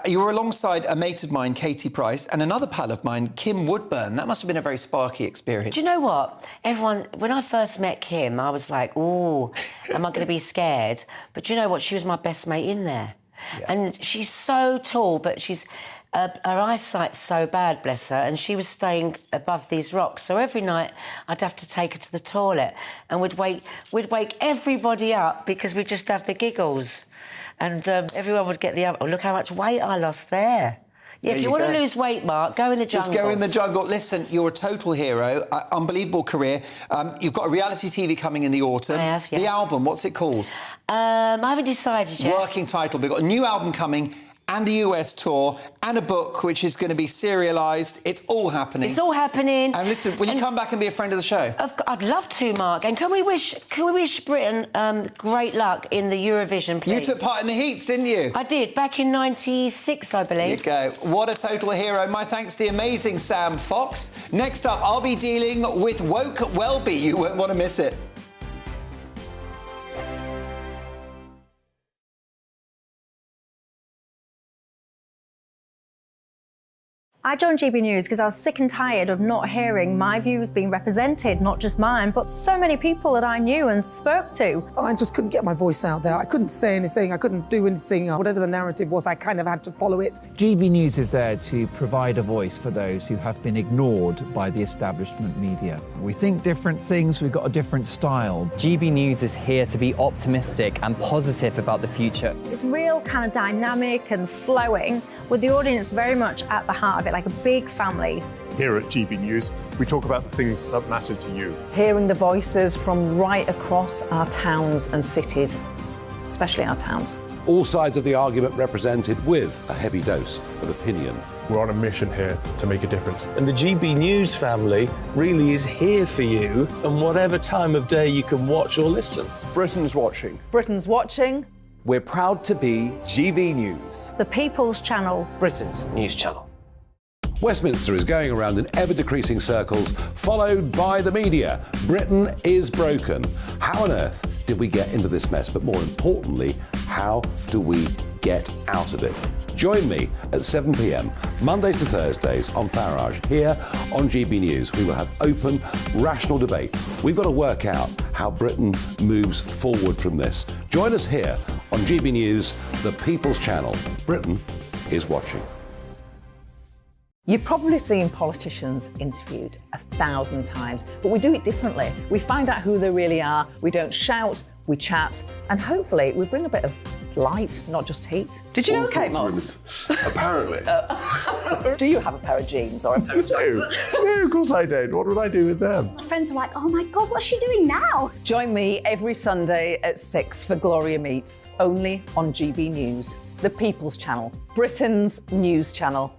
You were alongside a mate of mine, Katie Price, and another pal of mine, Kim Woodburn. That must have been a very sparky experience. Do you know what? When I first met Kim, I was like, ooh, am I going to be scared? But do you know what? She was my best mate in there. Yeah. And she's so tall, but she's her eyesight's so bad, bless her, and she was staying above these rocks. So every night I'd have to take her to the toilet, and we'd wake everybody up because we'd just have the giggles, and everyone would get the oh, look how much weight I lost there. Yeah, if you want to lose weight, Mark, go in the jungle. Just go in the jungle. Listen, you're a total hero. Unbelievable career. You've got a reality TV coming in the autumn. I have, yeah. The album, what's it called? I haven't decided yet. Working title. We've got a new album coming and the US tour and a book which is going to be serialised. It's all happening. It's all happening. And listen, will you come back and be a friend of the show? I'd love to, Mark. And can we wish Britain great luck in the Eurovision, please? You took part in the heats, didn't you? I did, back in '96, I believe. There you go. What a total hero. My thanks to the amazing Sam Fox. Next up, I'll be dealing with woke Welby. You won't want to miss it. I joined GB News because I was sick and tired of not hearing my views being represented, not just mine, but so many people that I knew and spoke to. I just couldn't get my voice out there. I couldn't say anything. I couldn't do anything. Whatever the narrative was, I kind of had to follow it. GB News is there to provide a voice for those who have been ignored by the establishment media. We think different things, we've got a different style. GB News is here to be optimistic and positive about the future. It's real kind of dynamic and flowing, with the audience very much at the heart of it, like a big family. Here at GB News, we talk about the things that matter to you. Hearing the voices from right across our towns and cities, especially our towns. All sides of the argument represented with a heavy dose of opinion. We're on a mission here to make a difference. And the GB News family really is here for you, and whatever time of day you can watch or listen. Britain's watching. Britain's watching. We're proud to be GB News. The People's Channel. Britain's news channel. Westminster is going around in ever-decreasing circles, followed by the media. Britain is broken. How on earth did we get into this mess? But more importantly, how do we get out of it? Join me at 7 p.m, Mondays to Thursdays on Farage, here on GB News. We will have open, rational debate. We've got to work out how Britain moves forward from this. Join us here on GB News, the People's Channel. Britain is watching. You've probably seen politicians interviewed 1,000 times, but we do it differently. We find out who they really are, we don't shout, we chat, and hopefully we bring a bit of light, not just heat. Did you know Kate Moss? Apparently. Do you have a pair of jeans or a pair of jeans? No, of course I don't. What would I do with them? My friends are like, oh my God, what's she doing now? Join me every Sunday at 6 for Gloria Meets, only on GB News, the People's Channel, Britain's news channel.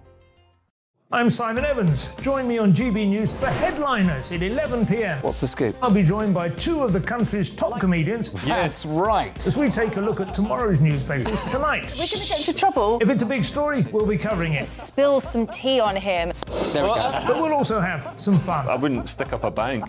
I'm Simon Evans. Join me on GB News for Headliners at 11 p.m. What's the scoop? I'll be joined by two of the country's top comedians. That's right. As we take a look at tomorrow's newspapers tonight. We're going to get into trouble. If it's a big story, we'll be covering it. Spill some tea on him. There we go. But we'll also have some fun. I wouldn't stick up a bank.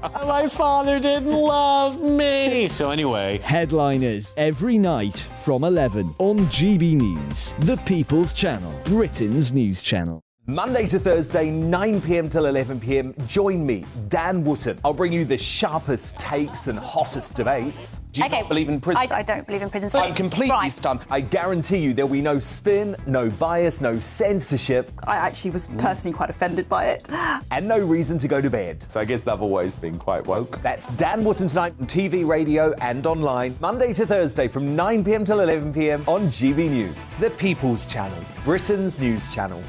My father didn't love me. So anyway, Headliners every night from 11 on GB News, the People's Channel, Britain's news channel. Monday to Thursday, 9 p.m. till 11 p.m. Join me, Dan Wootton. I'll bring you the sharpest takes and hottest debates. Do you not believe in prison? I don't believe in prisons. I'm completely stunned. I guarantee you there'll be no spin, no bias, no censorship. I actually was personally quite offended by it. And no reason to go to bed. So I guess they've always been quite woke. That's Dan Wootton tonight on TV, radio and online. Monday to Thursday from 9 p.m. till 11 p.m. on GB News. The People's Channel, Britain's news channel.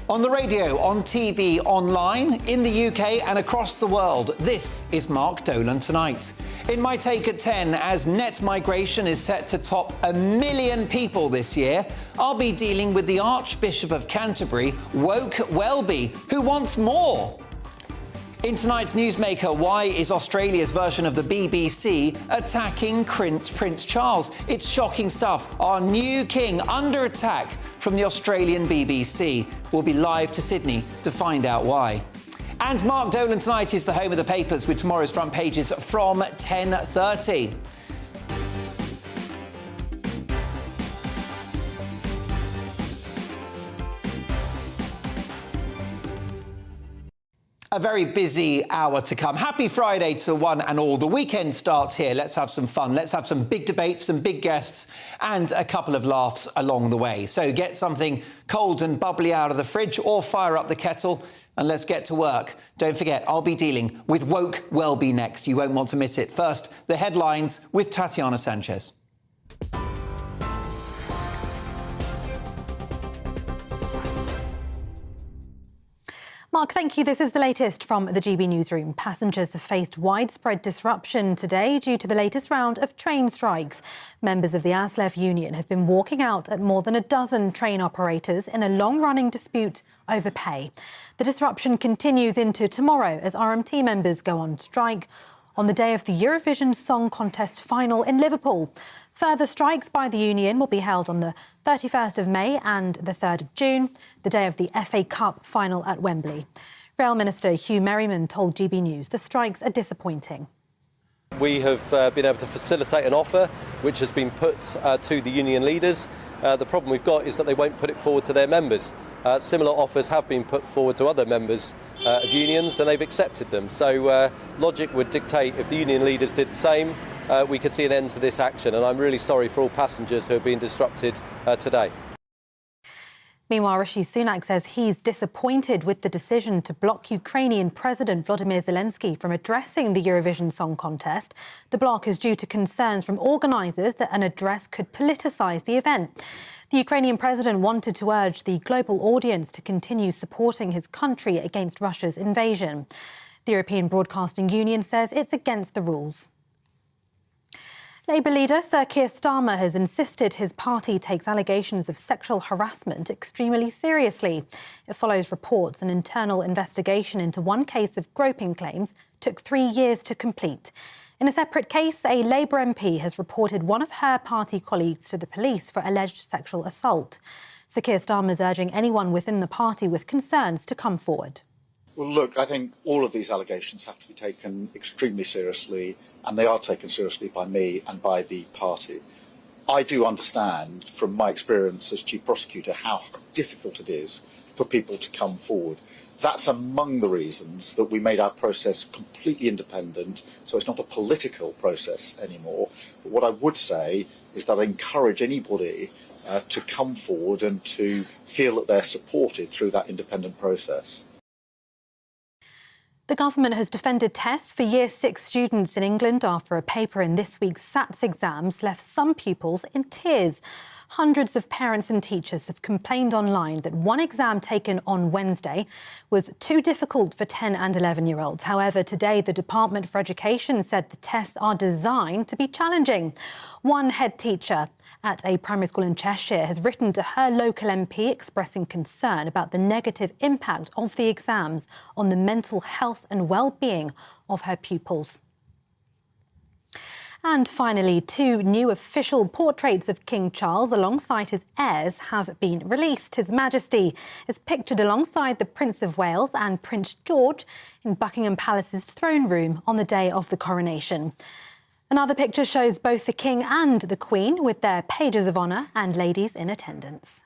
On the radio, on TV, online, in the UK and across the world, this is Mark Dolan Tonight. In my take at 10, as net migration is set to top 1 million people this year, I'll be dealing with the Archbishop of Canterbury, woke Welby, who wants more. In tonight's Newsmaker, why is Australia's version of the BBC attacking Prince Charles? It's shocking stuff. Our new king under attack from the Australian BBC. We'll be live to Sydney to find out why. And Mark Dolan Tonight is the home of the papers with tomorrow's front pages from 10:30. A very busy hour to come. Happy Friday to one and all. The weekend starts here. Let's have some fun. Let's have some big debates, some big guests, and a couple of laughs along the way. So get something cold and bubbly out of the fridge or fire up the kettle and let's get to work. Don't forget, I'll be dealing with woke Welby next. You won't want to miss it. First, the headlines with Tatiana Sanchez. Mark, thank you. This is the latest from the GB newsroom. Passengers have faced widespread disruption today due to the latest round of train strikes. Members of the ASLEF union have been walking out at more than a dozen train operators in a long-running dispute over pay. The disruption continues into tomorrow as RMT members go on strike on the day of the Eurovision Song Contest final in Liverpool. Further strikes by the union will be held on the 31st of May and the 3rd of June, the day of the FA Cup final at Wembley. Rail Minister Hugh Merriman told GB News the strikes are disappointing. We have been able to facilitate an offer which has been put to the union leaders. The problem we've got is that they won't put it forward to their members. Similar offers have been put forward to other members of unions and they've accepted them. So logic would dictate if the union leaders did the same, we could see an end to this action, and I'm really sorry for all passengers who have been disrupted today. Meanwhile, Rishi Sunak says he's disappointed with the decision to block Ukrainian President Volodymyr Zelensky from addressing the Eurovision Song Contest. The block is due to concerns from organisers that an address could politicise the event. The Ukrainian president wanted to urge the global audience to continue supporting his country against Russia's invasion. The European Broadcasting Union says it's against the rules. Labour leader Sir Keir Starmer has insisted his party takes allegations of sexual harassment extremely seriously. It follows reports an internal investigation into one case of groping claims took 3 years to complete. In a separate case, a Labour MP has reported one of her party colleagues to the police for alleged sexual assault. Sir Keir Starmer is urging anyone within the party with concerns to come forward. Well, look, I think all of these allegations have to be taken extremely seriously, and they are taken seriously by me and by the party. I do understand from my experience as Chief Prosecutor how difficult it is for people to come forward. That's among the reasons that we made our process completely independent, so it's not a political process anymore. But what I would say is that I encourage anybody to come forward and to feel that they're supported through that independent process. The government has defended tests for Year 6 students in England after a paper in this week's SATS exams left some pupils in tears. Hundreds of parents and teachers have complained online that one exam taken on Wednesday was too difficult for 10 and 11-year-olds. However, today the Department for Education said the tests are designed to be challenging. One head teacher at a primary school in Cheshire has written to her local MP expressing concern about the negative impact of the exams on the mental health and well-being of her pupils. And finally, 2 new official portraits of King Charles alongside his heirs have been released. His Majesty is pictured alongside the Prince of Wales and Prince George in Buckingham Palace's throne room on the day of the coronation. Another picture shows both the King and the Queen with their pages of honour and ladies in attendance.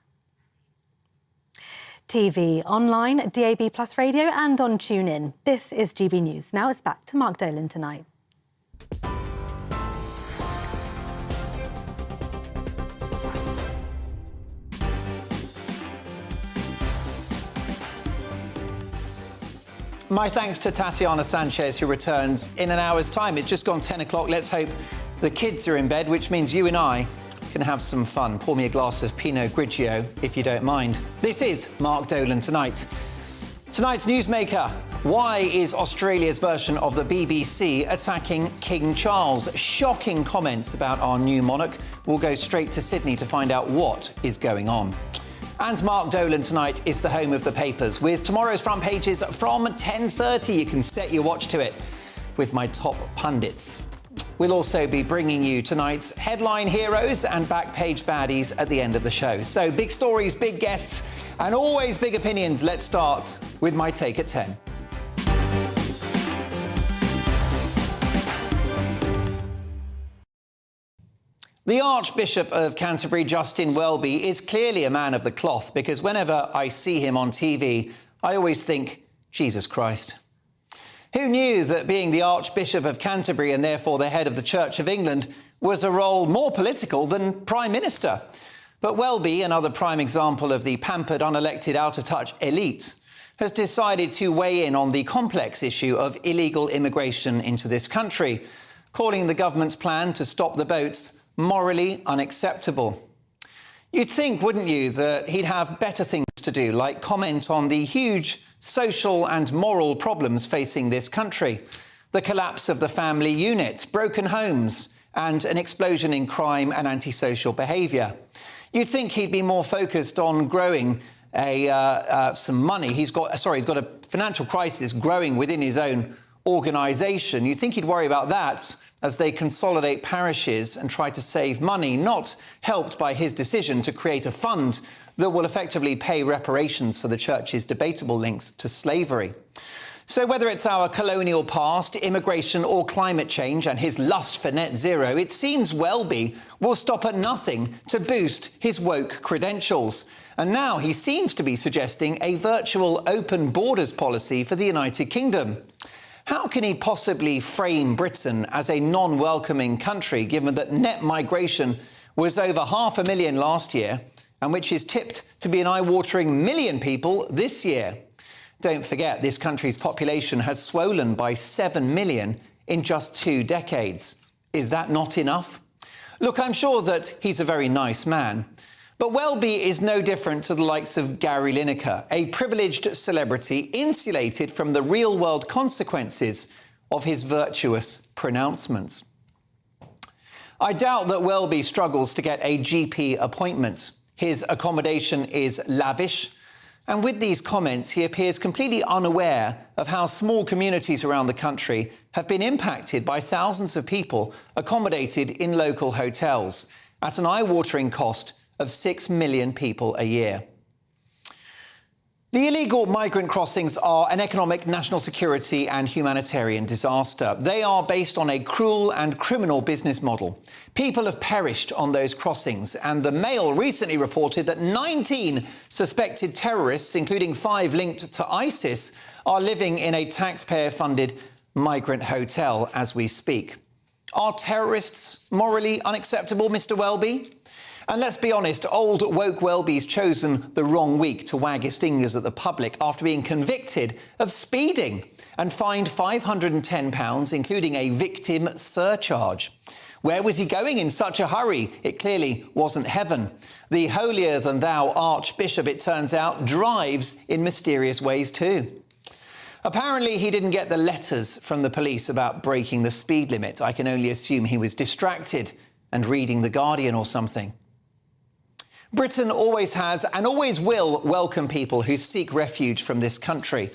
TV, online, DAB+ radio and on TuneIn. This is GB News. Now it's back to Mark Dolan tonight. My thanks to Tatiana Sanchez, who returns in an hour's time. It's just gone 10 o'clock. Let's hope the kids are in bed, which means you and I can have some fun. Pour me a glass of Pinot Grigio, if you don't mind. This is Mark Dolan Tonight. Tonight's Newsmaker. Why is Australia's version of the BBC attacking King Charles? Shocking comments about our new monarch. We'll go straight to Sydney to find out what is going on. And Mark Dolan Tonight is the home of the papers. With tomorrow's front pages from 10:30, you can set your watch to it with my top pundits. We'll also be bringing you tonight's headline heroes and back page baddies at the end of the show. So big stories, big guests, and always big opinions. Let's start with my take at 10. The Archbishop of Canterbury, Justin Welby, is clearly a man of the cloth because whenever I see him on TV, I always think, Jesus Christ, Who knew that being the Archbishop of Canterbury and therefore the head of the Church of England was a role more political than Prime Minister? But Welby, another prime example of the pampered, unelected, out-of-touch elite, has decided to weigh in on the complex issue of illegal immigration into this country, calling the government's plan to stop the boats morally unacceptable. You'd think, wouldn't you, that he'd have better things to do, like comment on the huge social and moral problems facing this country, the collapse of the family unit, broken homes, and an explosion in crime and antisocial behaviour. You'd think he'd be more focused on growing some money. He's got a financial crisis growing within his own organisation. You'd think he'd worry about that as they consolidate parishes and try to save money, not helped by his decision to create a fund that will effectively pay reparations for the church's debatable links to slavery. So whether it's our colonial past, immigration or climate change and his lust for net zero, it seems Welby will stop at nothing to boost his woke credentials. And now he seems to be suggesting a virtual open borders policy for the United Kingdom. How can he possibly frame Britain as a non-welcoming country, given that net migration was over 500,000 last year, and which is tipped to be an eye-watering 1 million people this year? Don't forget, this country's population has swollen by 7 million in just 2 decades. Is that not enough? Look, I'm sure that he's a very nice man, but Welby is no different to the likes of Gary Lineker, a privileged celebrity insulated from the real-world consequences of his virtuous pronouncements. I doubt that Welby struggles to get a GP appointment. His accommodation is lavish, and with these comments, he appears completely unaware of how small communities around the country have been impacted by thousands of people accommodated in local hotels at an eye-watering cost of 6 million people a year. The illegal migrant crossings are an economic, national security and humanitarian disaster. They are based on a cruel and criminal business model. People have perished on those crossings, and the Mail recently reported that 19 suspected terrorists, including 5 linked to ISIS, are living in a taxpayer-funded migrant hotel as we speak. Are terrorists morally unacceptable, Mr. Welby? And let's be honest, old woke Welby's chosen the wrong week to wag his fingers at the public after being convicted of speeding and fined £510, including a victim surcharge. Where was he going in such a hurry? It clearly wasn't heaven. The holier-than-thou Archbishop, it turns out, drives in mysterious ways too. Apparently, he didn't get the letters from the police about breaking the speed limit. I can only assume he was distracted and reading The Guardian or something. Britain always has and always will welcome people who seek refuge from this country,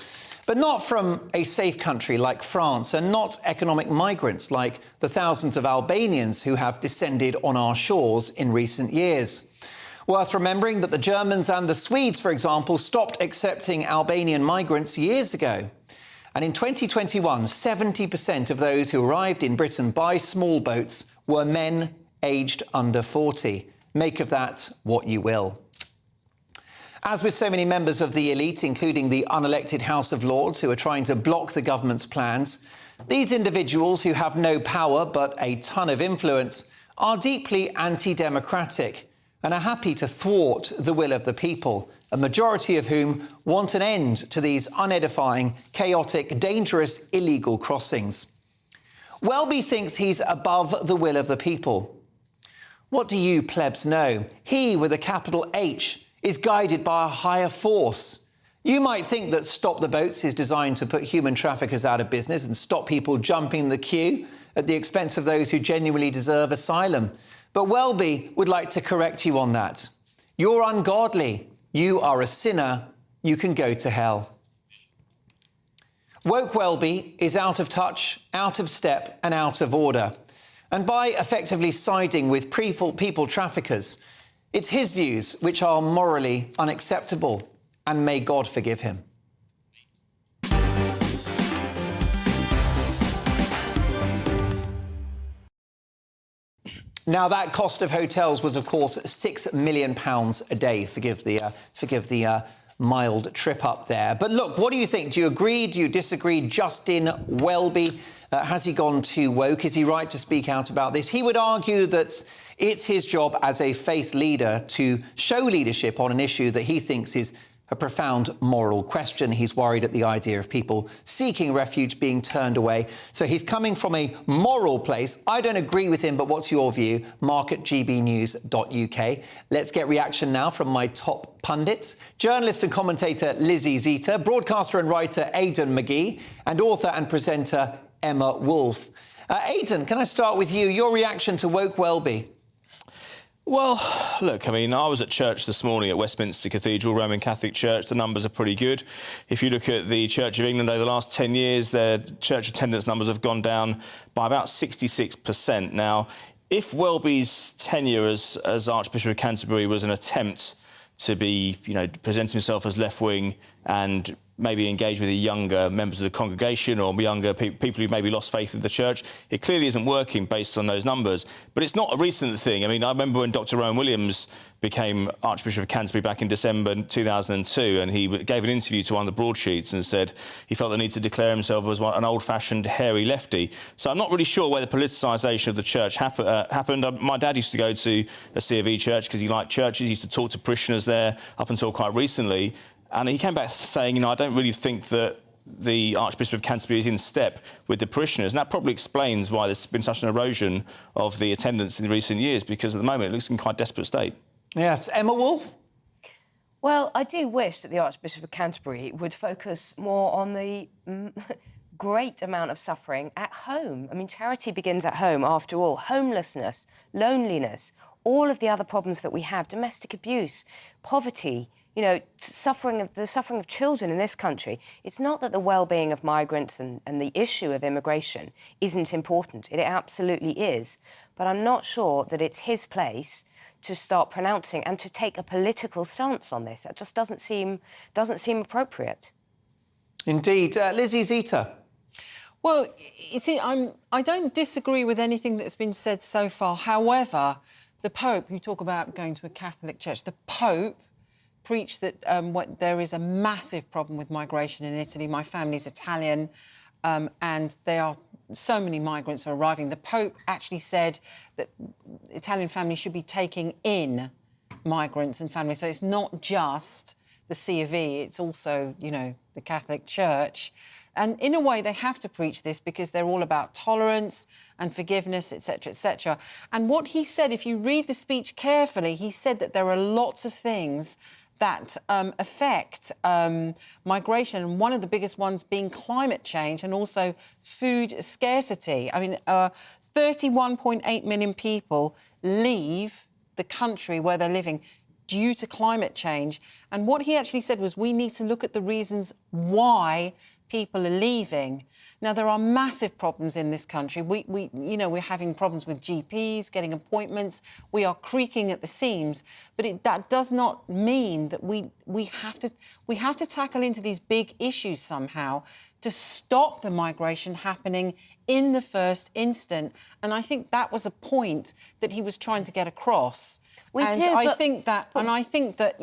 but not from a safe country like France, and not economic migrants like the thousands of Albanians who have descended on our shores in recent years. Worth remembering that the Germans and the Swedes, for example, stopped accepting Albanian migrants years ago. And in 2021, 70% of those who arrived in Britain by small boats were men aged under 40. Make of that what you will. As with so many members of the elite, including the unelected House of Lords who are trying to block the government's plans, these individuals who have no power but a ton of influence are deeply anti-democratic and are happy to thwart the will of the people, a majority of whom want an end to these unedifying, chaotic, dangerous, illegal crossings. Welby thinks he's above the will of the people. What do you plebs know? He, with a capital H, is guided by a higher force. You might think that Stop the Boats is designed to put human traffickers out of business and stop people jumping the queue at the expense of those who genuinely deserve asylum. But Welby would like to correct you on that. You're ungodly. You are a sinner. You can go to hell. Woke Welby is out of touch, out of step and out of order. And by effectively siding with people traffickers, it's his views which are morally unacceptable, and may God forgive him. Now, that cost of hotels was, of course, £6 million a day. Forgive the mild trip up there. But look, what do you think? Do you agree? Do you disagree? Justin Welby, has he gone too woke? Is he right to speak out about this? He would argue that it's his job as a faith leader to show leadership on an issue that he thinks is a profound moral question. He's worried at the idea of people seeking refuge being turned away. So he's coming from a moral place. I don't agree with him, but what's your view? Mark at gbnews.uk. Let's get reaction now from my top pundits. Journalist and commentator Lizzie Zeta, broadcaster and writer Aidan McGee, and author and presenter Emma Wolfe. Aidan, can I start with you? Your reaction to woke Welby? Well, look, I mean, I was at church this morning at Westminster Cathedral, Roman Catholic Church. The numbers are pretty good. If you look at the Church of England over the last 10 years, their church attendance numbers have gone down by about 66%. Now, if Welby's tenure as Archbishop of Canterbury was an attempt to be, presenting himself as left-wing and maybe engage with the younger members of the congregation or younger people who maybe lost faith in the church, it clearly isn't working based on those numbers. But it's not a recent thing. I mean, I remember when Dr. Rowan Williams became Archbishop of Canterbury back in December 2002, and he gave an interview to one of the broadsheets and said he felt the need to declare himself as an old-fashioned, hairy lefty. So I'm not really sure where the politicisation of the church happened. My dad used to go to a C of E church because he liked churches. He used to talk to parishioners there up until quite recently. And he came back saying, I don't really think that the Archbishop of Canterbury is in step with the parishioners. And that probably explains why there's been such an erosion of the attendance in recent years, because at the moment it looks in quite desperate state. Yes. Emma Wolfe? Well, I do wish that the Archbishop of Canterbury would focus more on the great amount of suffering at home. I mean, charity begins at home, after all. Homelessness, loneliness, all of the other problems that we have, domestic abuse, poverty, the suffering of children in this country. It's not that the well-being of migrants and the issue of immigration isn't important. It absolutely is. But I'm not sure that it's his place to start pronouncing and to take a political stance on this. It just doesn't seem appropriate. Indeed. Lizzie Zeta. Well, you see, I don't disagree with anything that's been said so far. However, the Pope, you talk about going to a Catholic church, the Pope preached that there is a massive problem with migration in Italy. My family's Italian, and there are so many migrants are arriving. The Pope actually said that Italian families should be taking in migrants and families. So it's not just the C of E, it's also, the Catholic Church. And in a way, they have to preach this because they're all about tolerance and forgiveness, etc., etc. And what he said, if you read the speech carefully, he said that there are lots of things that affect migration, and one of the biggest ones being climate change and also food scarcity. I mean, 31.8 million people leave the country where they're living due to climate change. And what he actually said was we need to look at the reasons why people are leaving. Now, there are massive problems in this country. We're having problems with GPs, getting appointments. We are creaking at the seams. But that does not mean that we have to tackle into these big issues somehow to stop the migration happening in the first instant. And I think that was a point that he was trying to get across. I think that,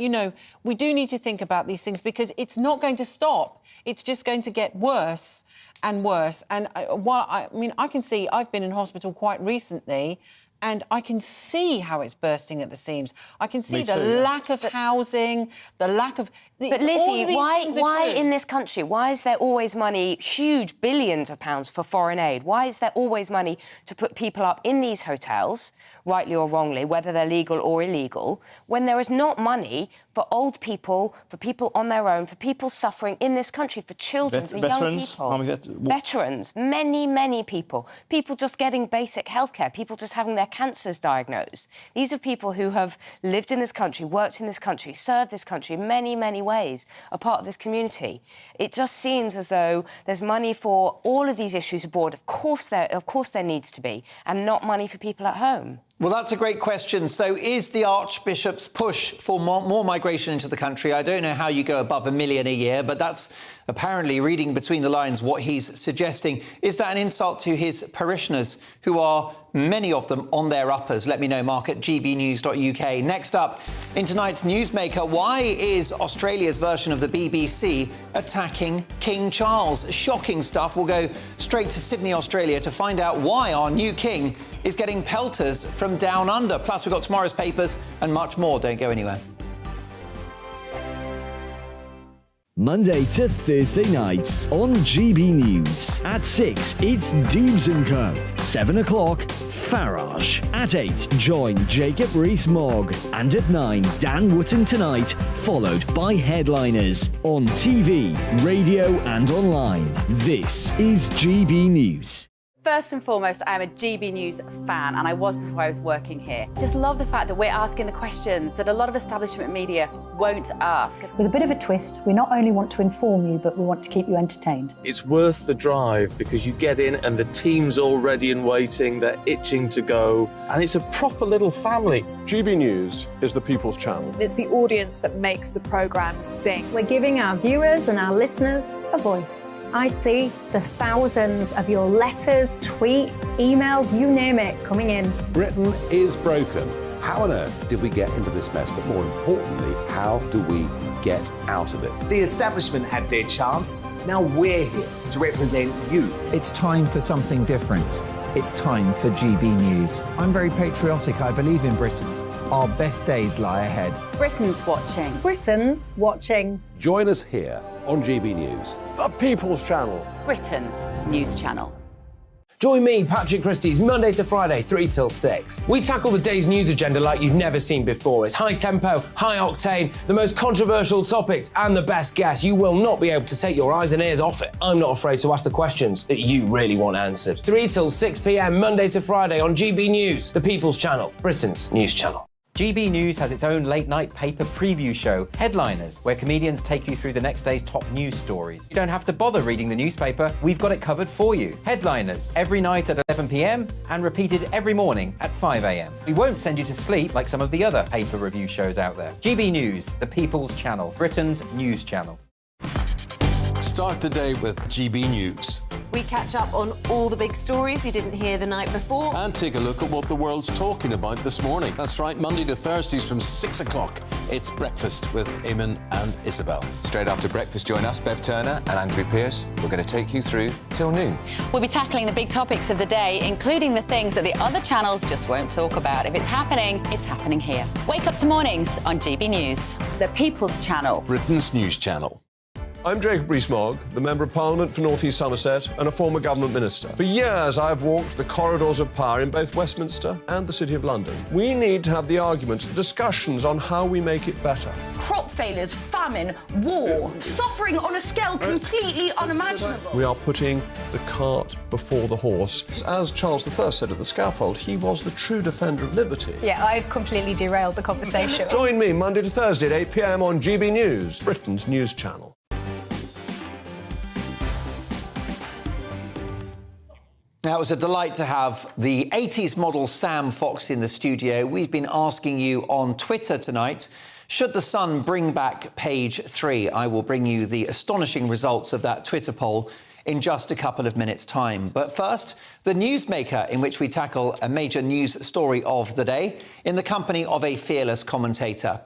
we do need to think about these things because it's not going to stop. It's just going to get worse and worse. And I can see, I've been in hospital quite recently, and I can see how it's bursting at the seams. I can see lack of housing, the lack of... But Lizzie, why in this country, why is there always money, huge billions of pounds for foreign aid? Why is there always money to put people up in these hotels, rightly or wrongly, whether they're legal or illegal, when there is not money for old people, for people on their own, for people suffering in this country, for children, for young people. Veterans, many people. People just getting basic healthcare, people just having their cancers diagnosed. These are people who have lived in this country, worked in this country, served this country in many ways, are part of this community. It just seems as though there's money for all of these issues abroad. Of course there needs to be, and not money for people at home. Well, that's a great question. So is the Archbishop's push for more migration into the country? I don't know how you go above 1 million a year, but that's apparently, reading between the lines, what he's suggesting. Is that an insult to his parishioners, who are, many of them, on their uppers? Let me know, Mark, at gbnews.uk. Next up, in tonight's Newsmaker, why is Australia's version of the BBC attacking King Charles? Shocking stuff. We'll go straight to Sydney, Australia, to find out why our new king is getting pelters from down under. Plus, we've got tomorrow's papers and much more. Don't go anywhere. Monday to Thursday nights on GB News. At 6, it's Dubes & Co. 7 o'clock, Farage. At 8, join Jacob Rees-Mogg. And at 9, Dan Wootton Tonight, followed by Headliners. On TV, radio and online. This is GB News. First and foremost, I am a GB News fan, and I was before I was working here. Just love the fact that we're asking the questions that a lot of establishment media won't ask. With a bit of a twist, we not only want to inform you, but we want to keep you entertained. It's worth the drive because you get in and the team's all ready and waiting, they're itching to go, and it's a proper little family. GB News is the People's Channel. It's the audience that makes the programme sing. We're giving our viewers and our listeners a voice. I see the thousands of your letters, tweets, emails, you name it, coming in. Britain is broken. How on earth did we get into this mess? But more importantly, how do we get out of it? The establishment had their chance. Now we're here to represent you. It's time for something different. It's time for GB News. I'm very patriotic. I believe in Britain. Our best days lie ahead. Britain's watching. Britain's watching. Join us here on GB News. The People's Channel. Britain's news channel. Join me, Patrick Christie's, Monday to Friday, 3 till 6. We tackle the day's news agenda like you've never seen before. It's high tempo, high octane, the most controversial topics and the best guests. You will not be able to take your eyes and ears off it. I'm not afraid to ask the questions that you really want answered. 3 till 6 p.m, Monday to Friday on GB News, the People's Channel, Britain's news channel. GB News has its own late-night paper preview show, Headliners, where comedians take you through the next day's top news stories. You don't have to bother reading the newspaper, we've got it covered for you. Headliners, every night at 11 p.m, and repeated every morning at 5 a.m. We won't send you to sleep like some of the other paper review shows out there. GB News, the People's Channel, Britain's news channel. Start the day with GB News. We catch up on all the big stories you didn't hear the night before. And take a look at what the world's talking about this morning. That's right, Monday to Thursdays from 6 o'clock. It's Breakfast with Eamon and Isabel. Straight after breakfast, join us, Bev Turner and Andrew Pearce. We're going to take you through till noon. We'll be tackling the big topics of the day, including the things that the other channels just won't talk about. If it's happening here. Wake up to mornings on GB News. The People's Channel. Britain's news channel. I'm Jacob Rees-Mogg, the Member of Parliament for North East Somerset and a former government minister. For years, I've walked the corridors of power in both Westminster and the City of London. We need to have the arguments, the discussions on how we make it better. Crop failures, famine, war, suffering on a scale completely unimaginable. We are putting the cart before the horse. As Charles I said at the scaffold, he was the true defender of liberty. Yeah, I've completely derailed the conversation. Join me Monday to Thursday at 8 p.m. on GB News, Britain's news channel. Now, it was a delight to have the 80s model Sam Fox in the studio. We've been asking you on Twitter tonight, should the Sun bring back page 3? I will bring you the astonishing results of that Twitter poll in just a couple of minutes' time. But first, the Newsmaker, in which we tackle a major news story of the day in the company of a fearless commentator.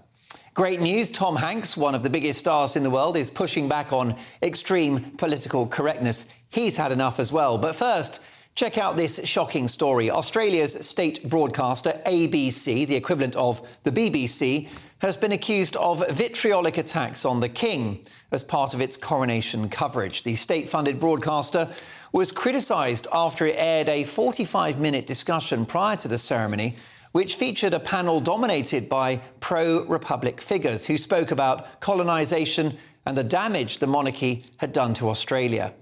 Great news, Tom Hanks, one of the biggest stars in the world, is pushing back on extreme political correctness. He's had enough as well. But first, check out this shocking story. Australia's state broadcaster, ABC, the equivalent of the BBC, has been accused of vitriolic attacks on the King as part of its coronation coverage. The state-funded broadcaster was criticised after it aired a 45-minute discussion prior to the ceremony, which featured a panel dominated by pro-Republic figures who spoke about colonisation and the damage the monarchy had done to Australia.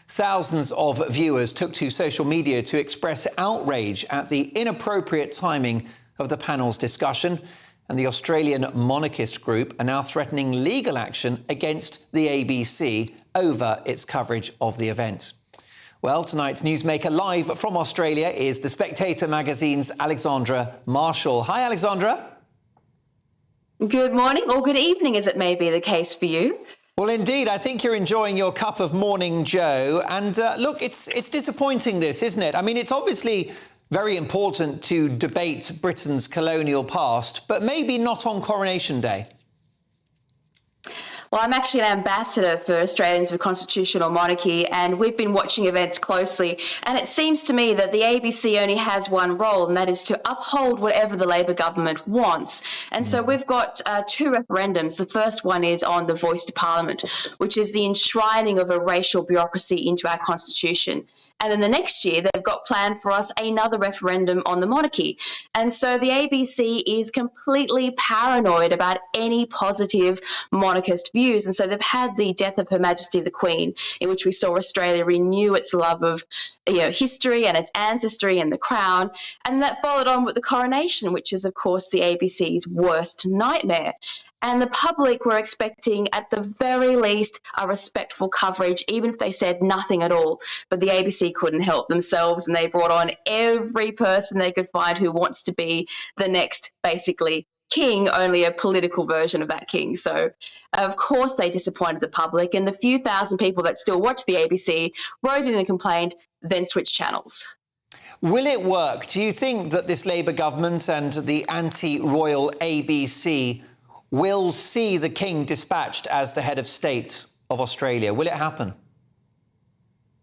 Thousands of viewers took to social media to express outrage at the inappropriate timing of the panel's discussion, and the Australian monarchist group are now threatening legal action against the ABC over its coverage of the event. Well, tonight's Newsmaker live from Australia is The Spectator magazine's Alexandra Marshall. Hi, Alexandra. Good morning, or good evening, as it may be the case for you. Well, indeed, I think you're enjoying your cup of Morning Joe. And look, it's disappointing, this, isn't it? I mean, it's obviously very important to debate Britain's colonial past, but maybe not on Coronation Day. Well, I'm actually an ambassador for Australians for Constitutional Monarchy, and we've been watching events closely. And it seems to me that the ABC only has one role, and that is to uphold whatever the Labor government wants. And so we've got two referendums. The first one is on the Voice to Parliament, which is the enshrining of a racial bureaucracy into our constitution. And then the next year, they've got planned for us another referendum on the monarchy. And so the ABC is completely paranoid about any positive monarchist views. And so they've had the death of Her Majesty the Queen, in which we saw Australia renew its love of history and its ancestry and the crown. And that followed on with the coronation, which is, of course, the ABC's worst nightmare. And the public were expecting, at the very least, a respectful coverage, even if they said nothing at all. But the ABC couldn't help themselves, and they brought on every person they could find who wants to be the next, basically, king, only a political version of that king. So, of course, they disappointed the public, and the few thousand people that still watch the ABC wrote in and complained, then switched channels. Will it work? Do you think that this Labour government and the anti-royal ABC will see the king dispatched as the head of state of Australia? Will it happen?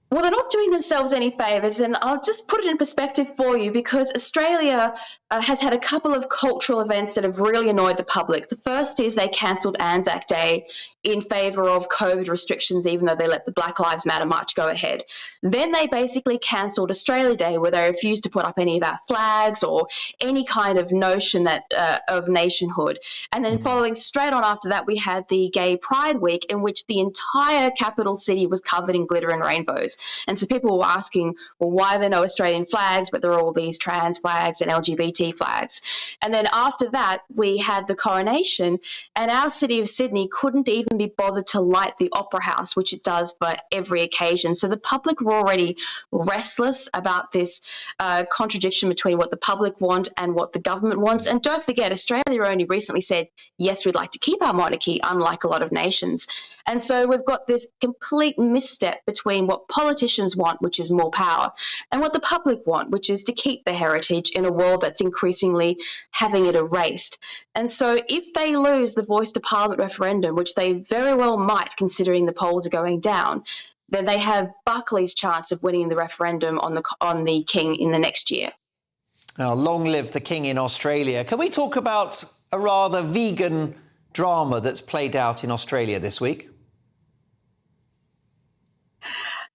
Well, they're not doing themselves any favours, and I'll just put it in perspective for you, because Australia has had a couple of cultural events that have really annoyed the public. The first is they cancelled Anzac Day in favour of COVID restrictions, even though they let the Black Lives Matter march go ahead. Then they basically cancelled Australia Day, where they refused to put up any of our flags or any kind of notion that of nationhood. And then following straight on after that, we had the Gay Pride Week, in which the entire capital city was covered in glitter and rainbows. And so people were asking, well, why are there no Australian flags, but there are all these trans flags and LGBT flags? And then after that, we had the coronation, and our city of Sydney couldn't even be bothered to light the Opera House, which it does for every occasion. So the public were already restless about this contradiction between what the public want and what the government wants. And don't forget, Australia only recently said, yes, we'd like to keep our monarchy, unlike a lot of nations. And so we've got this complete misstep between what politicians want, which is more power, and what the public want, which is to keep the heritage in a world that's increasingly having it erased. And so if they lose the Voice to Parliament referendum, which they very well might, considering the polls are going down, then they have Buckley's chance of winning the referendum on the king in the next year. Now, long live the king in Australia. Can we talk about a rather vegan drama that's played out in Australia this week?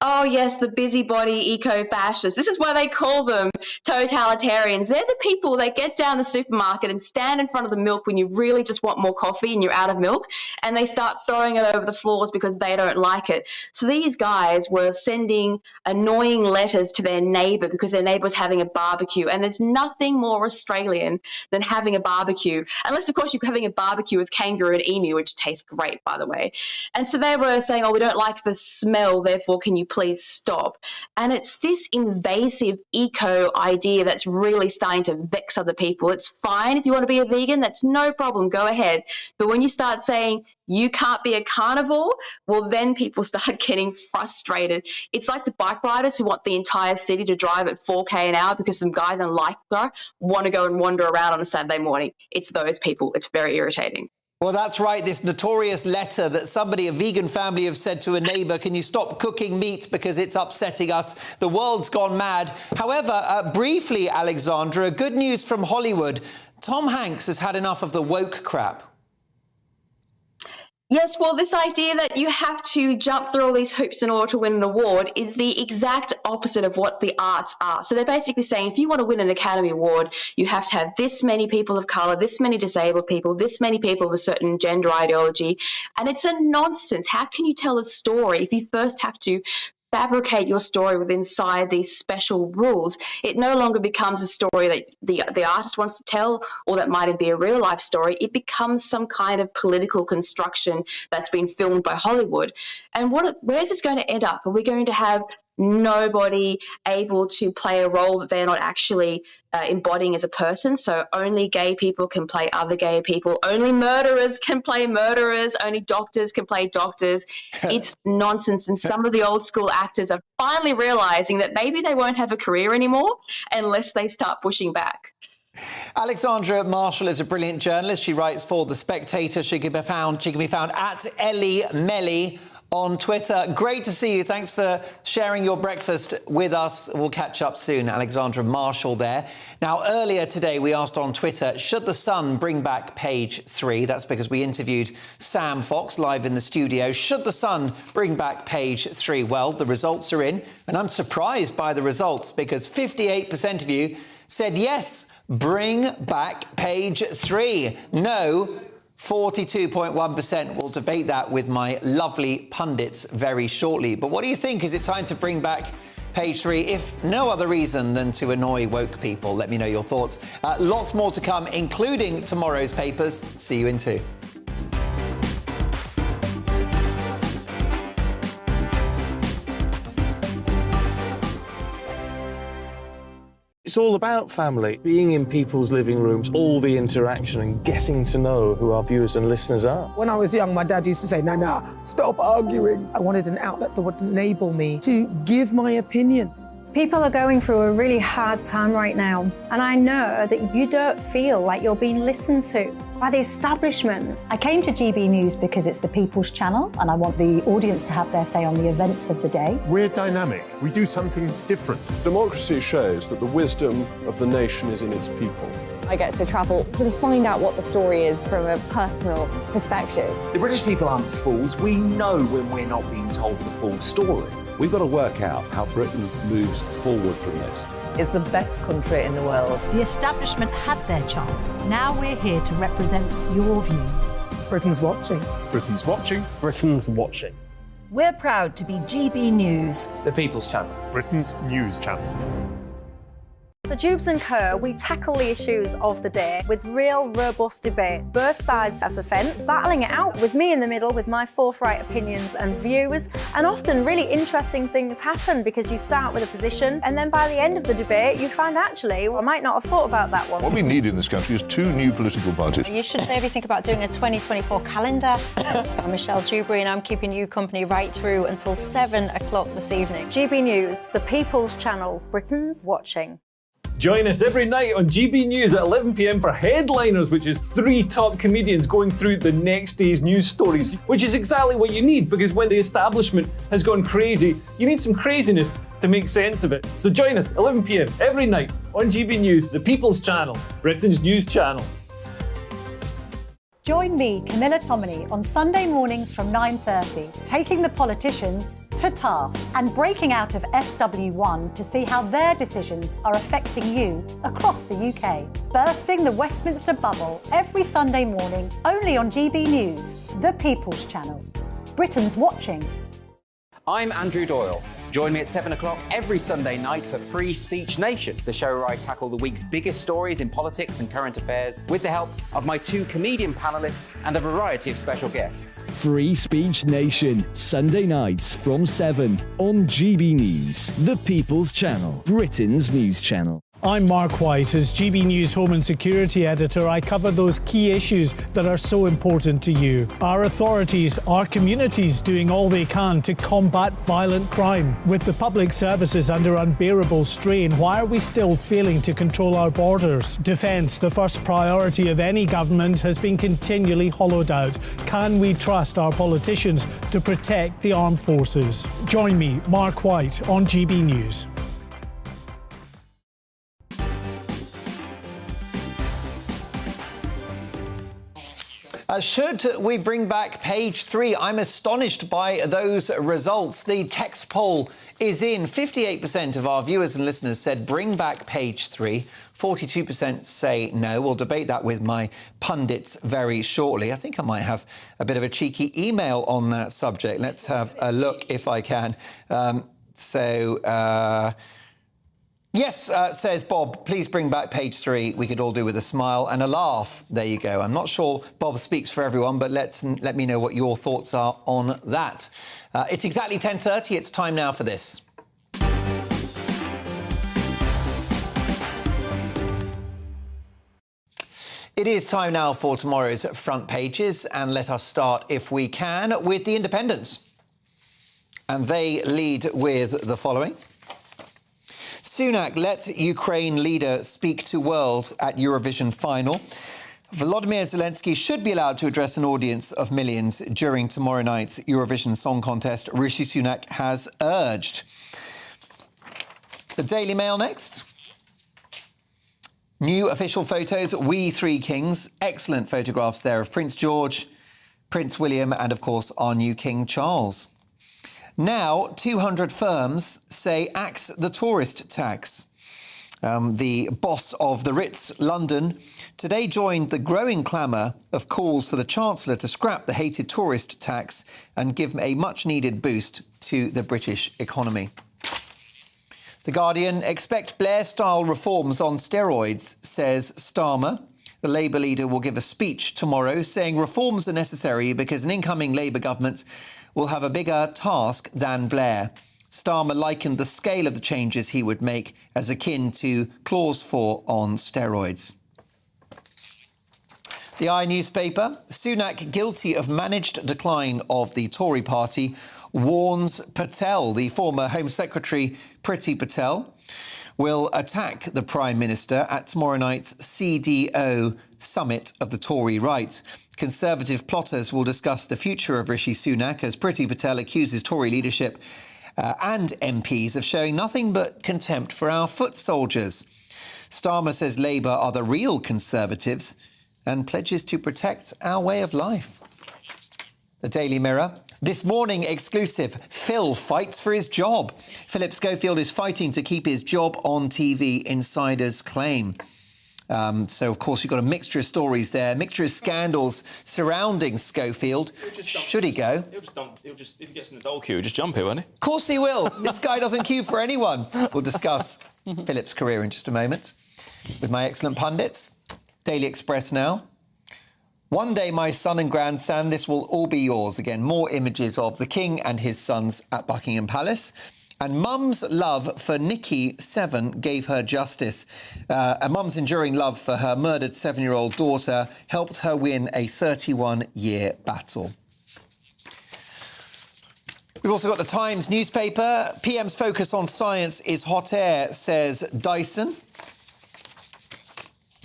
Oh, yes, the busybody eco-fascists. This is why they call them totalitarians. They're the people that get down the supermarket and stand in front of the milk when you really just want more coffee and you're out of milk, and they start throwing it over the floors because they don't like it. So these guys were sending annoying letters to their neighbour because their neighbour was having a barbecue, and there's nothing more Australian than having a barbecue, unless, of course, you're having a barbecue with kangaroo and emu, which tastes great, by the way. And so they were saying, oh, we don't like the smell, therefore can you please stop? And it's this invasive eco idea that's really starting to vex other people. It's fine if you want to be a vegan, that's no problem, go ahead. But when you start saying you can't be a carnivore, well, then people start getting frustrated. It's like the bike riders who want the entire city to drive at 4K an hour because some guys in Lycra want to go and wander around on a Saturday morning. It's those people. It's very irritating. Well, that's right. This notorious letter that somebody, a vegan family, have said to a neighbour, can you stop cooking meat because it's upsetting us? The world's gone mad. However, briefly, Alexandra, good news from Hollywood. Tom Hanks has had enough of the woke crap. Yes, well, this idea that you have to jump through all these hoops in order to win an award is the exact opposite of what the arts are. So they're basically saying if you want to win an Academy Award, you have to have this many people of colour, this many disabled people, this many people of a certain gender ideology. And it's a nonsense. How can you tell a story if you first have to fabricate your story within inside these special rules? It no longer becomes a story that the artist wants to tell, or that might be a real life story. It becomes some kind of political construction that's been filmed by Hollywood. And where's this going to end up? Are we going to have nobody able to play a role that they're not actually embodying as a person. So only gay people can play other gay people. Only murderers can play murderers. Only doctors can play doctors. It's nonsense. And some of the old school actors are finally realising that maybe they won't have a career anymore unless they start pushing back. Alexandra Marshall is a brilliant journalist. She writes for The Spectator. She can be found at Ellie Melly on Twitter. Great to see you. Thanks for sharing your breakfast with us. We'll catch up soon. Alexandra Marshall there. Now, earlier today, we asked on Twitter, should The Sun bring back Page 3? That's because we interviewed Sam Fox live in the studio. Should The Sun bring back Page 3? Well, the results are in, and I'm surprised by the results because 58% of you said yes, bring back Page 3. No, 42.1%. We'll debate that with my lovely pundits very shortly. But what do you think? Is it time to bring back Page 3, if no other reason than to annoy woke people? Let me know your thoughts. Lots more to come, including tomorrow's papers. See you in 2. It's all about family, being in people's living rooms, all the interaction and getting to know who our viewers and listeners are. When I was young, my dad used to say, "Nah, stop arguing." I wanted an outlet that would enable me to give my opinion. People are going through a really hard time right now, and I know that you don't feel like you're being listened to by the establishment. I came to GB News because it's the People's Channel, and I want the audience to have their say on the events of the day. We're dynamic. We do something different. Democracy shows that the wisdom of the nation is in its people. I get to travel to find out what the story is from a personal perspective. The British people aren't fools. We know when we're not being told the full story. We've got to work out how Britain moves forward from this. It's the best country in the world. The establishment had their chance. Now we're here to represent your views. Britain's watching. Britain's watching. Britain's watching. We're proud to be GB News. The People's Channel. Britain's news channel. So Jubes and Co, we tackle the issues of the day with real, robust debate, both sides of the fence, battling it out with me in the middle with my forthright opinions and views. And often really interesting things happen because you start with a position and then by the end of the debate you find actually, well, I might not have thought about that one. What we need in this country is 2 new political parties. You should maybe think about doing a 2024 calendar. I'm Michelle Dewberry and I'm keeping you company right through until 7 o'clock this evening. GB News, the People's Channel, Britain's watching. Join us every night on GB News at 11 p.m. for Headliners, which is 3 top comedians going through the next day's news stories, which is exactly what you need, because when the establishment has gone crazy, you need some craziness to make sense of it. So join us 11 p.m. every night on GB News, the People's Channel, Britain's news channel. Join me, Camilla Tominey, on Sunday mornings from 9:30, taking the politicians to task and breaking out of SW1 to see how their decisions are affecting you across the UK. Bursting the Westminster bubble every Sunday morning, only on GB News, the People's Channel. Britain's watching. I'm Andrew Doyle. Join me at 7 o'clock every Sunday night for Free Speech Nation, the show where I tackle the week's biggest stories in politics and current affairs with the help of my 2 comedian panellists and a variety of special guests. Free Speech Nation, Sunday nights from 7 on GB News, the People's Channel, Britain's news channel. I'm Mark White. As GB News Home and Security Editor, I cover those key issues that are so important to you. Our authorities, our communities doing all they can to combat violent crime. With the public services under unbearable strain, why are we still failing to control our borders? Defence, the first priority of any government, has been continually hollowed out. Can we trust our politicians to protect the armed forces? Join me, Mark White, on GB News. Should we bring back Page 3? I'm astonished by those results. The text poll is in. 58% of our viewers and listeners said bring back Page 3. 42% say no. We'll debate that with my pundits very shortly. I think I might have a bit of a cheeky email on that subject. Let's have a look if I can. Yes, says Bob, please bring back Page 3. We could all do with a smile and a laugh. There you go. I'm not sure Bob speaks for everyone, but let me know what your thoughts are on that. It's exactly 10:30. It's time now for this. It is time now for tomorrow's front pages, and let us start, if we can, with The Independent. And they lead with the following. Sunak let Ukraine leader speak to world at Eurovision final. Volodymyr Zelensky should be allowed to address an audience of millions during tomorrow night's Eurovision Song Contest, Rishi Sunak has urged. The Daily Mail next. New official photos, We Three Kings. Excellent photographs there of Prince George, Prince William and, of course, our new King Charles. Now, 200 firms say axe the tourist tax. The boss of the Ritz, London, today joined the growing clamour of calls for the Chancellor to scrap the hated tourist tax and give a much-needed boost to the British economy. The Guardian, expect Blair-style reforms on steroids, says Starmer. The Labour leader will give a speech tomorrow saying reforms are necessary because an incoming Labour government will have a bigger task than Blair. Starmer likened the scale of the changes he would make as akin to Clause 4 on steroids. The I newspaper, Sunak guilty of managed decline of the Tory party, warns Patel. The former Home Secretary, Priti Patel, will attack the Prime Minister at tomorrow night's CDO summit of the Tory right. Conservative plotters will discuss the future of Rishi Sunak as Priti Patel accuses Tory leadership and MPs of showing nothing but contempt for our foot soldiers. Starmer says Labour are the real Conservatives and pledges to protect our way of life. The Daily Mirror. This morning, exclusive. Phil fights for his job. Philip Schofield is fighting to keep his job on TV, insiders claim. So, of course, you've got a mixture of stories there, mixture of scandals surrounding Schofield. Should he go? He'll just, if he gets in the dole queue, he'll just jump it, won't he? Of course he will. This guy doesn't queue for anyone. We'll discuss Philip's career in just a moment with my excellent pundits. Daily Express now. One day, my son and grandson, this will all be yours. Again, more images of the King and his sons at Buckingham Palace. And Mum's love for Nikki, 7, gave her justice. A mum's enduring love for her murdered 7-year-old daughter helped her win a 31-year battle. We've also got the Times newspaper. PM's focus on science is hot air, says Dyson.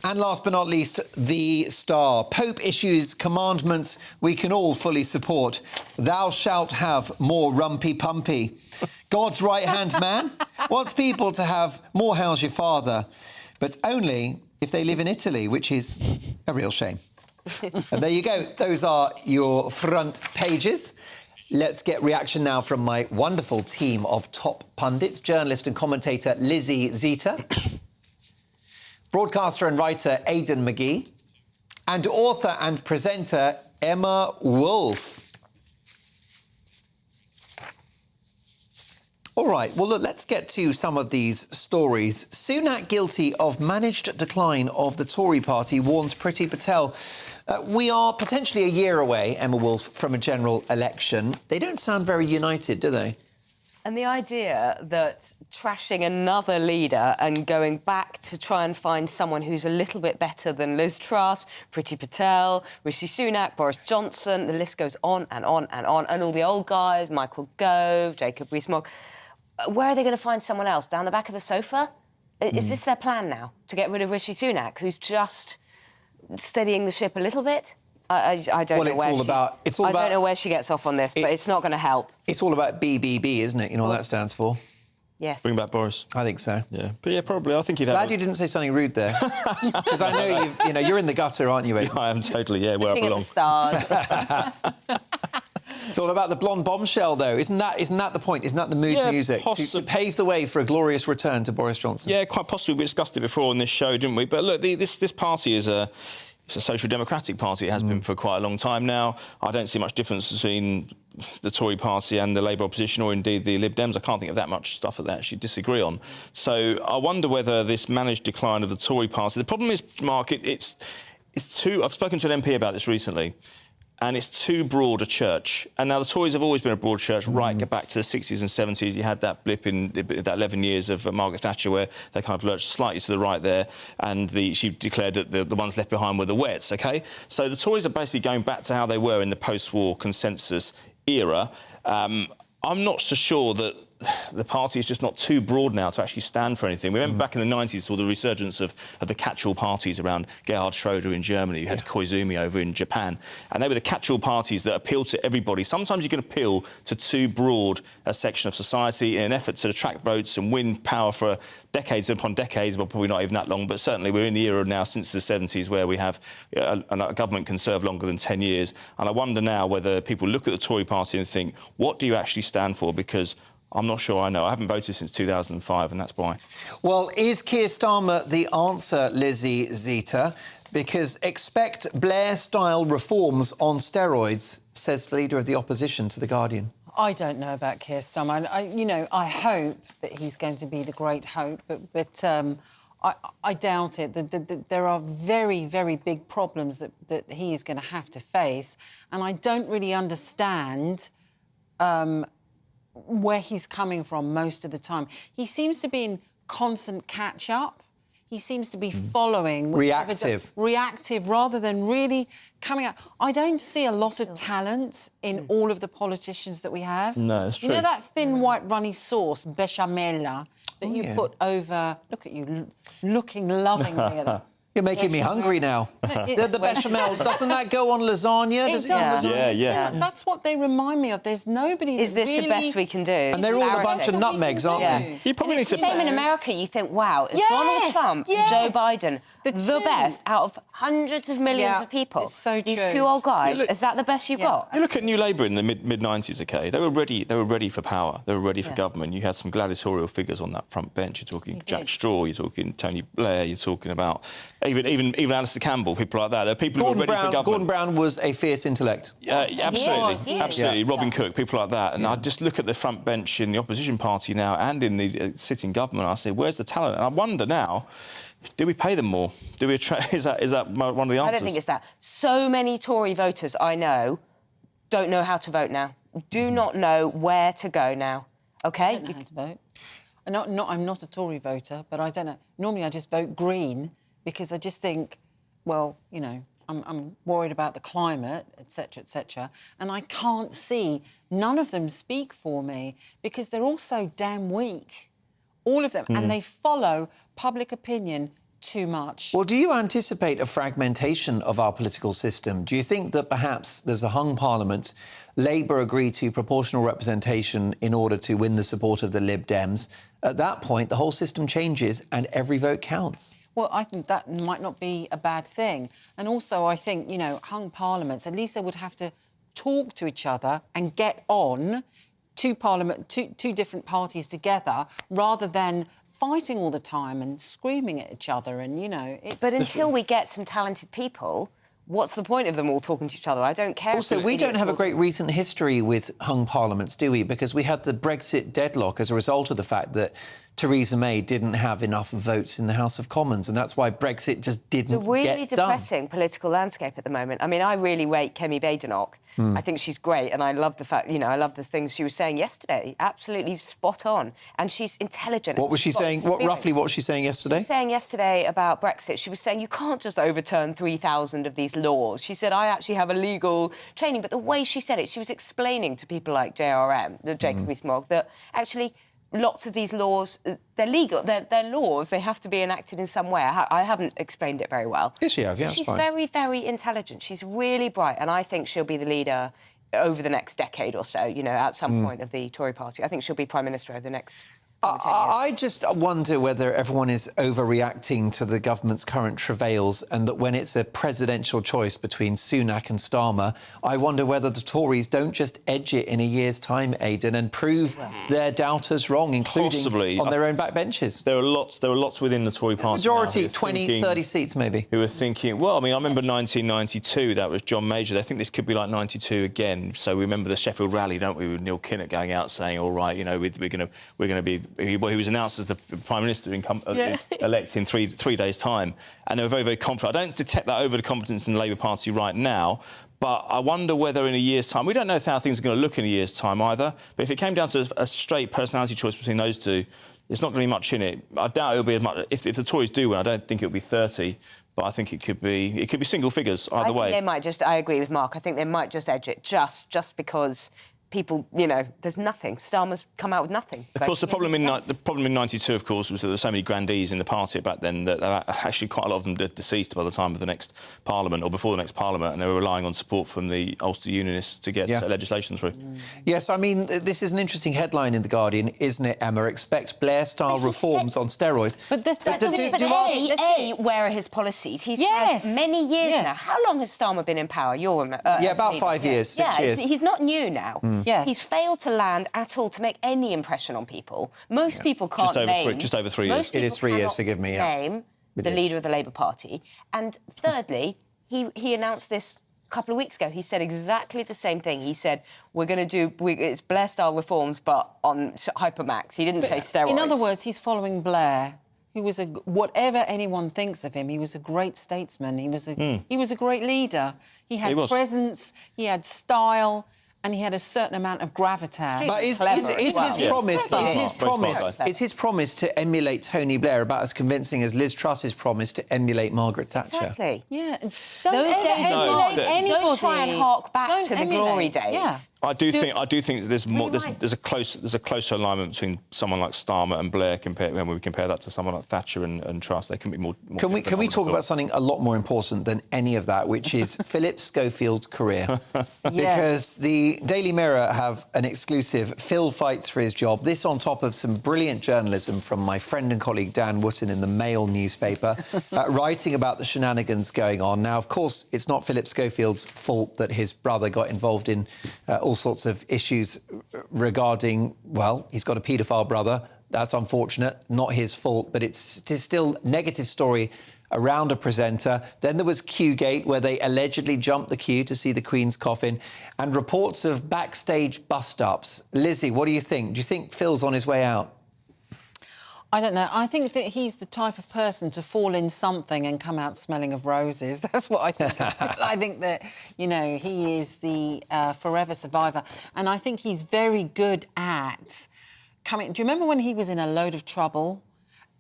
And last but not least, the Star. Pope issues commandment we can all fully support. Thou shalt have more rumpy-pumpy. God's right-hand man wants people to have more How's Your Father, but only if they live in Italy, which is a real shame. And there you go. Those are your front pages. Let's get reaction now from my wonderful team of top pundits, journalist and commentator Lizzie Zeta, broadcaster and writer Aidan McGee, and author and presenter Emma Wolfe. All right, well, look, let's get to some of these stories. Sunak guilty of managed decline of the Tory party, warns Priti Patel. We are potentially a year away, Emma Wolfe, from a general election. They don't sound very united, do they? And the idea that trashing another leader and going back to try and find someone who's a little bit better than Liz Truss, Priti Patel, Rishi Sunak, Boris Johnson, the list goes on and on and on, and all the old guys, Michael Gove, Jacob Rees-Mogg, where are they going to find someone else? Down the back of the sofa? Is this their plan now, to get rid of Rishi Sunak, who's just steadying the ship a little bit? I don't know where I don't know where she gets off on this, but it's not going to help. It's all about BBB, isn't it? You know what that stands for? Yes. Bring back Boris. I think so. Yeah, but yeah, probably. I think he'd have. Glad you didn't say something rude there, because I know you're in the gutter, aren't you, Aidan? I am totally. Yeah, where I belong. Stars. It's all about the blonde bombshell, though. Isn't that the point? Isn't that the mood music to pave the way for a glorious return to Boris Johnson? Yeah, quite possibly. We discussed it before on this show, didn't we? But look, this party is it's a social democratic party. It has been for quite a long time now. I don't see much difference between the Tory party and the Labour opposition, or indeed the Lib Dems. I can't think of that much stuff that they actually disagree on. So I wonder whether this managed decline of the Tory party... The problem is, Mark, it's too... I've spoken to an MP about this recently, and it's too broad a church. And now the Tories have always been a broad church, right back to the 60s and 70s. You had that blip in that 11 years of Margaret Thatcher where they kind of lurched slightly to the right there, and she declared that the ones left behind were the wets, OK? So the Tories are basically going back to how they were in the post-war consensus era. I'm not so sure that the party is just not too broad now to actually stand for anything. We remember back in the 90s, saw the resurgence of the catch-all parties around Gerhard Schroeder in Germany. You had Koizumi over in Japan. And they were the catch-all parties that appealed to everybody. Sometimes you can appeal to too broad a section of society in an effort to attract votes and win power for decades upon decades, well, probably not even that long, but certainly we're in the era now since the 70s where we have a government can serve longer than 10 years. And I wonder now whether people look at the Tory party and think, what do you actually stand for? Because I'm not sure I know. I haven't voted since 2005, and that's why. Well, is Keir Starmer the answer, Lizzie Zeta? Because expect Blair-style reforms on steroids, says the Leader of the Opposition to The Guardian. I don't know about Keir Starmer. I hope that he's going to be the great hope, but I doubt it. There are very, very big problems that he is going to have to face, and I don't really understand where he's coming from most of the time. He seems to be in constant catch-up. He seems to be following... Reactive, rather than really coming out. I don't see a lot of talent in all of the politicians that we have. No, it's true. You know that thin, white, runny sauce, bechamel, that you put over... Look at you, looking lovingly at that. You're making me hungry now. The bechamel, doesn't that go on lasagna? It does. Yeah. That's what they remind me of. There's nobody Is this really... the best we can do? And they're all a bunch of nutmegs, aren't they? You probably need to... Same in America, you think, wow, is Donald Trump and Joe Biden the best out of hundreds of millions of people? It's so These true. two old guys, is that the best you got? You look at New Labour in the mid-90s, OK? They were ready for power. They were ready for government. You had some gladiatorial figures on that front bench. You're talking Jack Straw, you're talking Tony Blair, you're talking about even Alistair Campbell, people like that. There are people who were ready for government. Gordon Brown was a fierce intellect. Absolutely. Absolutely. Robin Cook, people like that. And I just look at the front bench in the opposition party now and in the sitting government, I say, where's the talent? And I wonder now, do we pay them more? Do we is that one of the answers? I don't think it's that. So many Tory voters I know don't know how to vote now. Do not know where to go now. OK? I don't know how to vote. I'm not a Tory voter, but I don't know. Normally I just vote Green because I just think, well, you know, I'm worried about the climate, etc., and I can't see, none of them speak for me because they're all so damn weak. All of them, and they follow public opinion too much. Well, do you anticipate a fragmentation of our political system? Do you think that perhaps there's a hung parliament, Labour agree to proportional representation in order to win the support of the Lib Dems? At that point, the whole system changes and every vote counts. Well, I think that might not be a bad thing. And also, I think, you know, hung parliaments, at least they would have to talk to each other and get on two different parties together rather than fighting all the time and screaming at each other and, you know, it's... But until we get some talented people, what's the point of them all talking to each other? I don't care. Also, we don't have a great recent history with hung parliaments, do we? Because we had the Brexit deadlock as a result of the fact that Theresa May didn't have enough votes in the House of Commons, and that's why Brexit just didn't get done. It's a really depressing political landscape at the moment. I mean, I really rate Kemi Badenoch. I think she's great, and I love the fact, you know, I love the things she was saying yesterday. Absolutely spot on. And she's intelligent. What was she saying? What was she saying yesterday? She was saying yesterday about Brexit, she was saying you can't just overturn 3,000 of these laws. She said, I actually have a legal training. But the way she said it, she was explaining to people like JRM, Jacob Rees-Mogg, that actually lots of these laws, they're legal, they're laws, they have to be enacted in some way. I haven't explained it very well. Yes, you have, yeah, She's fine. very, very intelligent. She's really bright, and I think she'll be the leader over the next decade or so, you know, at some point of the Tory party. I think she'll be Prime Minister over the next... I just wonder whether everyone is overreacting to the government's current travails and that when it's a presidential choice between Sunak and Starmer, I wonder whether the Tories don't just edge it in a year's time, Aidan, and prove their doubters wrong, including Possibly. on their own backbenches. There are lots within the Tory party Majority, now 20, 30 seats maybe. Who are thinking, well, I mean, I remember 1992, that was John Major. They think this could be like 92 again. So we remember the Sheffield rally, don't we, with Neil Kinnock going out saying, all right, you know, we're going to be he was announced as the Prime Minister elect in three days' time, and they were very, very confident. I don't detect that overconfidence in the Labour Party right now, but I wonder whether in a year's time... We don't know how things are going to look in a year's time either, but if it came down to a straight personality choice between those two, there's not going to be much in it. I doubt it'll be as much... If the Tories do win, I don't think it'll be 30, but I think it could be single figures either way. I think they might just... I agree with Mark. I think they might just edge it just because... People, there's nothing. Starmer's come out with nothing. Of course, the problem in '92, of course, was that there were so many grandees in the party back then that actually quite a lot of them deceased by the time of the next Parliament or before the next Parliament, and they were relying on support from the Ulster Unionists to get legislation through. Yes, I mean, this is an interesting headline in The Guardian, isn't it, Emma? Expect Blair-style reforms on steroids. Where are his policies? He's had many years now. How long has Starmer been in power? About 5 years, 6 years. He's not new now. Yes. He's failed to land at all to make any impression on people. Most people can't name... Just over 3 years. It is 3 years, forgive me. Name the leader of the Labour Party. And thirdly, he announced this a couple of weeks ago. He said exactly the same thing. He said, we're going to do... it's Blair-style reforms, but on hypermax. He didn't say steroids. In other words, he's following Blair, who was whatever anyone thinks of him, he was a great statesman. He was a great leader. He had presence, he had style... and he had a certain amount of gravitas. But is his promise to emulate Tony Blair about as convincing as Liz Truss's promise to emulate Margaret Thatcher? Exactly. Yeah. Don't emulate anybody. Don't try and hark back to the glory days. Yeah. I do think that there's more. There's a closer alignment between someone like Starmer and Blair when we compare that to someone like Thatcher and Truss. They can be more. Can we talk about something a lot more important than any of that, which is Philip Schofield's career? Because the Daily Mirror have an exclusive. Phil fights for his job. This on top of some brilliant journalism from my friend and colleague Dan Wootton in the Mail newspaper, writing about the shenanigans going on. Now, of course, it's not Philip Schofield's fault that his brother got involved in all sorts of issues regarding, well, he's got a paedophile brother. That's unfortunate, not his fault, but it's still a negative story around a presenter. Then there was Q-Gate, where they allegedly jumped the queue to see the Queen's coffin, and reports of backstage bust-ups. Lizzie, what do you think? Do you think Phil's on his way out? I don't know. I think that he's the type of person to fall in something and come out smelling of roses. That's what I think. I think that, he is the forever survivor. And I think he's very good at coming... Do you remember when he was in a load of trouble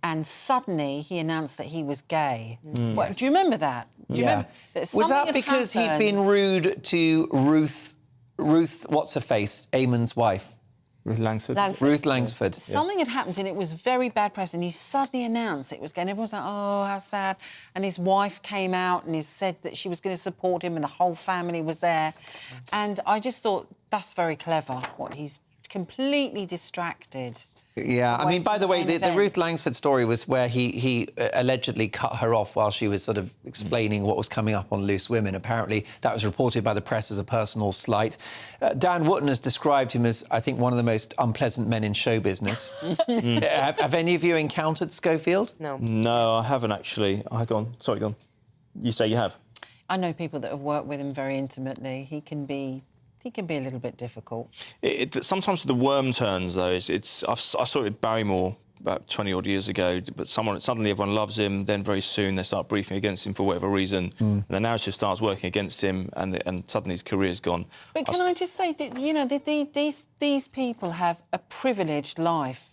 and suddenly he announced that he was gay? Yes. Do you remember that? Do you remember Was that because he'd been rude to Ruth, what's-her-face, Eamon's wife? Ruth Langsford. Ruth Langsford. Something had happened and it was very bad press, and he suddenly announced it was gay. And everyone was like, oh, how sad. And his wife came out and he said that she was going to support him and the whole family was there. And I just thought, that's very clever, what he's completely distracted. Yeah, I mean, by the way, the Ruth Langsford story was where he allegedly cut her off while she was sort of explaining what was coming up on Loose Women. Apparently, that was reported by the press as a personal slight. Dan Wootton has described him as, I think, one of the most unpleasant men in show business. Have any of you encountered Schofield? No. No, I haven't, actually. Go on. Sorry, go on. You say you have? I know people that have worked with him very intimately. He can be a little bit difficult. Sometimes the worm turns, though. I saw it with Barrymore about 20-odd years ago, but suddenly everyone loves him, then very soon they start briefing against him for whatever reason, and the narrative starts working against him, and suddenly his career's gone. But can I just say, these people have a privileged life.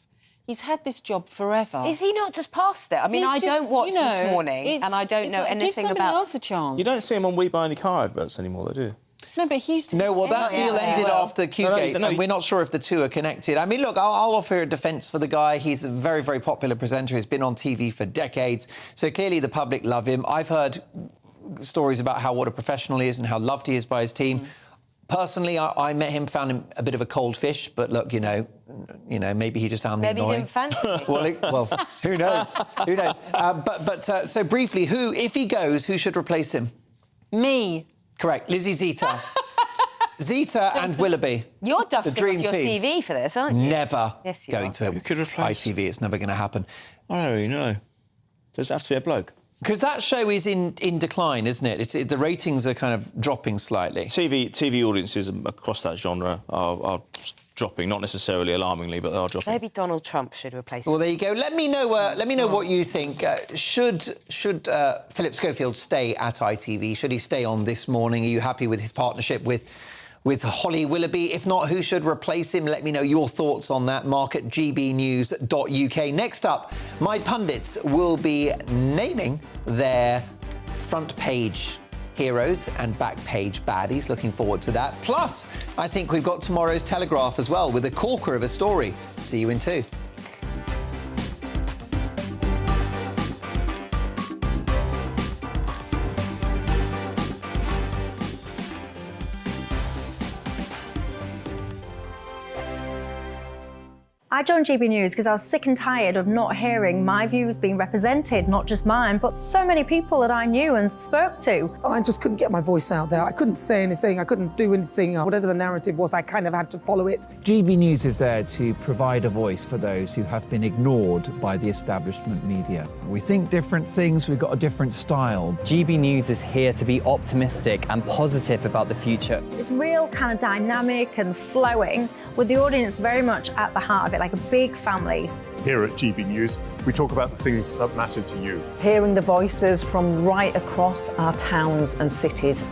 He's had this job forever. Is he not just past it? I mean, I don't watch This Morning, and I don't know anything give somebody about... else a chance. You don't see him on We Buy Any Car adverts anymore, though, do you? No, but he used to... No, well, that deal ended after Q-Gate, and we're not sure if the two are connected. I mean, look, I'll offer a defence for the guy. He's a very, very popular presenter. He's been on TV for decades, so clearly the public love him. I've heard stories about what a professional he is and how loved he is by his team. Personally, I met him, found him a bit of a cold fish, but look, maybe he just found me annoying. Maybe he didn't fancy well, who knows? Who knows? So briefly, if he goes, who should replace him? Me. Correct, Lizzie Zeta. Zeta and Willoughby. You're dusting off your CV for this, aren't you? Never yes, you going to ITV. It's never going to happen. I don't really know. Does it have to be a bloke? Because that show is in decline, isn't it? The ratings are kind of dropping slightly. TV audiences across that genre are dropping, not necessarily alarmingly, but they are dropping. Maybe Donald Trump should replace him. Well, there you go. Let me know what you think. Should Philip Schofield stay at ITV? Should he stay on This Morning? Are you happy with his partnership with Holly Willoughby? If not, who should replace him? Let me know your thoughts on that. Mark at gbnews.uk. Next up, my pundits will be naming their front page heroes and back page baddies. Looking forward to that. Plus, I think we've got tomorrow's Telegraph as well with a corker of a story. See you in 2. I joined GB News because I was sick and tired of not hearing my views being represented, not just mine, but so many people that I knew and spoke to. I just couldn't get my voice out there. I couldn't say anything. I couldn't do anything. Whatever the narrative was, I kind of had to follow it. GB News is there to provide a voice for those who have been ignored by the establishment media. We think different things, we've got a different style. GB News is here to be optimistic and positive about the future. It's real kind of dynamic and flowing, with the audience very much at the heart of it, like a big family. Here at GB News, we talk about the things that matter to you. Hearing the voices from right across our towns and cities,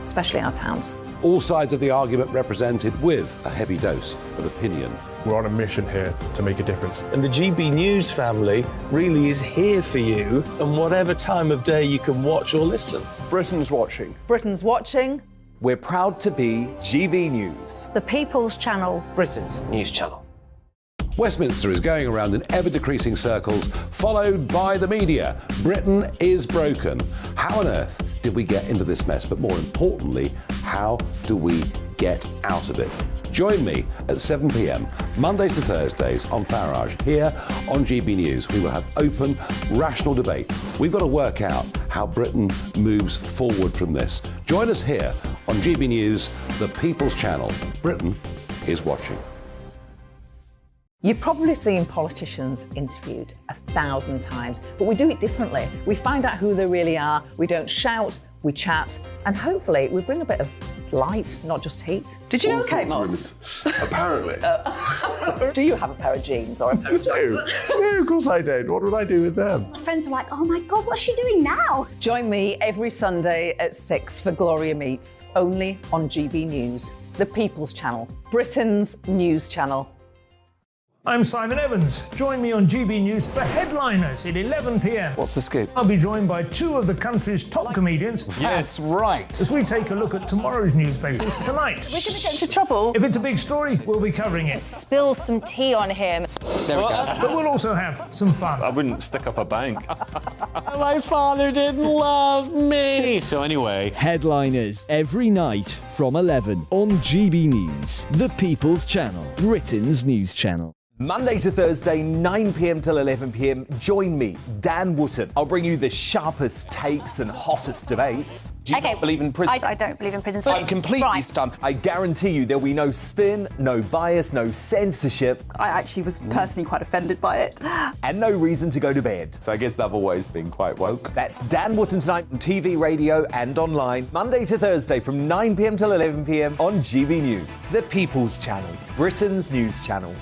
especially our towns. All sides of the argument represented with a heavy dose of opinion. We're on a mission here to make a difference. And the GB News family really is here for you, and whatever time of day you can watch or listen. Britain's watching. Britain's watching. We're proud to be GB News. The People's Channel. Britain's news channel. Westminster is going around in ever-decreasing circles, followed by the media. Britain is broken. How on earth did we get into this mess? But more importantly, how do we get out of it? Join me at 7 p.m, Mondays to Thursdays on Farage, here on GB News. We will have open, rational debate. We've got to work out how Britain moves forward from this. Join us here on GB News, the People's Channel. Britain is watching. You've probably seen politicians interviewed 1,000 times, but we do it differently. We find out who they really are, we don't shout, we chat, and hopefully we bring a bit of light, not just heat. Did you know Kate Moss? Apparently. Do you have a pair of jeans or a pair of jeans? No, of course I don't. What would I do with them? My friends are like, oh my God, what's she doing now? Join me every Sunday at 6 for Gloria Meets, only on GB News, the People's Channel, Britain's news channel. I'm Simon Evans. Join me on GB News for Headliners at 11 p.m. What's the scoop? I'll be joined by 2 of the country's top comedians. That's right. As we take a look at tomorrow's newspapers tonight. We're going to get into trouble. If it's a big story, we'll be covering it. Spill some tea on him. There we go. But we'll also have some fun. I wouldn't stick up a bank. My father didn't love me. So anyway. Headliners every night from 11 on GB News, the People's Channel, Britain's news channel. Monday to Thursday, 9 p.m. till 11 p.m. Join me, Dan Wootton. I'll bring you the sharpest takes and hottest debates. Do you not believe in prison? I don't believe in prisons. I'm completely stunned. I guarantee you there'll be no spin, no bias, no censorship. I actually was personally quite offended by it. And no reason to go to bed. So I guess they've always been quite woke. That's Dan Wootton tonight on TV, radio and online. Monday to Thursday from 9 p.m. till 11 p.m. on GB News. The People's Channel, Britain's news channel.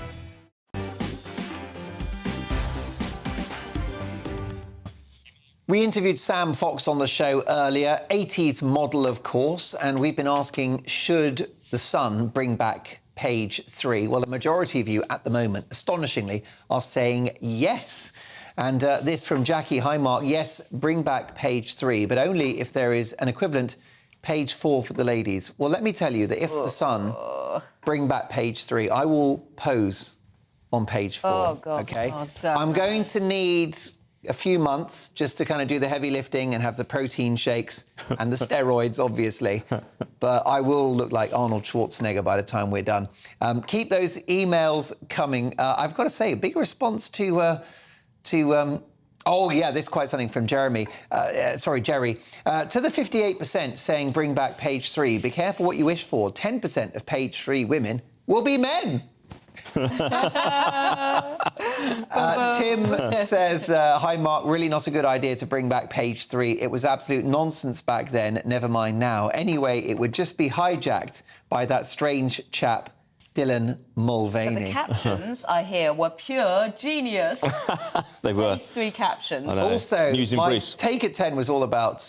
We interviewed Sam Fox on the show earlier, 80s model, of course, and we've been asking, should The Sun bring back Page 3? Well, a majority of you at the moment, astonishingly, are saying yes. And this from Jackie: hi, Mark. Yes, bring back Page 3, but only if there is an equivalent Page 4 for the ladies. Well, let me tell you that if The Sun bring back Page 3, I will pose on Page 4. Oh, God. OK? Oh, I'm going to need a few months just to kind of do the heavy lifting and have the protein shakes and the steroids, obviously. But I will look like Arnold Schwarzenegger by the time we're done. Keep those emails coming. I've got to say, a big response to oh, yeah, this is quite something from Jerry. To the 58% saying bring back Page 3, be careful what you wish for. 10% of Page 3 women will be men. Tim says, hi, Mark, really not a good idea to bring back Page 3. It was absolute nonsense back then, never mind now. Anyway, it would just be hijacked by that strange chap, Dylan Mulvaney. But the captions, I hear, were pure genius. They were. Page 3 captions. Also, News in my briefs. take at 10 was all about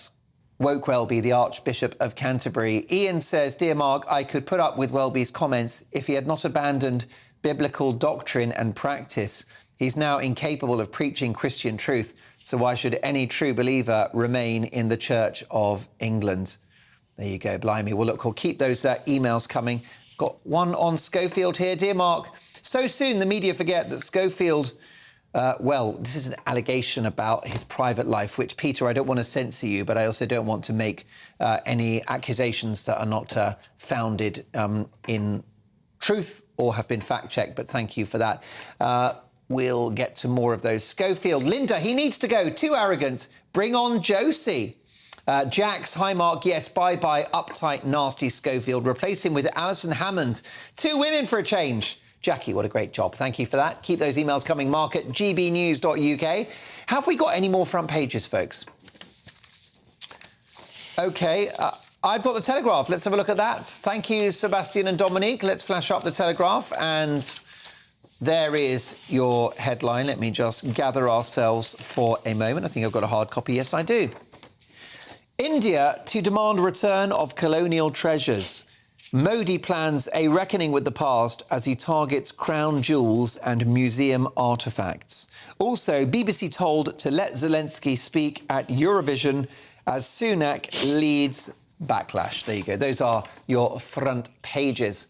woke Welby, the Archbishop of Canterbury. Ian says, "Dear Mark, I could put up with Welby's comments if he had not abandoned biblical doctrine and practice. He's now incapable of preaching Christian truth, so why should any true believer remain in the Church of England?" There you go, blimey. Well, look, we'll keep those emails coming. Got one on Schofield here. "Dear Mark, so soon the media forget that Schofield, well, this is an allegation about his private life, which, Peter, I don't want to censor you, but I also don't want to make any accusations that are not founded in truth or have been fact-checked, but thank you for that. We'll get to more of those. Schofield, "Linda, he needs to go. Too arrogant. Bring on Josie." Jax, "Hi Mark, yes, bye-bye, uptight, nasty Schofield. Replace him with Alison Hammond. 2 women for a change." Jackie, what a great job. Thank you for that. Keep those emails coming. Mark at gbnews.uk. Have we got any more front pages, folks? OK, I've got the Telegraph. Let's have a look at that. Thank you, Sebastian and Dominique. Let's flash up the Telegraph, and there is your headline. Let me just gather ourselves for a moment. I think I've got a hard copy. Yes, I do. "India to demand return of colonial treasures. Modi plans a reckoning with the past as he targets crown jewels and museum artefacts." Also, BBC told to let Zelensky speak at Eurovision as Sunak leads backlash. There you go. Those are your front pages.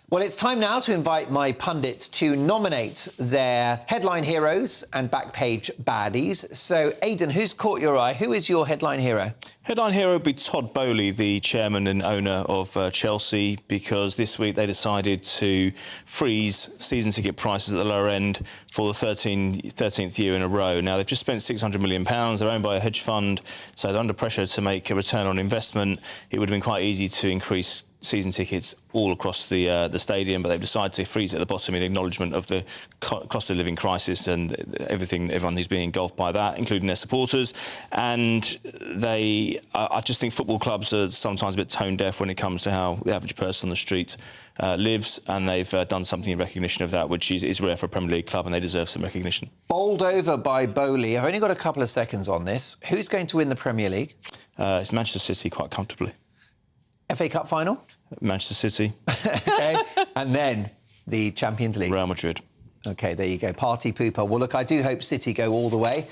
Well, it's time now to invite my pundits to nominate their headline heroes and back-page baddies. So, Aidan, who's caught your eye? Who is your headline hero? Headline hero would be Todd Bowley, the chairman and owner of Chelsea, because this week they decided to freeze season ticket prices at the lower end for the 13th year in a row. Now, they've just spent £600 million. They're owned by a hedge fund, so they're under pressure to make a return on investment. It would have been quite easy to increase season tickets all across the stadium, but they've decided to freeze it at the bottom in acknowledgement of the cost of living crisis and everyone who's being engulfed by that, including their supporters. And I just think football clubs are sometimes a bit tone deaf when it comes to how the average person on the street lives, and they've done something in recognition of that, which is rare for a Premier League club, and they deserve some recognition. Bowled over by Bowley. I've only got a couple of seconds on this. Who's going to win the Premier League? It's Manchester City, quite comfortably. FA Cup final? Manchester City. OK. And then the Champions League? Real Madrid. OK, there you go. Party pooper. Well, look, I do hope City go all the way.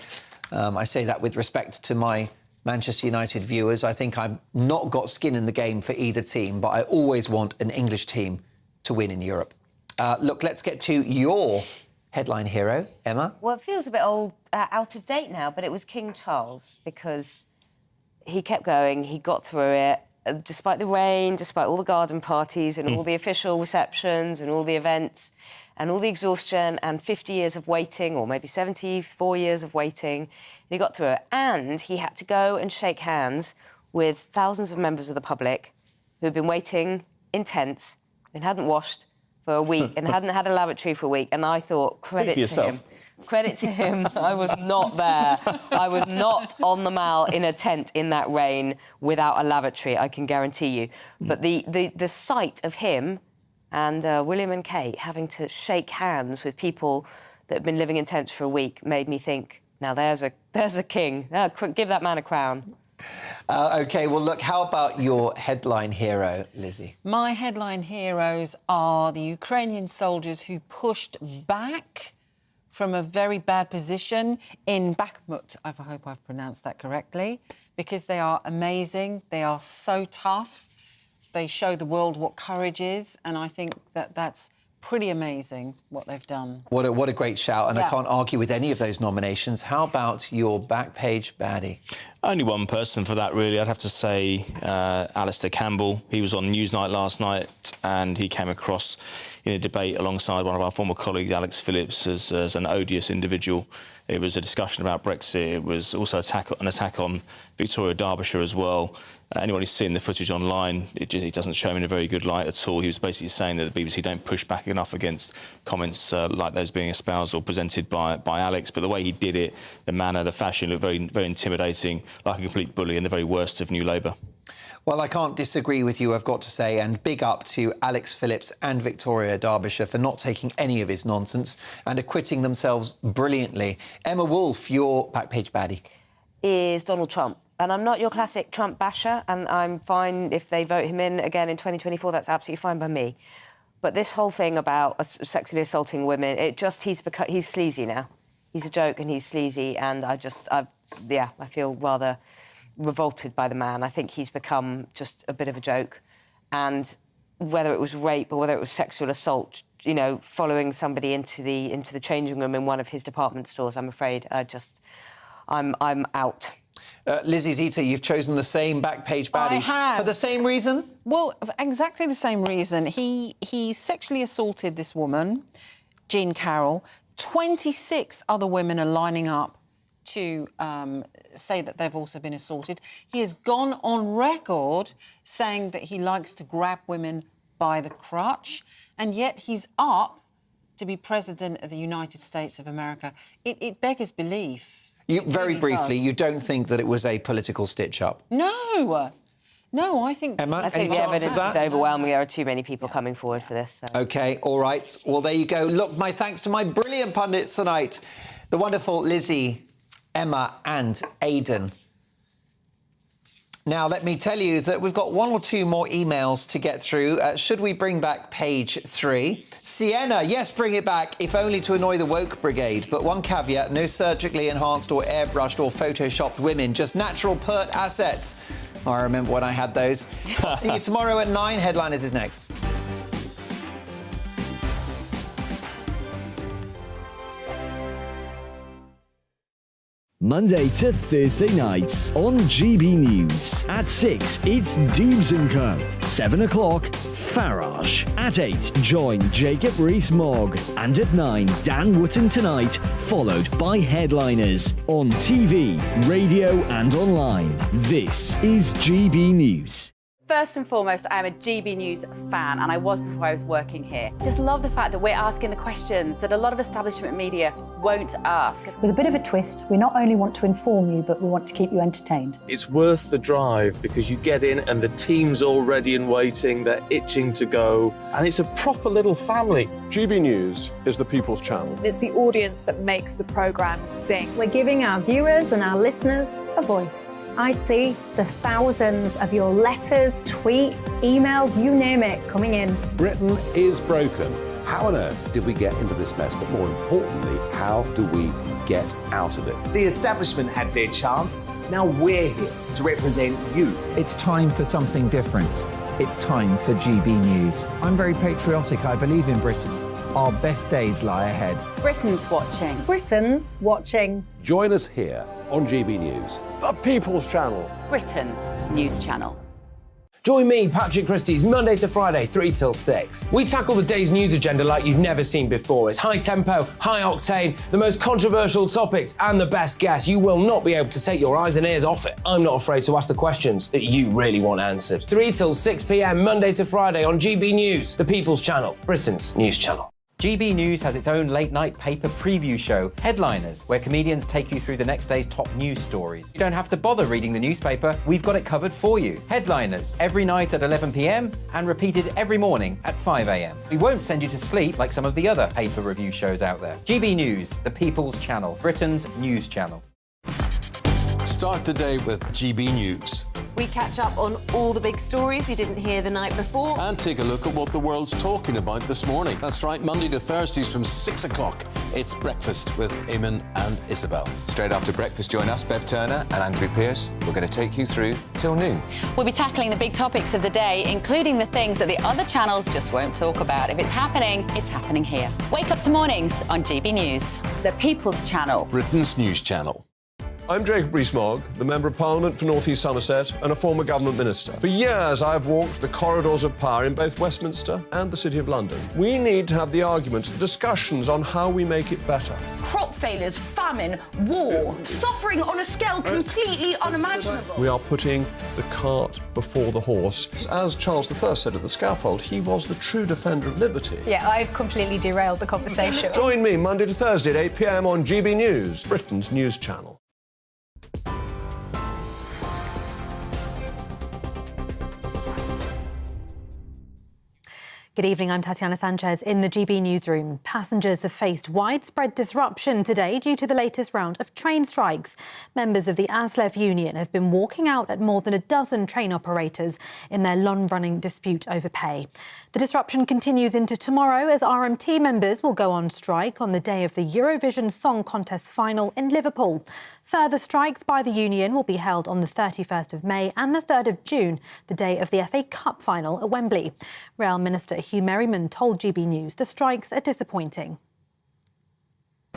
I say that with respect to my Manchester United viewers. I think I've not got skin in the game for either team, but I always want an English team to win in Europe. Look, let's get to your headline hero, Emma. Well, it feels a bit old, out of date now, but it was King Charles, because he kept going, he got through it. Despite the rain, despite all the garden parties and all the official receptions and all the events and all the exhaustion and 50 years of waiting, or maybe 74 years of waiting, he got through it. And he had to go and shake hands with thousands of members of the public who had been waiting in tents and hadn't washed for a week and hadn't had a lavatory for a week. And I thought, credit to him. Credit to him, I was not there. I was not on the Mall in a tent in that rain without a lavatory, I can guarantee you. But the sight of him and William and Kate having to shake hands with people that have been living in tents for a week made me think, now there's a king. Now, give that man a crown. OK, well, look, how about your headline hero, Lizzie? My headline heroes are the Ukrainian soldiers who pushed back from a very bad position in Bakhmut. I hope I've pronounced that correctly, because they are amazing. They are so tough. They show the world what courage is, and I think that that's pretty amazing what they've done. What a great shout, and I can't argue with any of those nominations. How about your back page baddie? Only one person for that, really. I'd have to say Alistair Campbell. He was on Newsnight last night, and he came across in a debate alongside one of our former colleagues, Alex Phillips, as an odious individual. It was a discussion about Brexit. It was also an attack on Victoria, Derbyshire as well. Anyone who's seen the footage online, it doesn't show him in a very good light at all. He was basically saying that the BBC don't push back enough against comments like those being espoused or presented by Alex. But the way he did it, the manner, the fashion, looked very, very intimidating, like a complete bully and the very worst of New Labour. Well, I can't disagree with you, I've got to say, and big up to Alex Phillips and Victoria Derbyshire for not taking any of his nonsense and acquitting themselves brilliantly. Emma Wolfe, your Backpage Baddie. Is Donald Trump. And I'm not your classic Trump basher, and I'm fine if they vote him in again in 2024. That's absolutely fine by me. But this whole thing about sexually assaulting women, he's sleazy now. He's a joke and he's sleazy, and I feel rather revolted by the man. I think he's become just a bit of a joke. And whether it was rape or whether it was sexual assault, you know, following somebody into the changing room in one of his department stores, I'm afraid I'm out. Lizzie Zita, you've chosen the same Backpage Baddie. I have. For the same reason? Well, for exactly the same reason. He sexually assaulted this woman, Jean Carroll. 26 other women are lining up to say that they've also been assaulted. He has gone on record saying that he likes to grab women by the crotch, and yet he's up to be President of the United States of America. It beggars belief. Very briefly, you don't think that it was a political stitch-up? No. No, I think... Emma, I think the evidence is overwhelming. There are too many people coming forward for this. So. OK, all right. Well, there you go. Look, my thanks to my brilliant pundits tonight. The wonderful Lizzie, Emma and Aidan. Now, let me tell you that we've got one or two more emails to get through. Should we bring back page 3? Sienna, yes, bring it back, if only to annoy the woke brigade. But one caveat, no surgically enhanced or airbrushed or photoshopped women, just natural pert assets. Oh, I remember when I had those. See you tomorrow at 9. Headliners is next. Monday to Thursday nights on GB News. At 6, it's Dubes & Co. 7 o'clock, Farage. At 8, join Jacob Rees-Mogg. And at 9, Dan Wootton Tonight, followed by Headliners. On TV, radio and online. This is GB News. First and foremost, I'm a GB News fan, and I was before I was working here. Just love the fact that we're asking the questions that a lot of establishment media won't ask. With a bit of a twist, we not only want to inform you, but we want to keep you entertained. It's worth the drive because you get in and the team's all ready and waiting, they're itching to go, and it's a proper little family. GB News is the People's Channel. It's the audience that makes the programme sing. We're giving our viewers and our listeners a voice. I see the thousands of your letters, tweets, emails, you name it, coming in. Britain is broken. How on earth did we get into this mess? But more importantly, how do we get out of it? The establishment had their chance. Now we're here to represent you. It's time for something different. It's time for GB News. I'm very patriotic. I believe in Britain. Our best days lie ahead. Britain's watching. Britain's watching. Join us here on GB News. The People's Channel. Britain's news channel. Join me, Patrick Christie's Monday to Friday, 3 till 6. We tackle the day's news agenda like you've never seen before. It's high tempo, high octane, the most controversial topics and the best guests. You will not be able to take your eyes and ears off it. I'm not afraid to ask the questions that you really want answered. 3 till 6 p.m, Monday to Friday on GB News, the People's Channel, Britain's news channel. GB News has its own late-night paper preview show, Headliners, where comedians take you through the next day's top news stories. You don't have to bother reading the newspaper, we've got it covered for you. Headliners, every night at 11 p.m, and repeated every morning at 5 a.m. We won't send you to sleep like some of the other paper review shows out there. GB News, the People's Channel, Britain's news channel. Start the day with GB News. We catch up on all the big stories you didn't hear the night before. And take a look at what the world's talking about this morning. That's right, Monday to Thursdays from 6 o'clock. It's Breakfast with Eamon and Isabel. Straight after breakfast, join us, Bev Turner and Andrew Pearce. We're going to take you through till noon. We'll be tackling the big topics of the day, including the things that the other channels just won't talk about. If it's happening here. Wake up to mornings on GB News, the People's Channel. Britain's news channel. I'm Jacob Rees-Mogg, the Member of Parliament for North East Somerset and a former government minister. For years, I've walked the corridors of power in both Westminster and the City of London. We need to have the arguments, the discussions on how we make it better. Crop failures, famine, war, suffering on a scale completely unimaginable. We are putting the cart before the horse. As Charles I said at the scaffold, he was the true defender of liberty. Yeah, I've completely derailed the conversation. Join me Monday to Thursday at 8 p.m. on GB News, Britain's news channel. Good evening, I'm Tatiana Sanchez in the GB newsroom. Passengers have faced widespread disruption today due to the latest round of train strikes. Members of the ASLEF union have been walking out at more than a dozen train operators in their long-running dispute over pay. The disruption continues into tomorrow as RMT members will go on strike on the day of the Eurovision Song Contest final in Liverpool. Further strikes by the union will be held on the 31st of May and the 3rd of June, the day of the FA Cup final at Wembley. Rail Minister Hugh Merriman told GB News the strikes are disappointing.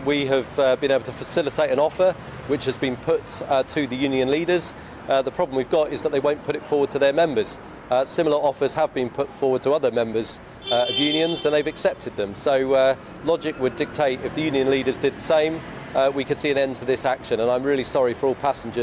We have been able to facilitate an offer which has been put to the union leaders. The problem we've got is that they won't put it forward to their members. Similar offers have been put forward to other members of unions and they've accepted them. So logic would dictate if the union leaders did the same, we could see an end to this action, and I'm really sorry for all passengers